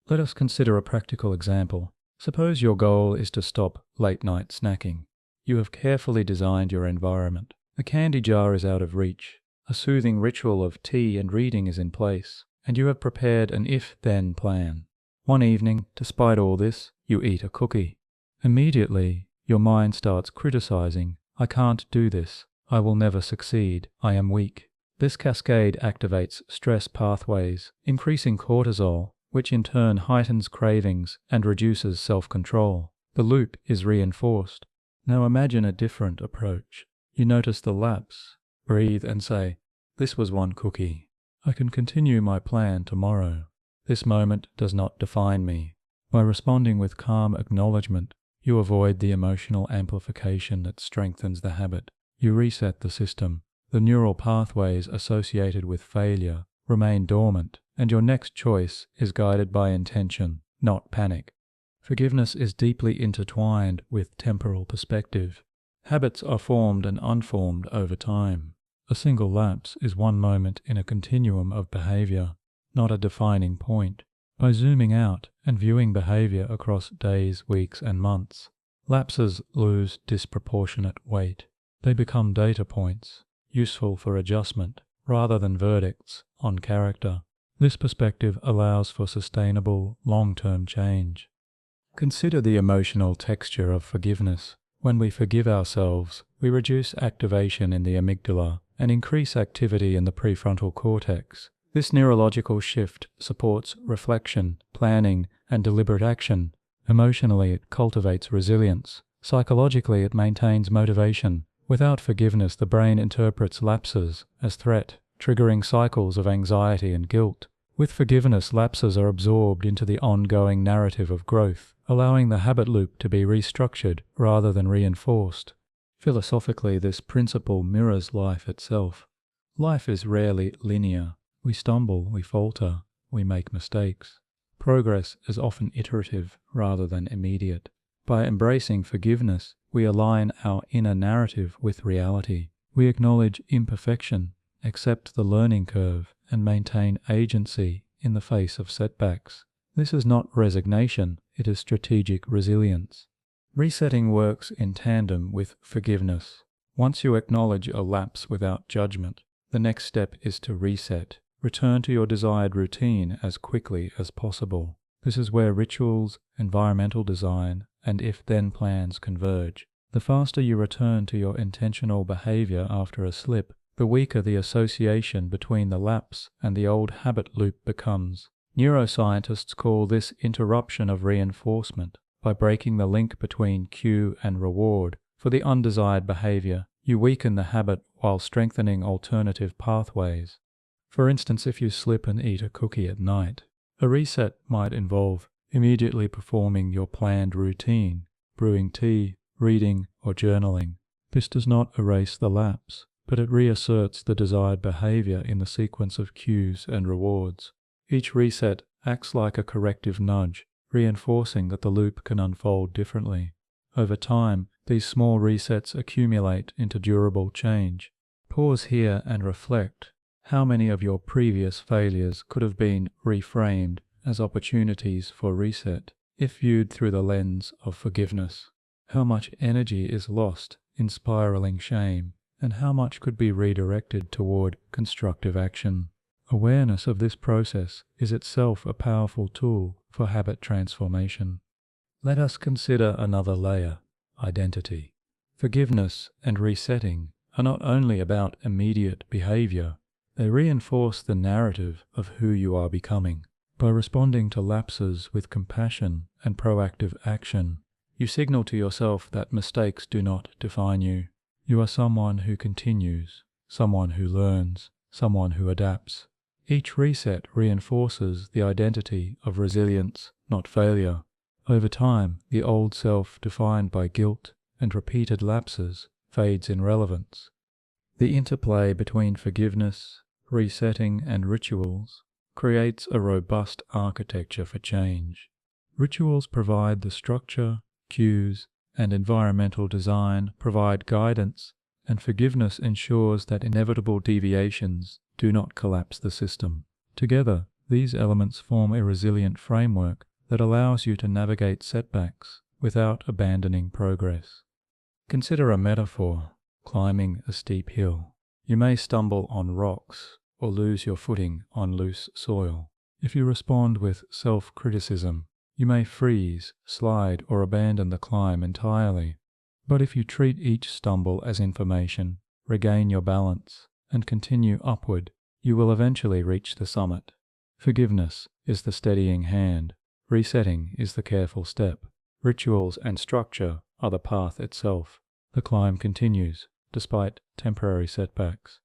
Let us consider a practical example. Suppose your goal is to stop late-night snacking. You have carefully designed your environment. The candy jar is out of reach. A soothing ritual of tea and reading is in place, and you have prepared an if-then plan. One evening, despite all this, you eat a cookie. Immediately, your mind starts criticizing. I can't do this. I will never succeed. I am weak. This cascade activates stress pathways, increasing cortisol, which in turn heightens cravings and reduces self-control. The loop is reinforced. Now imagine a different approach. You notice the lapse, breathe and say, this was one cookie. I can continue my plan tomorrow. This moment does not define me. By responding with calm acknowledgement, you avoid the emotional amplification that strengthens the habit. You reset the system. The neural pathways associated with failure remain dormant, and your next choice is guided by intention, not panic. Forgiveness is deeply intertwined with temporal perspective. Habits are formed and unformed over time. A single lapse is one moment in a continuum of behavior, not a defining point. By zooming out and viewing behavior across days, weeks, and months, lapses lose disproportionate weight. They become data points, useful for adjustment, rather than verdicts on character. This perspective allows for sustainable, long-term change. Consider the emotional texture of forgiveness. When we forgive ourselves, we reduce activation in the amygdala and increase activity in the prefrontal cortex. This neurological shift supports reflection, planning, and deliberate action. Emotionally, it cultivates resilience. Psychologically, it maintains motivation. Without forgiveness, the brain interprets lapses as threat, triggering cycles of anxiety and guilt. With forgiveness, lapses are absorbed into the ongoing narrative of growth, allowing the habit loop to be restructured rather than reinforced. Philosophically, this principle mirrors life itself. Life is rarely linear. We stumble, we falter, we make mistakes. Progress is often iterative rather than immediate. By embracing forgiveness, we align our inner narrative with reality. We acknowledge imperfection, accept the learning curve, and maintain agency in the face of setbacks. This is not resignation, it is strategic resilience. Resetting works in tandem with forgiveness. Once you acknowledge a lapse without judgment, the next step is to reset. Return to your desired routine as quickly as possible. This is where rituals, environmental design, and if-then plans converge. The faster you return to your intentional behavior after a slip, the weaker the association between the lapse and the old habit loop becomes. Neuroscientists call this interruption of reinforcement. By breaking the link between cue and reward for the undesired behavior, you weaken the habit while strengthening alternative pathways. For instance, if you slip and eat a cookie at night, a reset might involve immediately performing your planned routine, brewing tea, reading, or journaling. This does not erase the lapse, but it reasserts the desired behavior in the sequence of cues and rewards. Each reset acts like a corrective nudge, reinforcing that the loop can unfold differently. Over time, these small resets accumulate into durable change. Pause here and reflect. How many of your previous failures could have been reframed as opportunities for reset, if viewed through the lens of forgiveness? How much energy is lost in spiraling shame, and how much could be redirected toward constructive action? Awareness of this process is itself a powerful tool for habit transformation. Let us consider another layer, identity. Forgiveness and resetting are not only about immediate behavior, they reinforce the narrative of who you are becoming. By responding to lapses with compassion and proactive action, you signal to yourself that mistakes do not define you. You are someone who continues, someone who learns, someone who adapts. Each reset reinforces the identity of resilience, not failure. Over time, the old self defined by guilt and repeated lapses fades in relevance. The interplay between forgiveness, resetting, and rituals creates a robust architecture for change. Rituals provide the structure, cues, and environmental design provide guidance, and forgiveness ensures that inevitable deviations do not collapse the system. Together, these elements form a resilient framework that allows you to navigate setbacks without abandoning progress. Consider a metaphor: climbing a steep hill. You may stumble on rocks or lose your footing on loose soil. If you respond with self-criticism, you may freeze, slide, or abandon the climb entirely. But if you treat each stumble as information, regain your balance, and continue upward, you will eventually reach the summit. Forgiveness is the steadying hand. Resetting is the careful step. Rituals and structure are the path itself. The climb continues, despite temporary setbacks.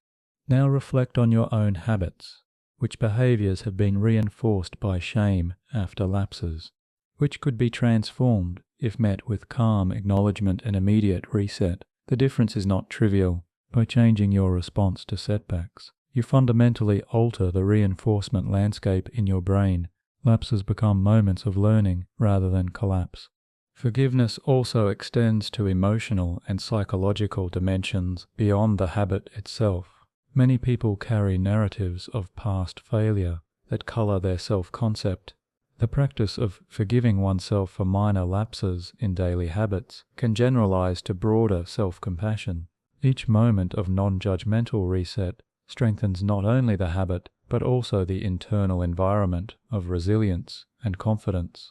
Now reflect on your own habits. Which behaviors have been reinforced by shame after lapses? Which could be transformed if met with calm acknowledgement and immediate reset? The difference is not trivial. By changing your response to setbacks, you fundamentally alter the reinforcement landscape in your brain. Lapses become moments of learning rather than collapse. Forgiveness also extends to emotional and psychological dimensions beyond the habit itself. Many people carry narratives of past failure that color their self-concept. The practice of forgiving oneself for minor lapses in daily habits can generalize to broader self-compassion. Each moment of non-judgmental reset strengthens not only the habit, but also the internal environment of resilience and confidence.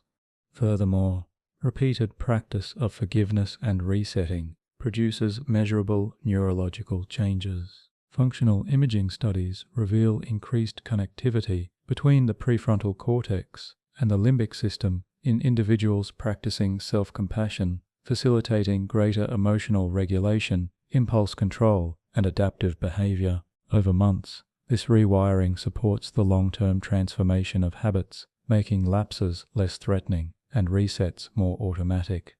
Furthermore, repeated practice of forgiveness and resetting produces measurable neurological changes. Functional imaging studies reveal increased connectivity between the prefrontal cortex and the limbic system in individuals practicing self-compassion, facilitating greater emotional regulation, impulse control, and adaptive behavior. Over months, this rewiring supports the long-term transformation of habits, making lapses less threatening and resets more automatic.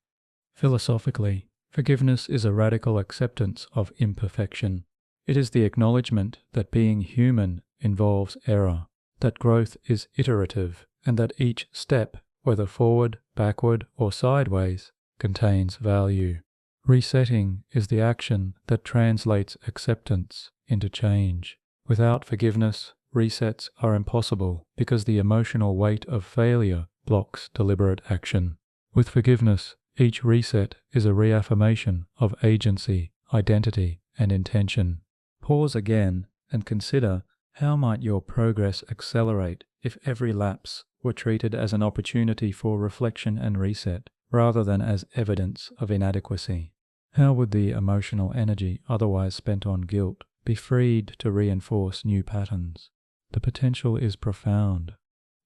Philosophically, Forgiveness is a radical acceptance of imperfection. It is the acknowledgement that being human involves error, that growth is iterative, and that each step, whether forward, backward, or sideways, contains value. Resetting is the action that translates acceptance into change. Without forgiveness, resets are impossible because the emotional weight of failure blocks deliberate action. With forgiveness, each reset is a reaffirmation of agency, identity, and intention. Pause again and consider how might your progress accelerate if every lapse were treated as an opportunity for reflection and reset, rather than as evidence of inadequacy. How would the emotional energy otherwise spent on guilt be freed to reinforce new patterns? The potential is profound.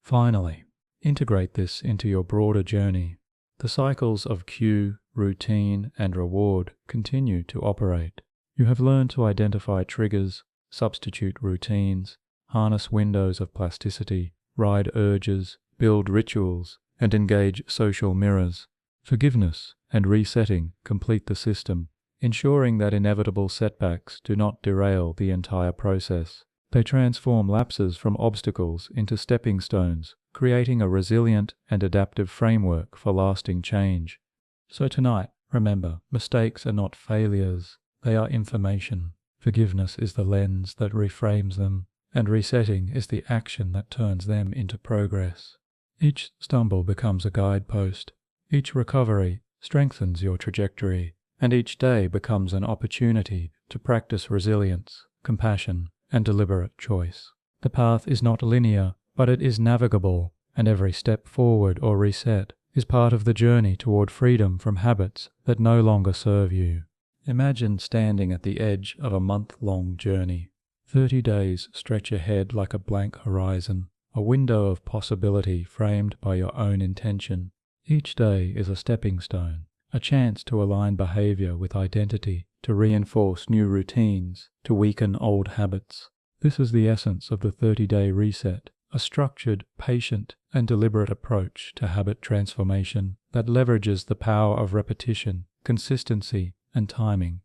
Finally, integrate this into your broader journey. The cycles of cue, routine, and reward continue to operate. You have learned to identify triggers, substitute routines, harness windows of plasticity, ride urges, build rituals, and engage social mirrors. Forgiveness and resetting complete the system, ensuring that inevitable setbacks do not derail the entire process. They transform lapses from obstacles into stepping stones, creating a resilient and adaptive framework for lasting change. So tonight, remember, mistakes are not failures, they are information. Forgiveness is the lens that reframes them, and resetting is the action that turns them into progress. Each stumble becomes a guidepost. Each recovery strengthens your trajectory, and each day becomes an opportunity to practice resilience, compassion, and deliberate choice. The path is not linear, but it is navigable, and every step forward or reset is part of the journey toward freedom from habits that no longer serve you. Imagine standing at the edge of a month-long journey. 30 days stretch ahead like a blank horizon, a window of possibility framed by your own intention. Each day is a stepping stone, a chance to align behavior with identity, to reinforce new routines, to weaken old habits. This is the essence of the 30-day reset, a structured, patient, and deliberate approach to habit transformation that leverages the power of repetition, consistency, and timing.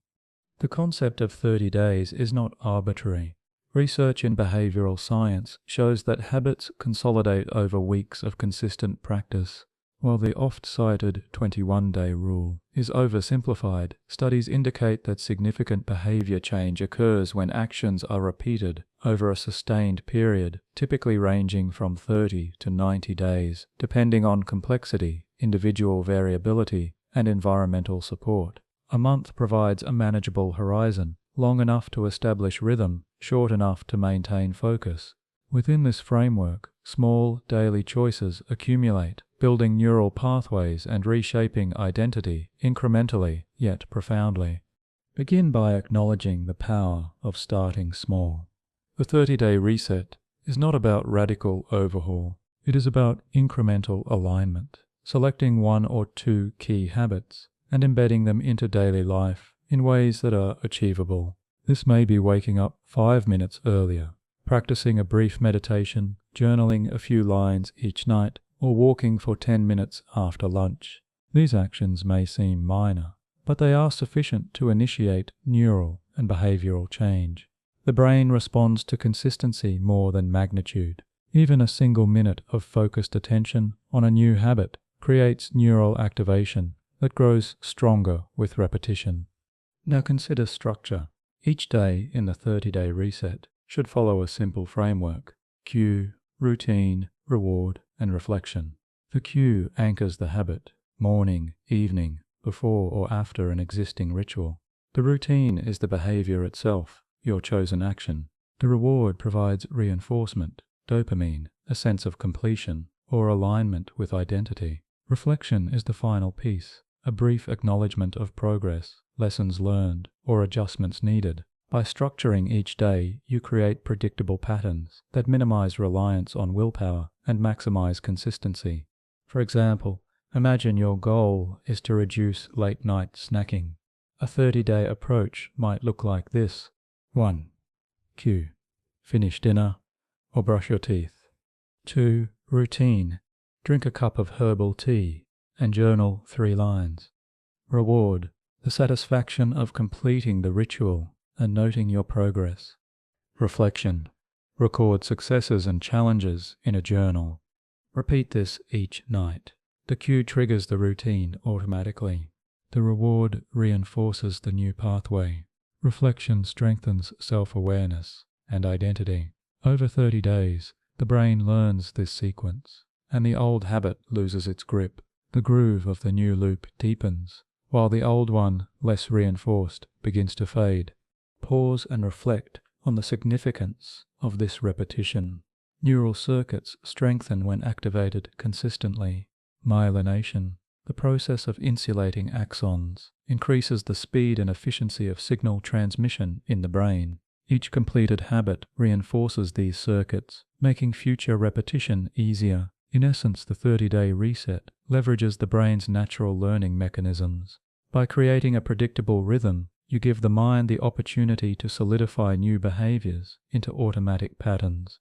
The concept of 30 days is not arbitrary. Research in behavioral science shows that habits consolidate over weeks of consistent practice. While the oft-cited 21-day rule is oversimplified, studies indicate that significant behavior change occurs when actions are repeated over a sustained period, typically ranging from 30 to 90 days, depending on complexity, individual variability, and environmental support. A month provides a manageable horizon, long enough to establish rhythm, short enough to maintain focus. Within this framework, small daily choices accumulate, building neural pathways and reshaping identity incrementally yet profoundly. Begin by acknowledging the power of starting small. The 30-day reset is not about radical overhaul. It is about incremental alignment, selecting one or two key habits and embedding them into daily life in ways that are achievable. This may be waking up 5 minutes earlier, practicing a brief meditation, journaling a few lines each night, or walking for 10 minutes after lunch. These actions may seem minor, but they are sufficient to initiate neural and behavioral change. The brain responds to consistency more than magnitude. Even a single minute of focused attention on a new habit creates neural activation that grows stronger with repetition. Now consider structure. Each day in the 30-day reset should follow a simple framework: cue, routine, reward, and reflection. The cue anchors the habit, morning, evening, before or after an existing ritual. The routine is the behavior itself, your chosen action. The reward provides reinforcement, dopamine, a sense of completion, or alignment with identity. Reflection is the final piece, a brief acknowledgement of progress, lessons learned, or adjustments needed. By structuring each day, you create predictable patterns that minimize reliance on willpower and maximize consistency. For example, imagine your goal is to reduce late-night snacking. A 30-day approach might look like this. 1. Cue. Finish dinner or brush your teeth. 2. Routine. Drink a cup of herbal tea and journal 3 lines. Reward. the satisfaction of completing the ritual and noting your progress. Reflection. Record successes and challenges in a journal. Repeat this each night. The cue triggers the routine automatically. The reward reinforces the new pathway. Reflection strengthens self-awareness and identity. Over 30 days, the brain learns this sequence, and the old habit loses its grip. The groove of the new loop deepens, while the old one, less reinforced, begins to fade. Pause and reflect on the significance of this repetition. Neural circuits strengthen when activated consistently. Myelination, the process of insulating axons, increases the speed and efficiency of signal transmission in the brain. Each completed habit reinforces these circuits, making future repetition easier. In essence, the 30-day reset leverages the brain's natural learning mechanisms. By creating a predictable rhythm, you give the mind the opportunity to solidify new behaviors into automatic patterns.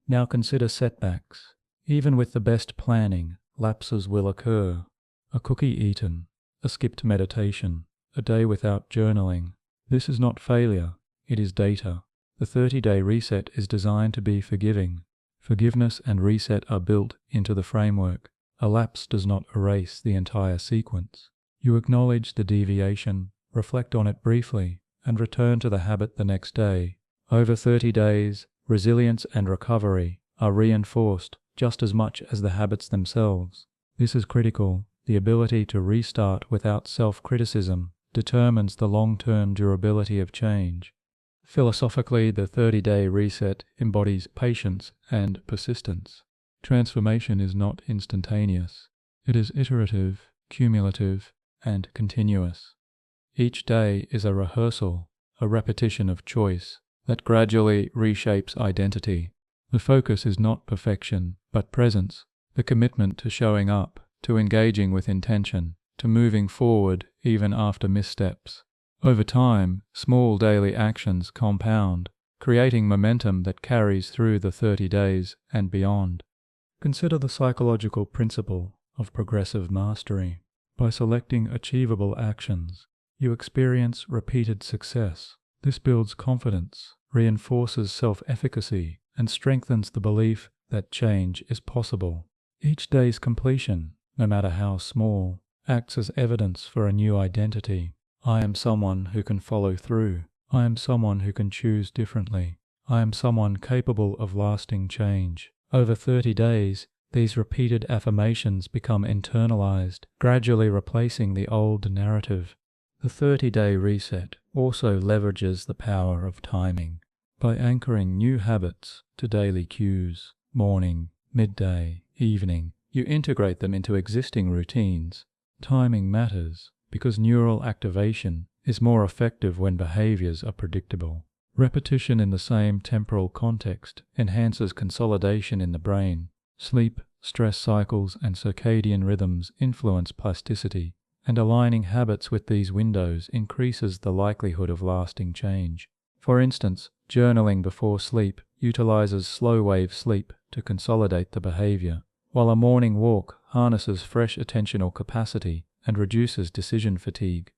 Now consider setbacks. Even with the best planning, lapses will occur. A cookie eaten, a skipped meditation, a day without journaling. This is not failure, it is data. The 30-day reset is designed to be forgiving. Forgiveness and reset are built into the framework. A lapse does not erase the entire sequence. You acknowledge the deviation, reflect on it briefly, and return to the habit the next day. Over 30 days, resilience and recovery are reinforced just as much as the habits themselves. This is critical. The ability to restart without self-criticism determines the long-term durability of change. Philosophically, the 30-day reset embodies patience and persistence. Transformation is not instantaneous. It is iterative, cumulative, and continuous. Each day is a rehearsal, a repetition of choice that gradually reshapes identity. The focus is not perfection, but presence, the commitment to showing up, to engaging with intention, to moving forward even after missteps. Over time, small daily actions compound, creating momentum that carries through the 30 days and beyond. Consider the psychological principle of progressive mastery. By selecting achievable actions, you experience repeated success. This builds confidence, reinforces self-efficacy, and strengthens the belief that change is possible. Each day's completion, no matter how small, acts as evidence for a new identity. I am someone who can follow through. I am someone who can choose differently. I am someone capable of lasting change. Over 30 days, these repeated affirmations become internalized, gradually replacing the old narrative. The 30-day reset also leverages the power of timing. By anchoring new habits to daily cues, morning, midday, evening, you integrate them into existing routines. Timing matters because neural activation is more effective when behaviors are predictable. Repetition in the same temporal context enhances consolidation in the brain. Sleep, stress cycles, and circadian rhythms influence plasticity, and aligning habits with these windows increases the likelihood of lasting change. For instance, journaling before sleep utilizes slow-wave sleep to consolidate the behavior, while a morning walk harnesses fresh attentional capacity and reduces decision fatigue.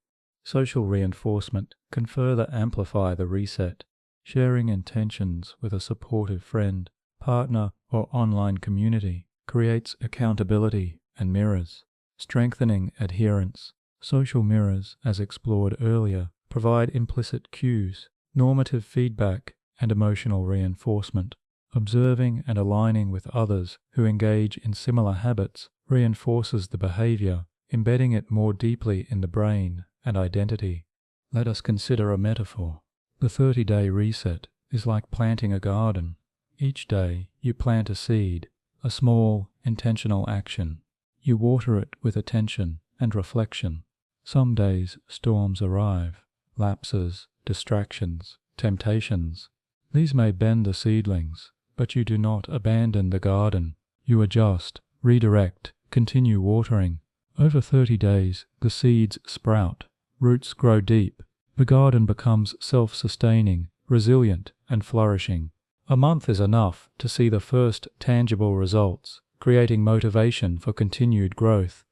Social reinforcement can further amplify the reset. Sharing intentions with a supportive friend, partner, or online community creates accountability and mirrors, strengthening adherence. Social mirrors, as explored earlier, provide implicit cues, normative feedback, and emotional reinforcement. Observing and aligning with others who engage in similar habits reinforces the behavior, embedding it more deeply in the brain and identity. Let us consider a metaphor. The 30-day reset is like planting a garden. Each day you plant a seed, a small, intentional action. You water it with attention and reflection. Some days storms arrive, lapses, distractions, temptations. These may bend the seedlings, but you do not abandon the garden. You adjust, redirect, continue watering. Over 30 days, the seeds sprout, roots grow deep. The garden becomes self-sustaining, resilient, and flourishing. A month is enough to see the first tangible results, creating motivation for continued growth.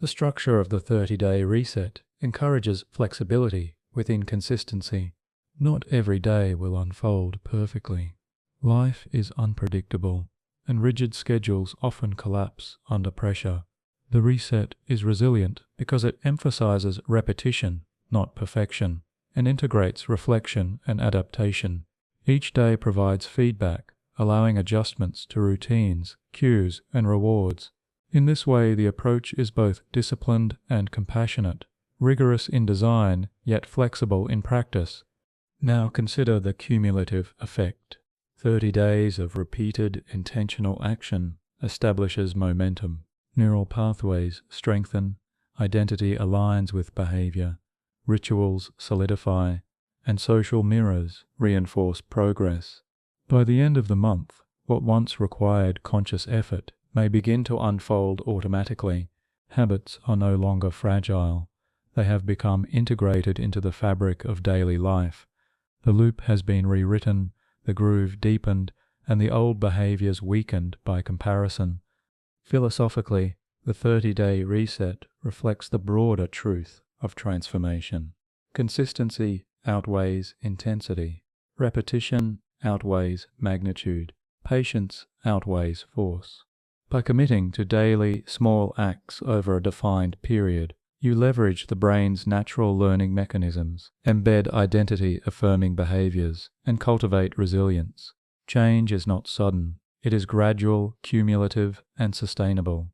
The structure of the 30-day reset encourages flexibility within consistency. Not every day will unfold perfectly. Life is unpredictable, and rigid schedules often collapse under pressure. The reset is resilient because it emphasizes repetition, not perfection, and integrates reflection and adaptation. Each day provides feedback, allowing adjustments to routines, cues, and rewards. In this way, the approach is both disciplined and compassionate, rigorous in design, yet flexible in practice. Now consider the cumulative effect. 30 days of repeated intentional action establishes momentum. Neural pathways strengthen, identity aligns with behavior, rituals solidify, and social mirrors reinforce progress. By the end of the month, what once required conscious effort may begin to unfold automatically. Habits are no longer fragile. They have become integrated into the fabric of daily life. The loop has been rewritten, the groove deepened, and the old behaviors weakened by comparison. Philosophically, the 30-day reset reflects the broader truth of transformation. Consistency outweighs intensity. Repetition outweighs magnitude. Patience outweighs force. By committing to daily, small acts over a defined period, you leverage the brain's natural learning mechanisms, embed identity-affirming behaviors, and cultivate resilience. Change is not sudden. It is gradual, cumulative, and sustainable.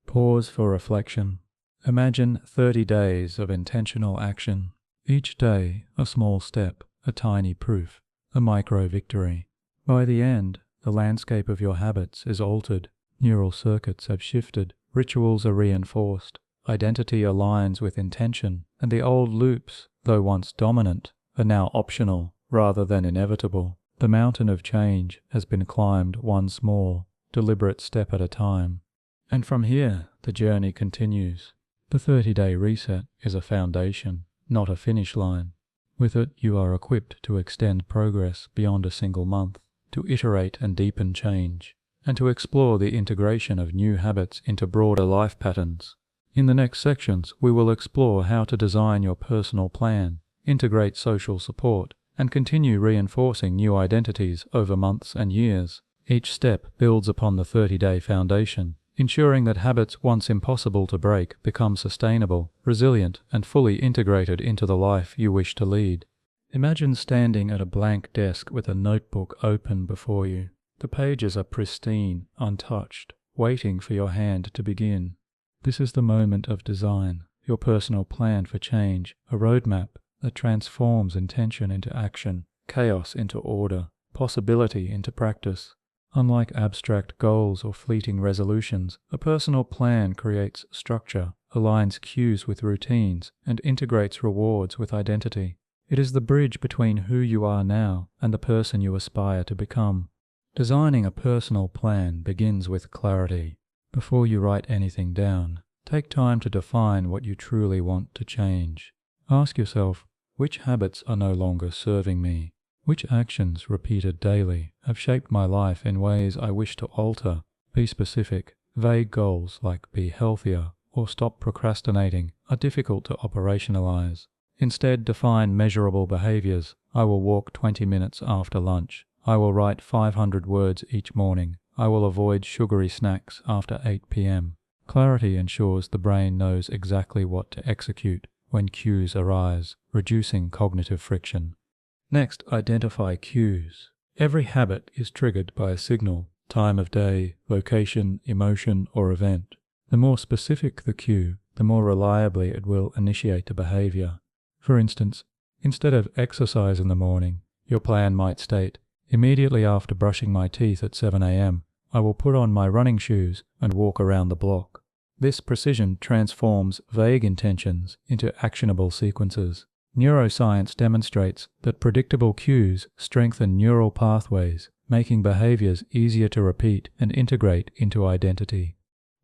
Pause for reflection. Imagine 30 days of intentional action. Each day, a small step, a tiny proof, a micro-victory. By the end, the landscape of your habits is altered. Neural circuits have shifted, rituals are reinforced, identity aligns with intention, and the old loops, though once dominant, are now optional rather than inevitable. The mountain of change has been climbed one small, deliberate step at a time. And from here, the journey continues. The 30-day reset is a foundation, not a finish line. With it, you are equipped to extend progress beyond a single month, to iterate and deepen change, and to explore the integration of new habits into broader life patterns. In the next sections, we will explore how to design your personal plan, integrate social support, and continue reinforcing new identities over months and years. Each step builds upon the 30-day foundation, ensuring that habits once impossible to break become sustainable, resilient, and fully integrated into the life you wish to lead. Imagine standing at a blank desk with a notebook open before you. The pages are pristine, untouched, waiting for your hand to begin. This is the moment of design, your personal plan for change, a roadmap that transforms intention into action, chaos into order, possibility into practice. Unlike abstract goals or fleeting resolutions, a personal plan creates structure, aligns cues with routines, and integrates rewards with identity. It is the bridge between who you are now and the person you aspire to become. Designing a personal plan begins with clarity. Before you write anything down, take time to define what you truly want to change. Ask yourself, which habits are no longer serving me? Which actions, repeated daily, have shaped my life in ways I wish to alter? Be specific. Vague goals like be healthier or stop procrastinating are difficult to operationalize. Instead, define measurable behaviors. I will walk 20 minutes after lunch. I will write 500 words each morning. I will avoid sugary snacks after 8 p.m. Clarity ensures the brain knows exactly what to execute when cues arise, reducing cognitive friction. Next, identify cues. Every habit is triggered by a signal, time of day, location, emotion, or event. The more specific the cue, the more reliably it will initiate a behavior. For instance, instead of exercise in the morning, your plan might state, immediately after brushing my teeth at 7 a.m., I will put on my running shoes and walk around the block. This precision transforms vague intentions into actionable sequences. Neuroscience demonstrates that predictable cues strengthen neural pathways, making behaviors easier to repeat and integrate into identity.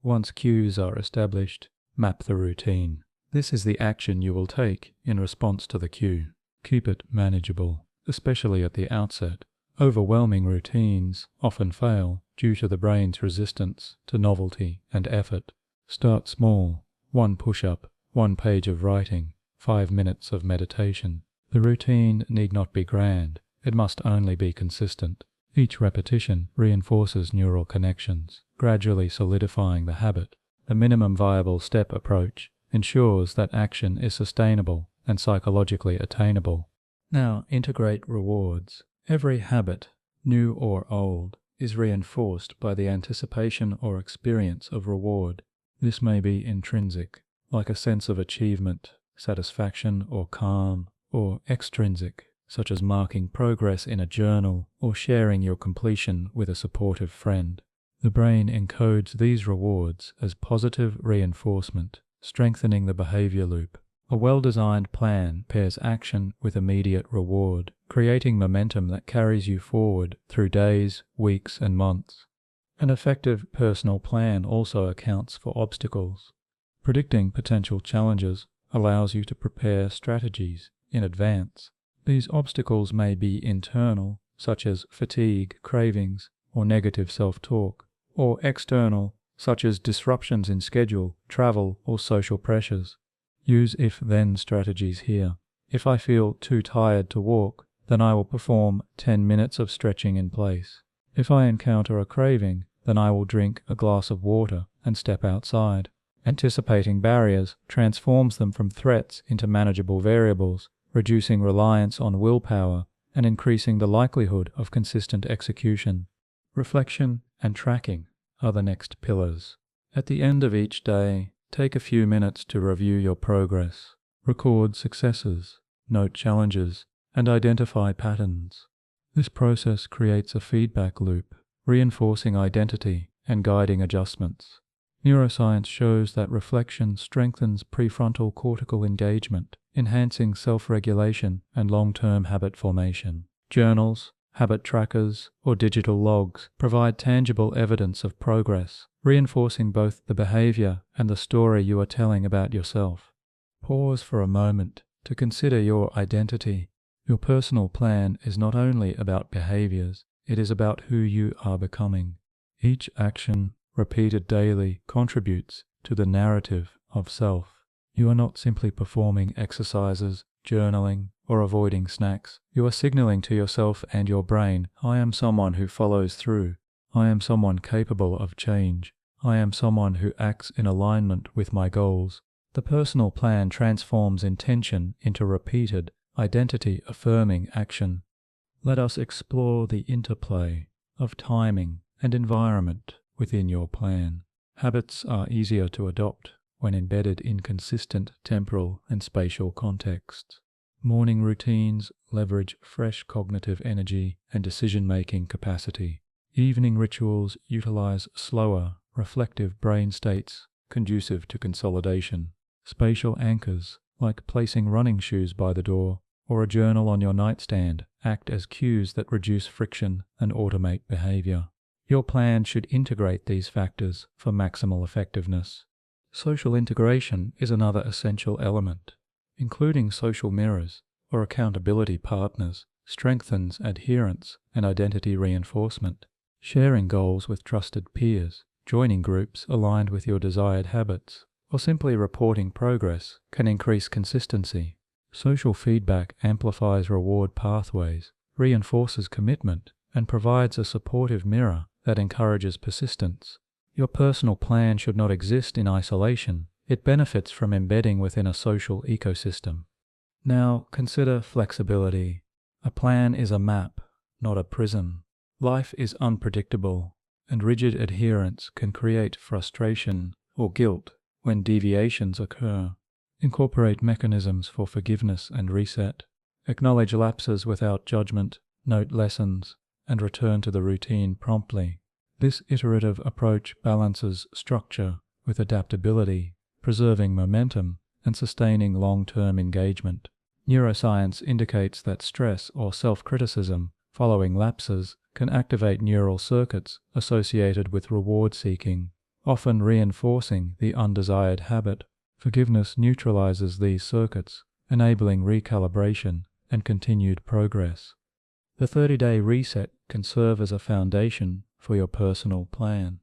Once cues are established, map the routine. This is the action you will take in response to the cue. Keep it manageable, especially at the outset. Overwhelming routines often fail due to the brain's resistance to novelty and effort. Start small, one push-up, one page of writing, 5 minutes of meditation. The routine need not be grand, it must only be consistent. Each repetition reinforces neural connections, gradually solidifying the habit. The minimum viable step approach ensures that action is sustainable and psychologically attainable. Now integrate rewards. Every habit, new or old, is reinforced by the anticipation or experience of reward. This may be intrinsic, like a sense of achievement, satisfaction or calm, or extrinsic, such as marking progress in a journal or sharing your completion with a supportive friend. The brain encodes these rewards as positive reinforcement, strengthening the behavior loop. A well-designed plan pairs action with immediate reward, creating momentum that carries you forward through days, weeks, and months. An effective personal plan also accounts for obstacles. Predicting potential challenges allows you to prepare strategies in advance. These obstacles may be internal, such as fatigue, cravings, or negative self-talk, or external, such as disruptions in schedule, travel, or social pressures. Use if-then strategies here. If I feel too tired to walk, then I will perform 10 minutes of stretching in place. If I encounter a craving, then I will drink a glass of water and step outside. Anticipating barriers transforms them from threats into manageable variables, reducing reliance on willpower and increasing the likelihood of consistent execution. Reflection and tracking are the next pillars. At the end of each day, take a few minutes to review your progress. Record successes, note challenges, and identify patterns. This process creates a feedback loop, reinforcing identity and guiding adjustments. Neuroscience shows that reflection strengthens prefrontal cortical engagement, enhancing self-regulation and long-term habit formation. Journals, habit trackers, or digital logs provide tangible evidence of progress, reinforcing both the behavior and the story you are telling about yourself. Pause for a moment to consider your identity. Your personal plan is not only about behaviors, it is about who you are becoming. Each action, repeated daily, contributes to the narrative of self. You are not simply performing exercises, journaling, or avoiding snacks. You are signaling to yourself and your brain, I am someone who follows through. I am someone capable of change. I am someone who acts in alignment with my goals. The personal plan transforms intention into repeated, identity-affirming action. Let us explore the interplay of timing and environment within your plan. Habits are easier to adopt when embedded in consistent temporal and spatial contexts. Morning routines leverage fresh cognitive energy and decision-making capacity. Evening rituals utilize slower, reflective brain states conducive to consolidation. Spatial anchors, like placing running shoes by the door or a journal on your nightstand, act as cues that reduce friction and automate behavior. Your plan should integrate these factors for maximal effectiveness. Social integration is another essential element. Including social mirrors or accountability partners strengthens adherence and identity reinforcement. Sharing goals with trusted peers, joining groups aligned with your desired habits, or simply reporting progress can increase consistency. Social feedback amplifies reward pathways, reinforces commitment, and provides a supportive mirror that encourages persistence. Your personal plan should not exist in isolation. It benefits from embedding within a social ecosystem. Now consider flexibility. A plan is a map, not a prism. Life is unpredictable, and rigid adherence can create frustration or guilt when deviations occur. Incorporate mechanisms for forgiveness and reset. Acknowledge lapses without judgment, note lessons, and return to the routine promptly. This iterative approach balances structure with adaptability, preserving momentum and sustaining long-term engagement. Neuroscience indicates that stress or self-criticism following lapses can activate neural circuits associated with reward seeking, often reinforcing the undesired habit. Forgiveness neutralizes these circuits, enabling recalibration and continued progress. The 30-day reset can serve as a foundation for your personal plan.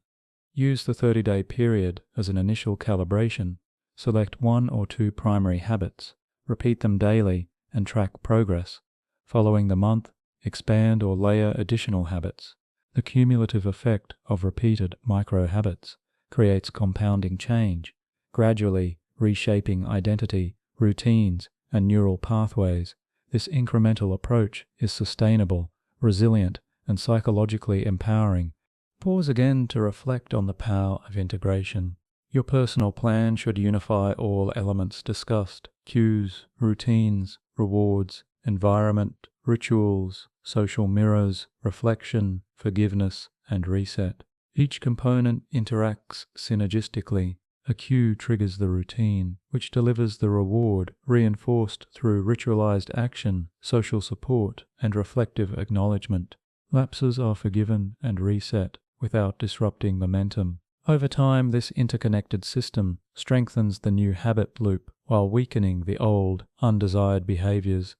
Use the 30-day period as an initial calibration. Select 1 or 2 primary habits, Repeat them daily and track progress. Following the month, expand or layer additional habits. The cumulative effect of repeated micro-habits creates compounding change, gradually reshaping identity, routines, and neural pathways. This incremental approach is sustainable, resilient, and psychologically empowering. Pause again to reflect on the power of integration. Your personal plan should unify all elements discussed: cues, routines, rewards, environment, rituals, social mirrors, reflection, forgiveness, and reset. Each component interacts synergistically. A cue triggers the routine, which delivers the reward, reinforced through ritualized action, social support, and reflective acknowledgement. Lapses are forgiven and reset without disrupting momentum. Over time, this interconnected system strengthens the new habit loop while weakening the old, undesired behaviors.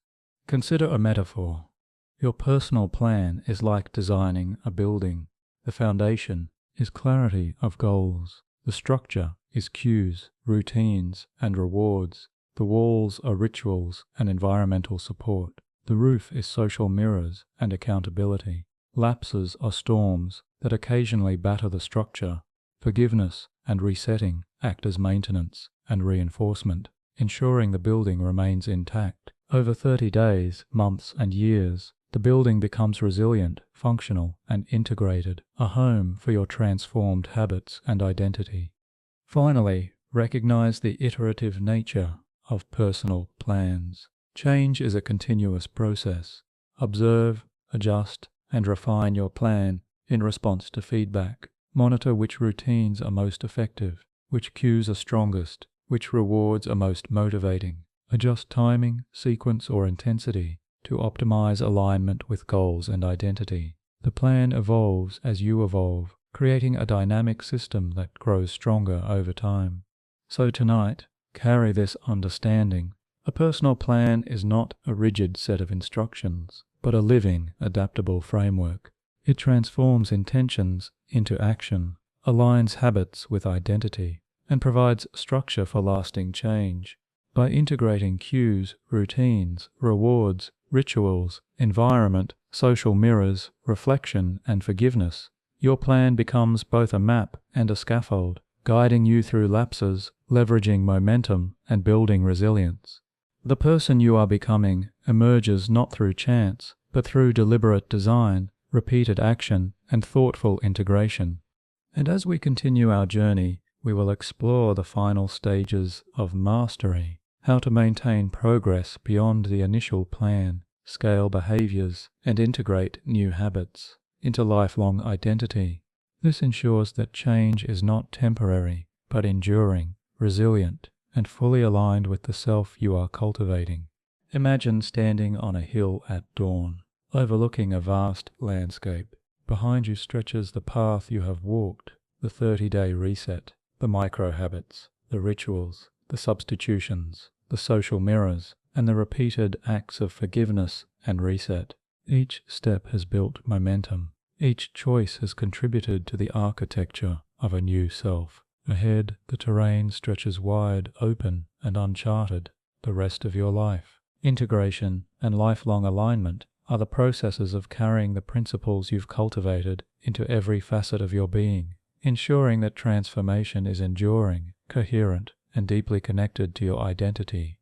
Consider a metaphor. Your personal plan is like designing a building. The foundation is clarity of goals. The structure is cues, routines, and rewards. The walls are rituals and environmental support. The roof is social mirrors and accountability. Lapses are storms that occasionally batter the structure. Forgiveness and resetting act as maintenance and reinforcement, ensuring the building remains intact. Over 30 days, months, and years, the building becomes resilient, functional, and integrated, a home for your transformed habits and identity. Finally, recognize the iterative nature of personal plans. Change is a continuous process. Observe, adjust, and refine your plan in response to feedback. Monitor which routines are most effective, which cues are strongest, which rewards are most motivating. Adjust timing, sequence, or intensity to optimize alignment with goals and identity. The plan evolves as you evolve, creating a dynamic system that grows stronger over time. So tonight, carry this understanding. A personal plan is not a rigid set of instructions, but a living, adaptable framework. It transforms intentions into action, aligns habits with identity, and provides structure for lasting change. By integrating cues, routines, rewards, rituals, environment, social mirrors, reflection, and forgiveness, your plan becomes both a map and a scaffold, guiding you through lapses, leveraging momentum, and building resilience. The person you are becoming emerges not through chance, but through deliberate design, repeated action, and thoughtful integration. And as we continue our journey, we will explore the final stages of mastery, how to maintain progress beyond the initial plan, scale behaviors, and integrate new habits into lifelong identity. This ensures that change is not temporary, but enduring, resilient, and fully aligned with the self you are cultivating. Imagine standing on a hill at dawn, overlooking a vast landscape. Behind you stretches the path you have walked, the 30-day reset, the micro-habits, the rituals, the substitutions, the social mirrors, and the repeated acts of forgiveness and reset. Each step has built momentum. Each choice has contributed to the architecture of a new self. Ahead, the terrain stretches wide, open, and uncharted. The rest of your life. Integration and lifelong alignment are the processes of carrying the principles you've cultivated into every facet of your being, ensuring that transformation is enduring, coherent, and deeply connected to your identity.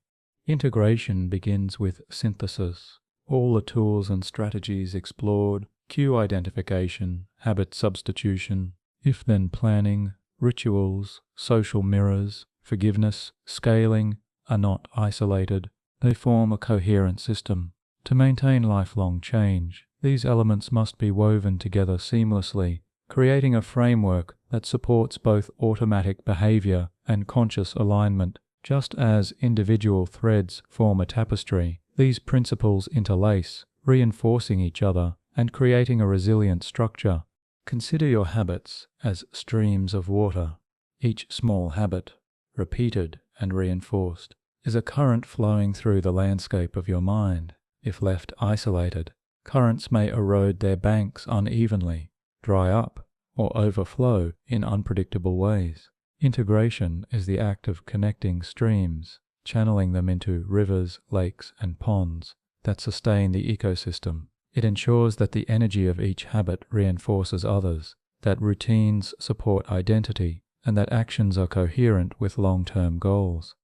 Integration begins with synthesis. All the tools and strategies explored, cue identification, habit substitution, if-then planning, rituals, social mirrors, forgiveness, scaling, are not isolated. They form a coherent system. To maintain lifelong change, these elements must be woven together seamlessly, creating a framework that supports both automatic behavior and conscious alignment. Just as individual threads form a tapestry, these principles interlace, reinforcing each other and creating a resilient structure. Consider your habits as streams of water. Each small habit, repeated and reinforced, is a current flowing through the landscape of your mind. If left isolated, currents may erode their banks unevenly, dry up, or overflow in unpredictable ways. Integration is the act of connecting streams, channeling them into rivers, lakes, and ponds that sustain the ecosystem. It ensures that the energy of each habit reinforces others, that routines support identity, and that actions are coherent with long-term goals.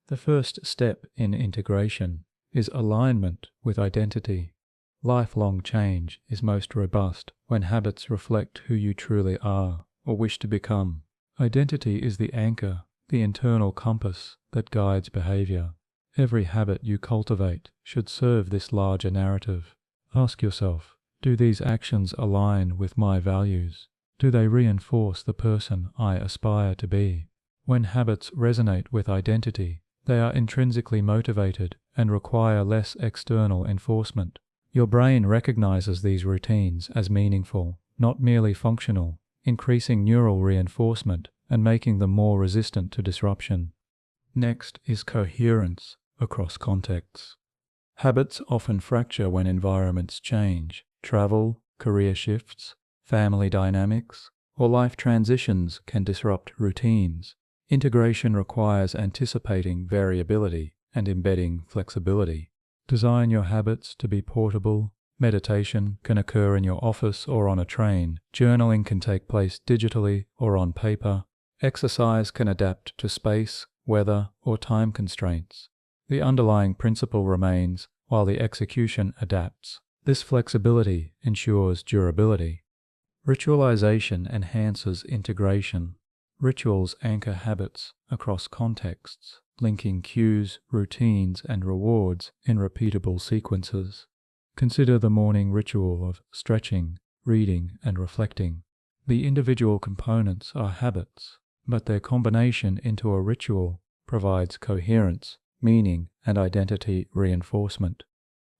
The first step in integration is alignment with identity. Lifelong change is most robust when habits reflect who you truly are or wish to become. Identity is the anchor, the internal compass that guides behavior. Every habit you cultivate should serve this larger narrative. Ask yourself, do these actions align with my values? Do they reinforce the person I aspire to be? When habits resonate with identity, they are intrinsically motivated and require less external enforcement. Your brain recognizes these routines as meaningful, not merely functional, increasing neural reinforcement and making them more resistant to disruption. Next is coherence across contexts. Habits often fracture when environments change. Travel, career shifts, family dynamics, or life transitions can disrupt routines. Integration requires anticipating variability and embedding flexibility. Design your habits to be portable. Meditation can occur in your office or on a train. Journaling can take place digitally or on paper. Exercise can adapt to space, weather, or time constraints. The underlying principle remains while the execution adapts. This flexibility ensures durability. Ritualization enhances integration. Rituals anchor habits across contexts, linking cues, routines, and rewards in repeatable sequences. Consider the morning ritual of stretching, reading, and reflecting. The individual components are habits, but their combination into a ritual provides coherence, meaning, and identity reinforcement.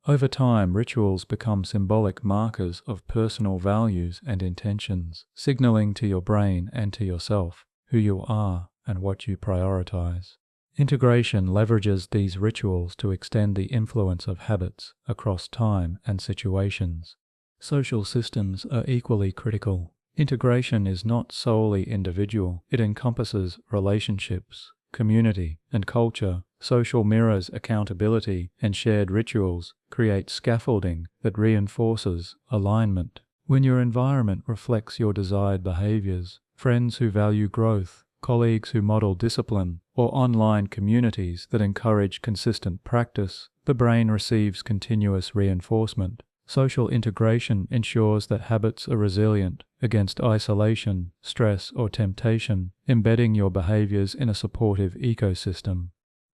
Over time, rituals become symbolic markers of personal values and intentions, signaling to your brain and to yourself who you are and what you prioritize. Integration leverages these rituals to extend the influence of habits across time and situations. Social systems are equally critical. Integration is not solely individual. It encompasses relationships, community, and culture. Social mirrors, accountability, and shared rituals create scaffolding that reinforces alignment. When your environment reflects your desired behaviors, friends who value growth, colleagues who model discipline, or online communities that encourage consistent practice, the brain receives continuous reinforcement. Social integration ensures that habits are resilient against isolation, stress, or temptation, embedding your behaviors in a supportive ecosystem.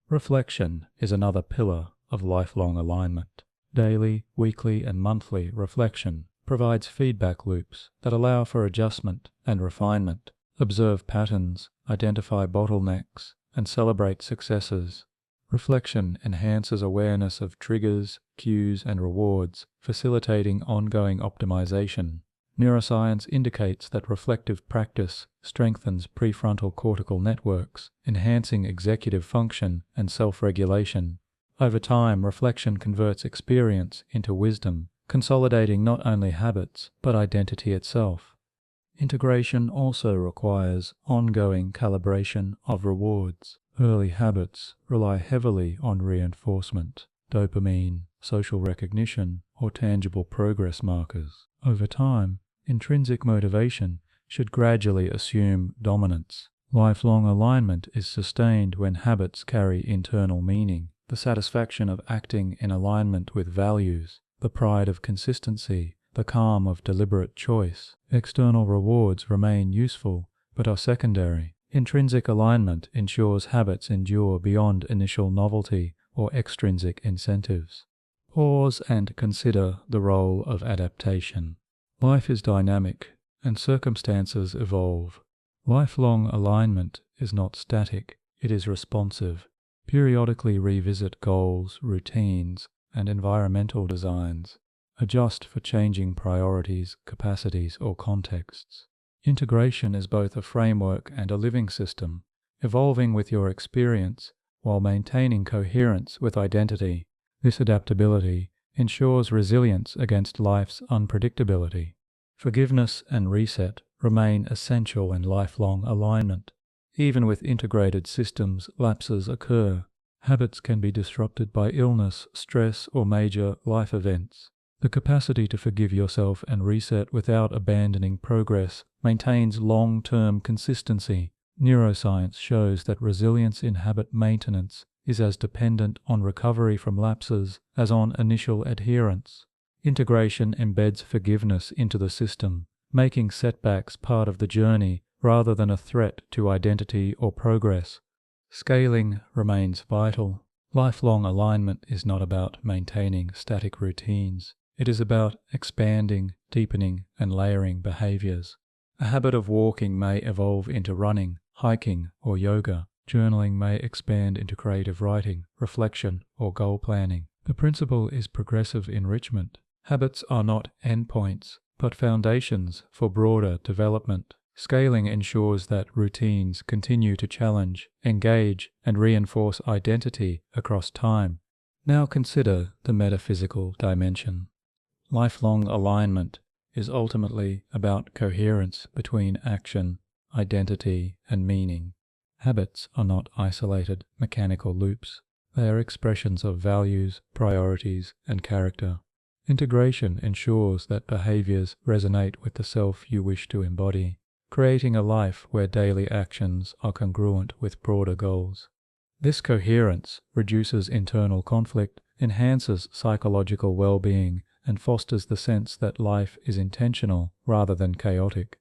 Reflection is another pillar of lifelong alignment. Daily, weekly, and monthly reflection provides feedback loops that allow for adjustment and refinement. Observe patterns, identify bottlenecks, and celebrate successes. Reflection enhances awareness of triggers, cues, and rewards, facilitating ongoing optimization. Neuroscience indicates that reflective practice strengthens prefrontal cortical networks, enhancing executive function and self-regulation. Over time, reflection converts experience into wisdom, consolidating not only habits, but identity itself. Integration also requires ongoing calibration of rewards. Early habits rely heavily on reinforcement, dopamine, social recognition, or tangible progress markers. Over time, intrinsic motivation should gradually assume dominance. Lifelong alignment is sustained when habits carry internal meaning, the satisfaction of acting in alignment with values, the pride of consistency, the calm of deliberate choice. External rewards remain useful, but are secondary. Intrinsic alignment ensures habits endure beyond initial novelty or extrinsic incentives. Pause and consider the role of adaptation. Life is dynamic, and circumstances evolve. Lifelong alignment is not static, it is responsive. Periodically revisit goals, routines, and environmental designs. Adjust for changing priorities, capacities, or contexts. Integration is both a framework and a living system, evolving with your experience while maintaining coherence with identity. This adaptability ensures resilience against life's unpredictability. Forgiveness and reset remain essential in lifelong alignment. Even with integrated systems, lapses occur. Habits can be disrupted by illness, stress, or major life events. The capacity to forgive yourself and reset without abandoning progress maintains long-term consistency. Neuroscience shows that resilience in habit maintenance is as dependent on recovery from lapses as on initial adherence. Integration embeds forgiveness into the system, making setbacks part of the journey rather than a threat to identity or progress. Scaling remains vital. Lifelong alignment is not about maintaining static routines. It is about expanding, deepening, and layering behaviors. A habit of walking may evolve into running, hiking, or yoga. Journaling may expand into creative writing, reflection, or goal planning. The principle is progressive enrichment. Habits are not endpoints, but foundations for broader development. Scaling ensures that routines continue to challenge, engage, and reinforce identity across time. Now consider the metaphysical dimension. Lifelong alignment is ultimately about coherence between action, identity, and meaning. Habits are not isolated mechanical loops. They are expressions of values, priorities, and character. Integration ensures that behaviors resonate with the self you wish to embody, creating a life where daily actions are congruent with broader goals. This coherence reduces internal conflict, enhances psychological well-being, and fosters the sense that life is intentional rather than chaotic.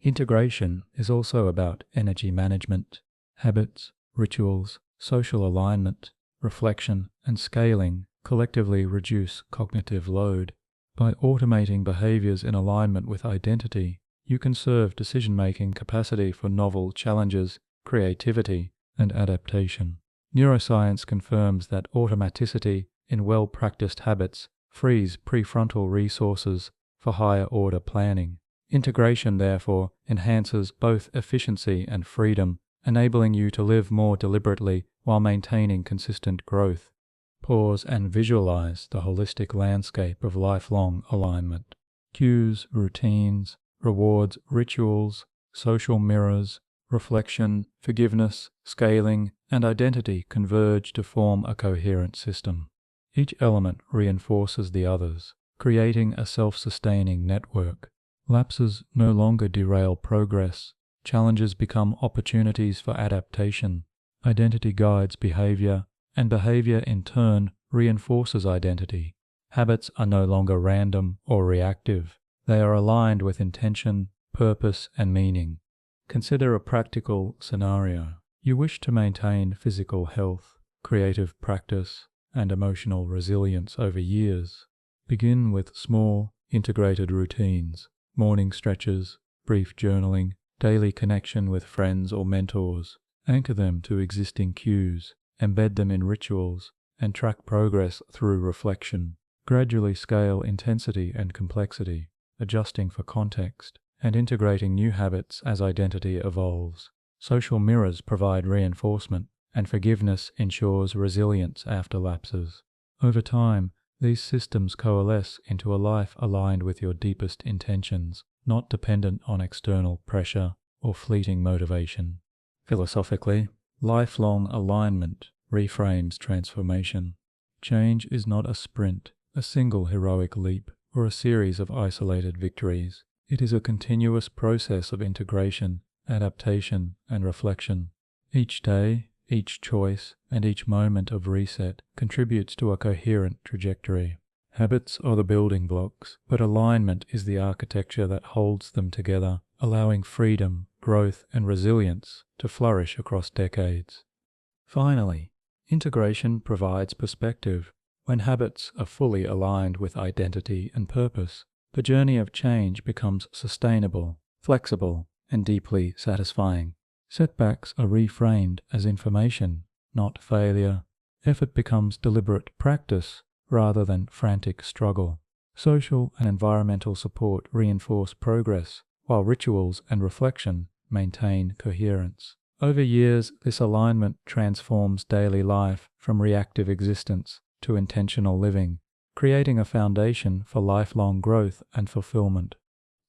Integration is also about energy management. Habits, rituals, social alignment, reflection, and scaling collectively reduce cognitive load. By automating behaviors in alignment with identity, you conserve decision-making capacity for novel challenges, creativity, and adaptation. Neuroscience confirms that automaticity in well-practiced habits frees prefrontal resources for higher-order planning. Integration, therefore, enhances both efficiency and freedom, enabling you to live more deliberately while maintaining consistent growth. Pause and visualize the holistic landscape of lifelong alignment. Cues, routines, rewards, rituals, social mirrors, reflection, forgiveness, scaling, and identity converge to form a coherent system. Each element reinforces the others, creating a self-sustaining network. Lapses no longer derail progress. Challenges become opportunities for adaptation. Identity guides behavior, and behavior in turn reinforces identity. Habits are no longer random or reactive. They are aligned with intention, purpose, and meaning. Consider a practical scenario. You wish to maintain physical health, creative practice, and emotional resilience over years. Begin with small, integrated routines, morning stretches, brief journaling, daily connection with friends or mentors. Anchor them to existing cues, embed them in rituals, and track progress through reflection. Gradually scale intensity and complexity, adjusting for context, and integrating new habits as identity evolves. Social mirrors provide reinforcement, and forgiveness ensures resilience after lapses. Over time, these systems coalesce into a life aligned with your deepest intentions, not dependent on external pressure or fleeting motivation. Philosophically, lifelong alignment reframes transformation. Change is not a sprint, a single heroic leap, or a series of isolated victories. It is a continuous process of integration, adaptation, and reflection. Each day, each choice, and each moment of reset contributes to a coherent trajectory. Habits are the building blocks, but alignment is the architecture that holds them together, allowing freedom, growth, and resilience to flourish across decades. Finally, integration provides perspective. When habits are fully aligned with identity and purpose, the journey of change becomes sustainable, flexible, and deeply satisfying. Setbacks are reframed as information, not failure. Effort becomes deliberate practice rather than frantic struggle. Social and environmental support reinforce progress, while rituals and reflection maintain coherence. Over years, this alignment transforms daily life from reactive existence to intentional living, creating a foundation for lifelong growth and fulfillment.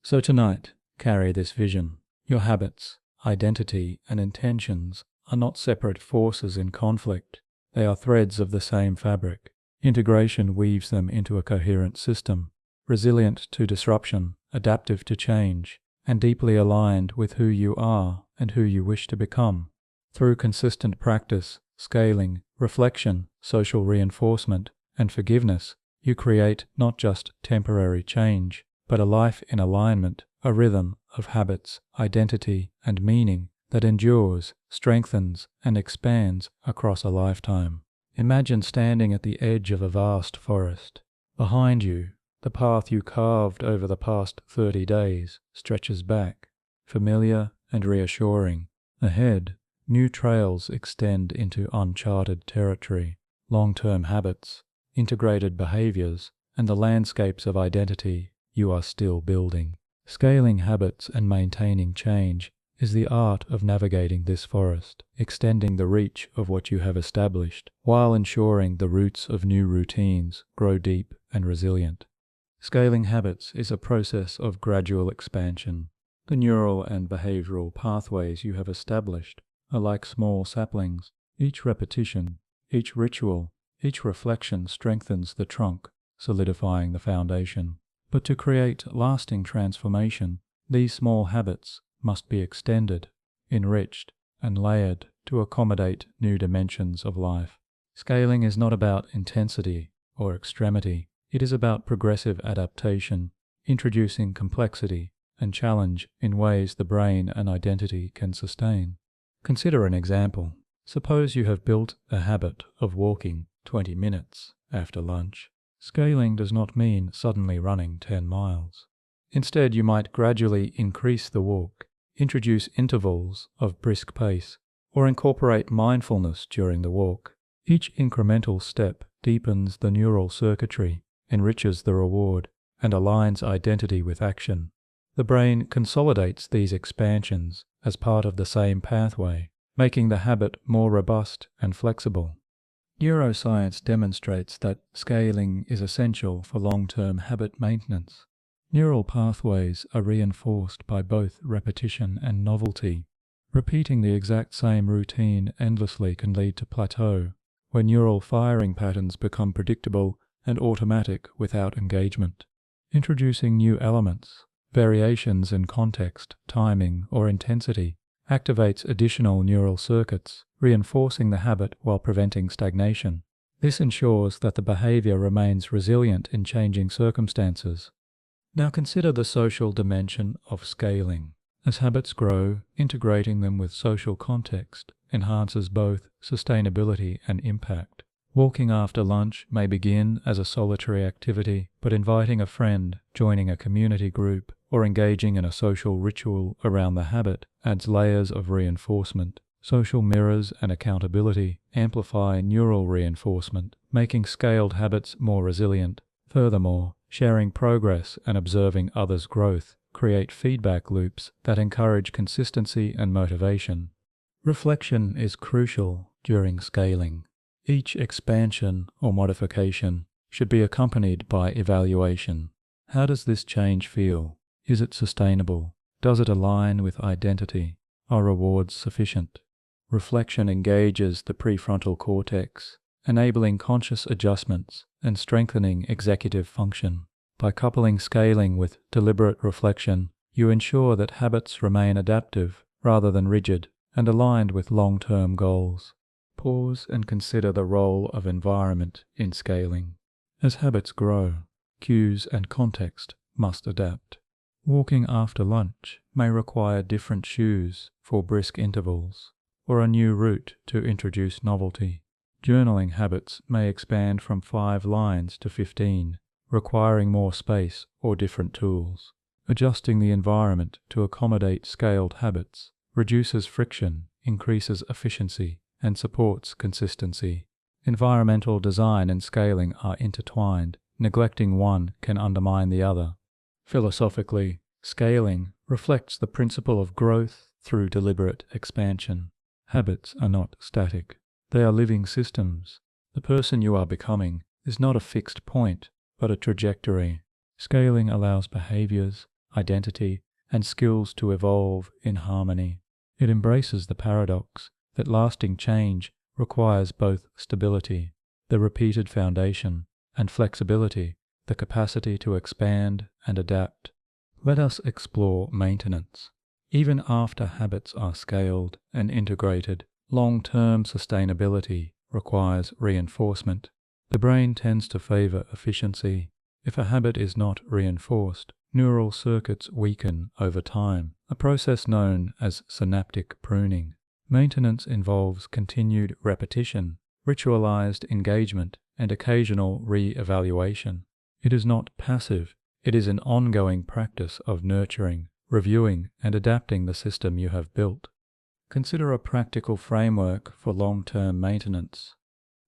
So tonight, carry this vision. Your habits, identity, and intentions are not separate forces in conflict. They are threads of the same fabric. Integration weaves them into a coherent system, resilient to disruption, adaptive to change, and deeply aligned with who you are and who you wish to become. Through consistent practice, scaling, reflection, social reinforcement, and forgiveness, you create not just temporary change, but a life in alignment, a rhythm of habits, identity, and meaning that endures, strengthens, and expands across a lifetime. Imagine standing at the edge of a vast forest. Behind you, the path you carved over the past 30 days stretches back, familiar and reassuring. Ahead, new trails extend into uncharted territory, long-term habits, integrated behaviors, and the landscapes of identity you are still building. Scaling habits and maintaining change is the art of navigating this forest, extending the reach of what you have established, while ensuring the roots of new routines grow deep and resilient. Scaling habits is a process of gradual expansion. The neural and behavioral pathways you have established are like small saplings. Each repetition, each ritual, each reflection strengthens the trunk, solidifying the foundation. But to create lasting transformation, these small habits must be extended, enriched, and layered to accommodate new dimensions of life. Scaling is not about intensity or extremity. It is about progressive adaptation, introducing complexity and challenge in ways the brain and identity can sustain. Consider an example. Suppose you have built a habit of walking 20 minutes after lunch. Scaling does not mean suddenly running 10 miles. Instead, you might gradually increase the walk, introduce intervals of brisk pace, or incorporate mindfulness during the walk. Each incremental step deepens the neural circuitry, enriches the reward, and aligns identity with action. The brain consolidates these expansions as part of the same pathway, making the habit more robust and flexible. Neuroscience demonstrates that scaling is essential for long-term habit maintenance. Neural pathways are reinforced by both repetition and novelty. Repeating the exact same routine endlessly can lead to plateau, where neural firing patterns become predictable and automatic without engagement. Introducing new elements, variations in context, timing, or intensity, activates additional neural circuits, reinforcing the habit while preventing stagnation. This ensures that the behavior remains resilient in changing circumstances. Now consider the social dimension of scaling. As habits grow, integrating them with social context enhances both sustainability and impact. Walking after lunch may begin as a solitary activity, but inviting a friend, joining a community group, or engaging in a social ritual around the habit adds layers of reinforcement. Social mirrors and accountability amplify neural reinforcement, making scaled habits more resilient. Furthermore, sharing progress and observing others' growth create feedback loops that encourage consistency and motivation. Reflection is crucial during scaling. Each expansion or modification should be accompanied by evaluation. How does this change feel? Is it sustainable? Does it align with identity? Are rewards sufficient? Reflection engages the prefrontal cortex, enabling conscious adjustments and strengthening executive function. By coupling scaling with deliberate reflection, you ensure that habits remain adaptive rather than rigid and aligned with long-term goals. Pause and consider the role of environment in scaling. As habits grow, cues and context must adapt. Walking after lunch may require different shoes for brisk intervals, or a new route to introduce novelty. Journaling habits may expand from 5 lines to 15, requiring more space or different tools. Adjusting the environment to accommodate scaled habits reduces friction, increases efficiency, and supports consistency. Environmental design and scaling are intertwined. Neglecting one can undermine the other. Philosophically, scaling reflects the principle of growth through deliberate expansion. Habits are not static. They are living systems. The person you are becoming is not a fixed point, but a trajectory. Scaling allows behaviors, identity, and skills to evolve in harmony. It embraces the paradox that lasting change requires both stability, the repeated foundation, and flexibility, the capacity to expand and adapt. Let us explore maintenance. Even after habits are scaled and integrated, long-term sustainability requires reinforcement. The brain tends to favor efficiency. If a habit is not reinforced, neural circuits weaken over time, a process known as synaptic pruning. Maintenance involves continued repetition, ritualized engagement, and occasional re-evaluation. It is not passive. It is an ongoing practice of nurturing, reviewing, and adapting the system you have built. Consider a practical framework for long-term maintenance.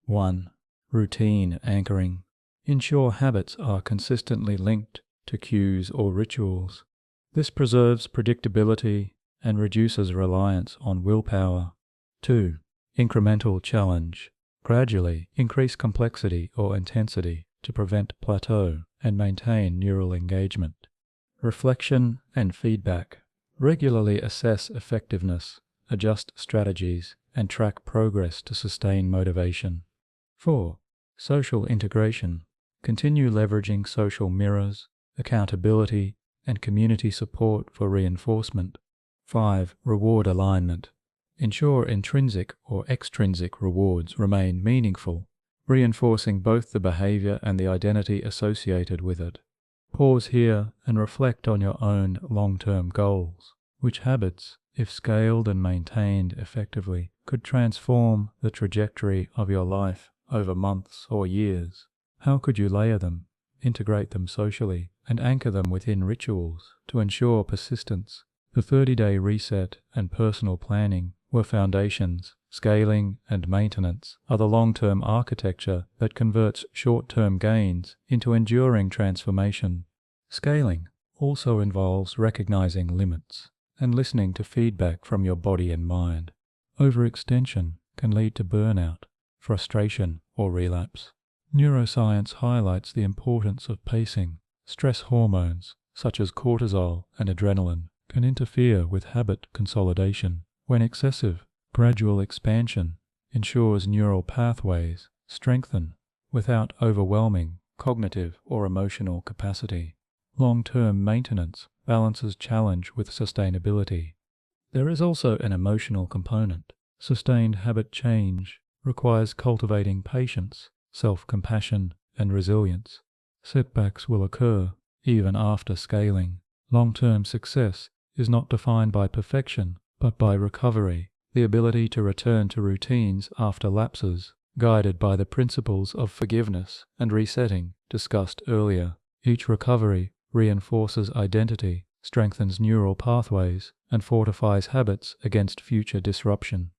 1. Routine anchoring. Ensure habits are consistently linked to cues or rituals. This preserves predictability and reduces reliance on willpower. 2. Incremental challenge. Gradually increase complexity or intensity to prevent plateau and maintain neural engagement. Reflection and feedback. Regularly assess effectiveness, adjust strategies, and track progress to sustain motivation. 4. Social integration. Continue leveraging social mirrors, accountability, and community support for reinforcement. 5. Reward alignment. Ensure intrinsic or extrinsic rewards remain meaningful, reinforcing both the behavior and the identity associated with it. Pause here and reflect on your own long-term goals. Which habits, if scaled and maintained effectively, could transform the trajectory of your life over months or years? How could you layer them, integrate them socially, and anchor them within rituals to ensure persistence? The 30-day reset and personal planning were foundations. Scaling and maintenance are the long-term architecture that converts short-term gains into enduring transformation. Scaling also involves recognizing limits and listening to feedback from your body and mind. Overextension can lead to burnout, frustration, or relapse. Neuroscience highlights the importance of pacing. Stress hormones, such as cortisol and adrenaline, can interfere with habit consolidation. When excessive, gradual expansion ensures neural pathways strengthen without overwhelming cognitive or emotional capacity. Long-term maintenance balances challenge with sustainability. There is also an emotional component. Sustained habit change requires cultivating patience, self-compassion, and resilience. Setbacks will occur even after scaling. Long-term success is not defined by perfection, but by recovery, the ability to return to routines after lapses, guided by the principles of forgiveness and resetting discussed earlier. Each recovery reinforces identity, strengthens neural pathways, and fortifies habits against future disruption.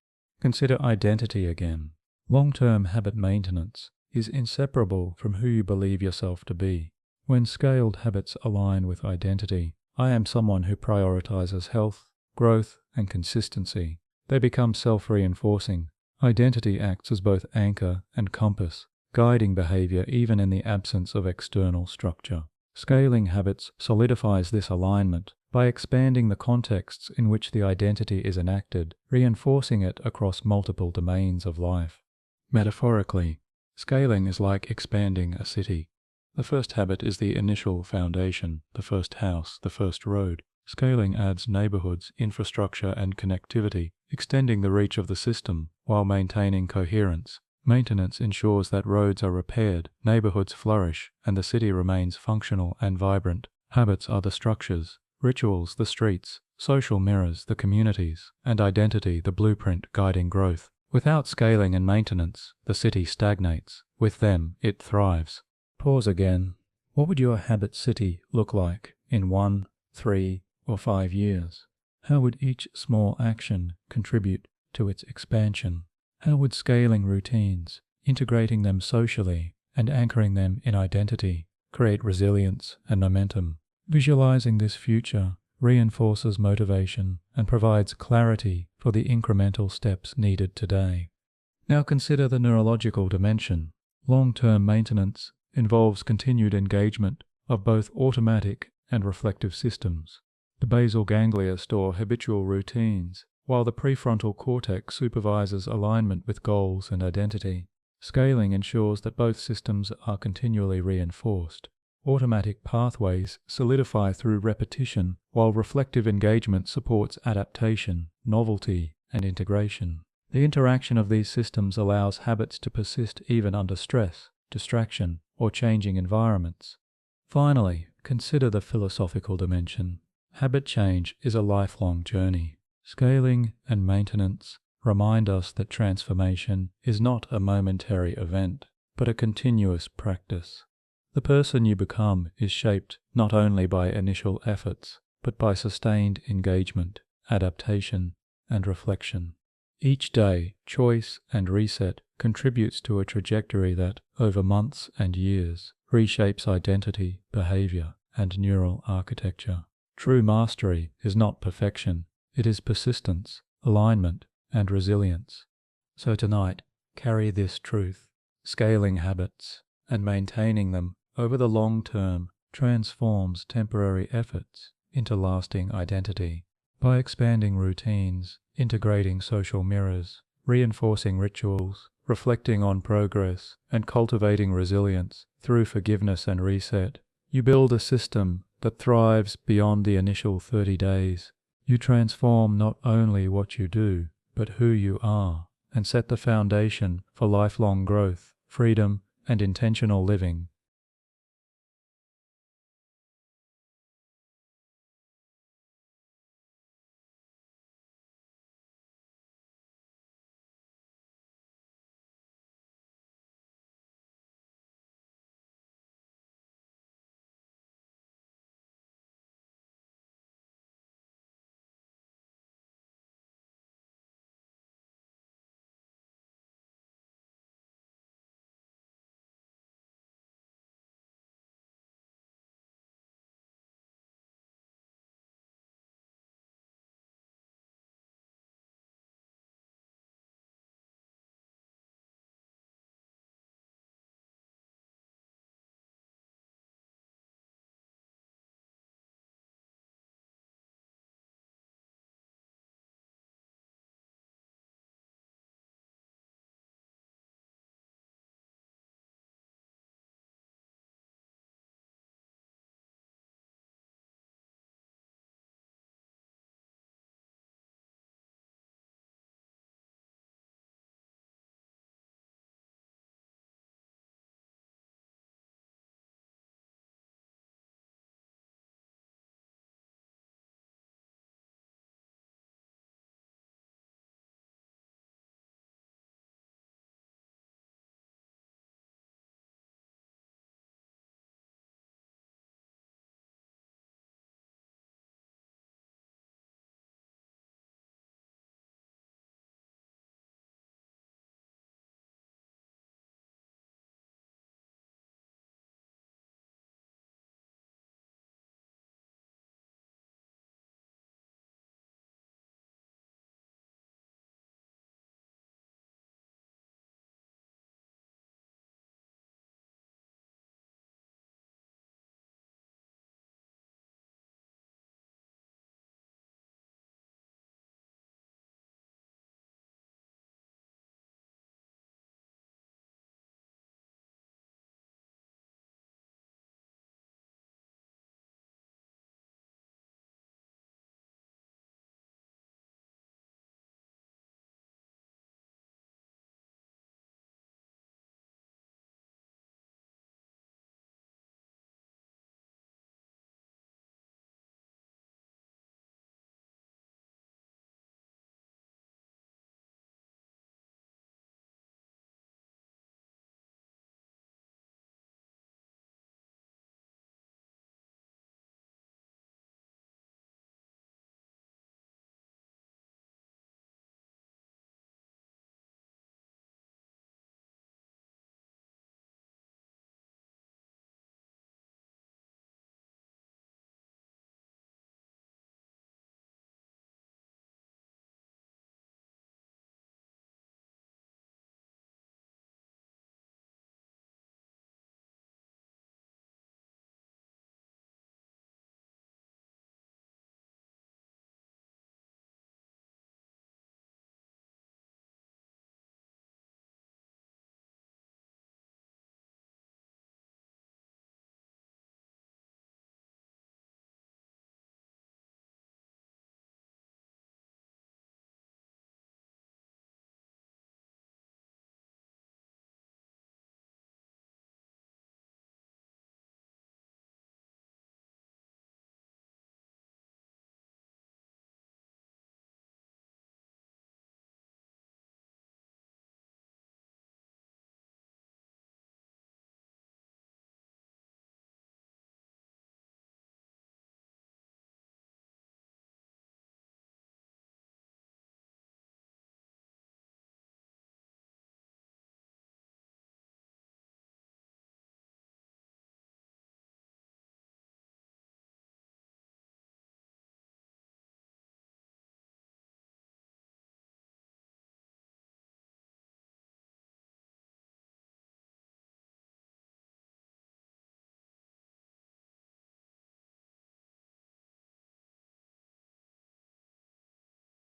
Consider identity again. Long-term habit maintenance is inseparable from who you believe yourself to be. When scaled habits align with identity, I am someone who prioritizes health, growth, and consistency. They become self-reinforcing. Identity acts as both anchor and compass, guiding behavior even in the absence of external structure. Scaling habits solidifies this alignment by expanding the contexts in which the identity is enacted, reinforcing it across multiple domains of life. Metaphorically, scaling is like expanding a city. The first habit is the initial foundation, the first house, the first road. Scaling adds neighborhoods, infrastructure, and connectivity, extending the reach of the system while maintaining coherence. Maintenance ensures that roads are repaired, neighborhoods flourish, and the city remains functional and vibrant. Habits are the structures, rituals the streets, social mirrors the communities, and identity the blueprint guiding growth. Without scaling and maintenance, the city stagnates. With them, it thrives. Pause again. What would your habit city look like in 1, 3, or 5 years? How would each small action contribute to its expansion? How would scaling routines, integrating them socially, and anchoring them in identity create resilience and momentum? Visualizing this future reinforces motivation and provides clarity for the incremental steps needed today. Now consider the neurological dimension. Long-term maintenance involves continued engagement of both automatic and reflective systems. The basal ganglia store habitual routines, while the prefrontal cortex supervises alignment with goals and identity. Scaling ensures that both systems are continually reinforced. Automatic pathways solidify through repetition, while reflective engagement supports adaptation, novelty, and integration. The interaction of these systems allows habits to persist even under stress, distraction, or changing environments. Finally, consider the philosophical dimension. Habit change is a lifelong journey. Scaling and maintenance remind us that transformation is not a momentary event, but a continuous practice. The person you become is shaped not only by initial efforts, but by sustained engagement, adaptation, and reflection. Each day, choice and reset contributes to a trajectory that, over months and years, reshapes identity, behavior, and neural architecture. True mastery is not perfection, it is persistence, alignment, and resilience. So tonight, carry this truth. Scaling habits and maintaining them over the long term transforms temporary efforts into lasting identity. By expanding routines, integrating social mirrors, reinforcing rituals, reflecting on progress, and cultivating resilience through forgiveness and reset, you build a system that thrives beyond the initial 30 days. You transform not only what you do, but who you are, and set the foundation for lifelong growth, freedom, and intentional living